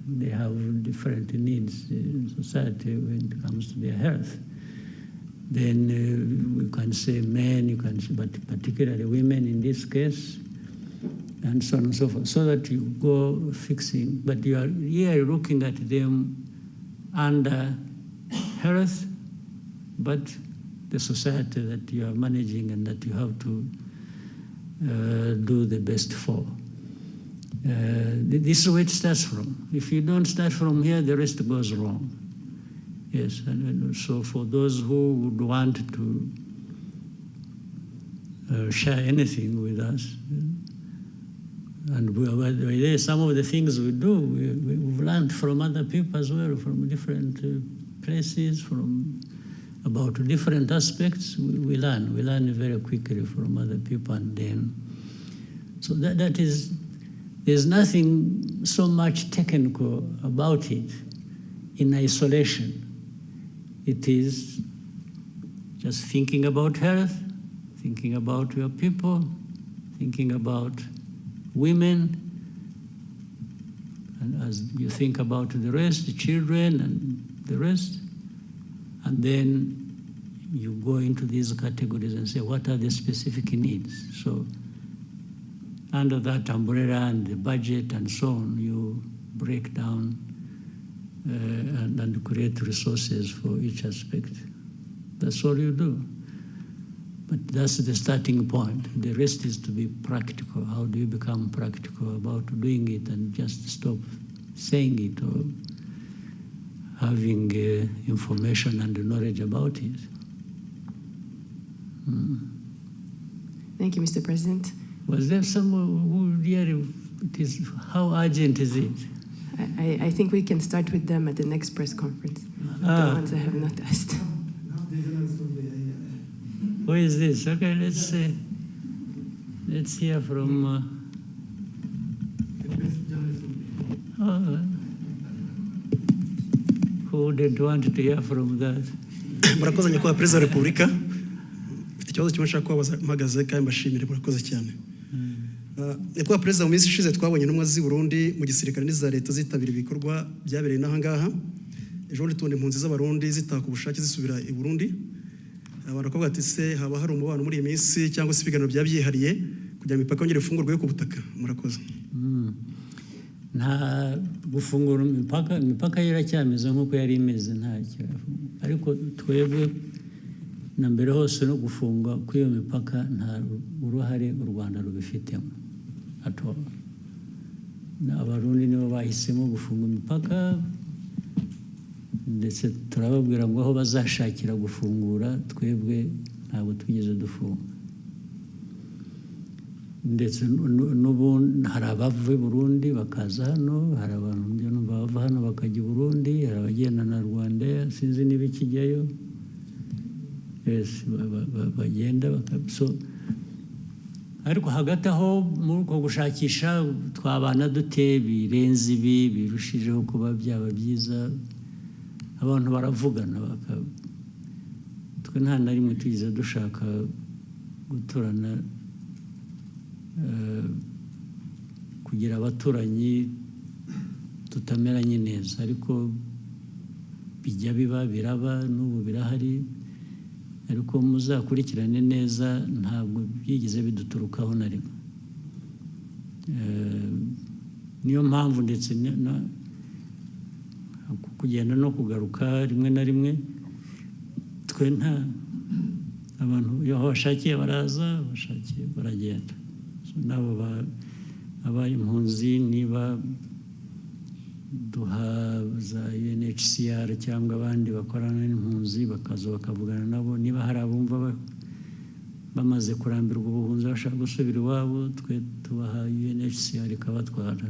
they have different needs in society when it comes to their health. Then we can say men, you can say, but particularly women in this case, and so on and so forth, so that you go fixing. But you are here looking at them under health, but the society that you are managing and that you have to do the best for. This is where it starts from. If you don't start from here, the rest goes wrong. Yes, and so for those who would want to share anything with us, and some of the things we do, we've learned from other people as well, from different places, about different aspects. We learn very quickly from other people, and then, so that is, there's nothing so much technical about it in isolation. It is just thinking about health, thinking about your people, thinking about women, and as you think about the rest, the children and the rest, and then you go into these categories and say, what are the specific needs? So under that umbrella and the budget and so on, you break down and create resources for each aspect. That's all you do. But that's the starting point. The rest is to be practical. How do you become practical about doing it and just stop saying it or having information and knowledge about it? Thank you, Mr. President. Was there someone who really, how urgent is it? I think we can start with them at the next press conference. The ones I have not asked. Who is this? Okay, let's hear from. Who did want to hear from that? Murakoze nyakubahwa Perezida wa Repubulika. Mfite ikibazo kimwe nshaka kubabaza mpagaze kandi mbashimire murakoze cyane. Nyakubahwa Perezida, mu minsi ishize twabonye intumwa z'i Burundi mu gisirikare n'iza leta zitabira ibikorwa byabereye n'aha ngaha. Ejo bundi tubona impunzi z'abarundi zitaka ubushake zisubira i Burundi. Baravuga ati se haba hari umubano muri iyi minsi cyangwa se ibiganiro byabyihariye kugira imipaka yongere ifungurwe ku butaka? Murakoze. Nta gufungura imipaka iracyameze nk'uko yari imeze, ntacyo. Ariko twebwe na mbere hose no gufunga kw'iyo mipaka nta uruhare u Rwanda rubifitemo. at all. Abarundi nibo bahisemo gufunga imipaka ndetse turababwira ngo aho bazashakira gufungura twebwe ntabwo twigeze dufunga. Ndetse n'ubu hari abava i Burundi bakaza hano, hari abantu bava hano bakajya i Burundi, hari abagenda na Rwanda sinzi niba ikijyayo, bagenda so ariko hagati aho muri uko gushakisha twabana dute birenze ibi birushijeho kuba byaba byiza, abantu baravugana twe nta na rimwe tugize dushaka guturana kugira abaturanyi tutameranye neza, ariko bijya biba biraba n'ubu birahari, ariko muzakurikirane neza ntabwo byigeze biduturukaho na rimwe. Niyo mpamvu ndetse kugenda no kugaruka rimwe na rimwe twe nta abantu iyo bashakiye baraza, bashakiye baragenda. Nabo abaye impunzi niba duha za UNHCR cyangwa abandi bakorana n'impunzi bakaza bakavugana nabo, niba hari abumva bamaze kurambirwa ubuhunzi bashaka gusubira iwabo, twe tubaha UNHCR ikabatwara,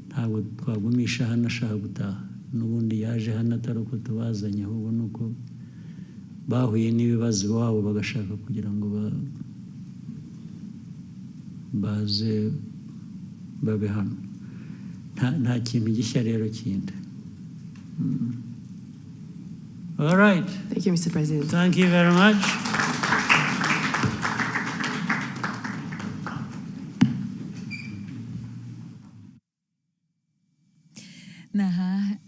ntabwo twagumisha hano ashaka gutaha, n'ubundi yaje hano atari uko tubazanye, ahubwo ni uko bahuye n'ibibazo iwabo bagashaka kugira ngo baze babe hano. Nta kintu gishya rero kindi. All right. Thank you, Mr. President. Thank you very much. Naha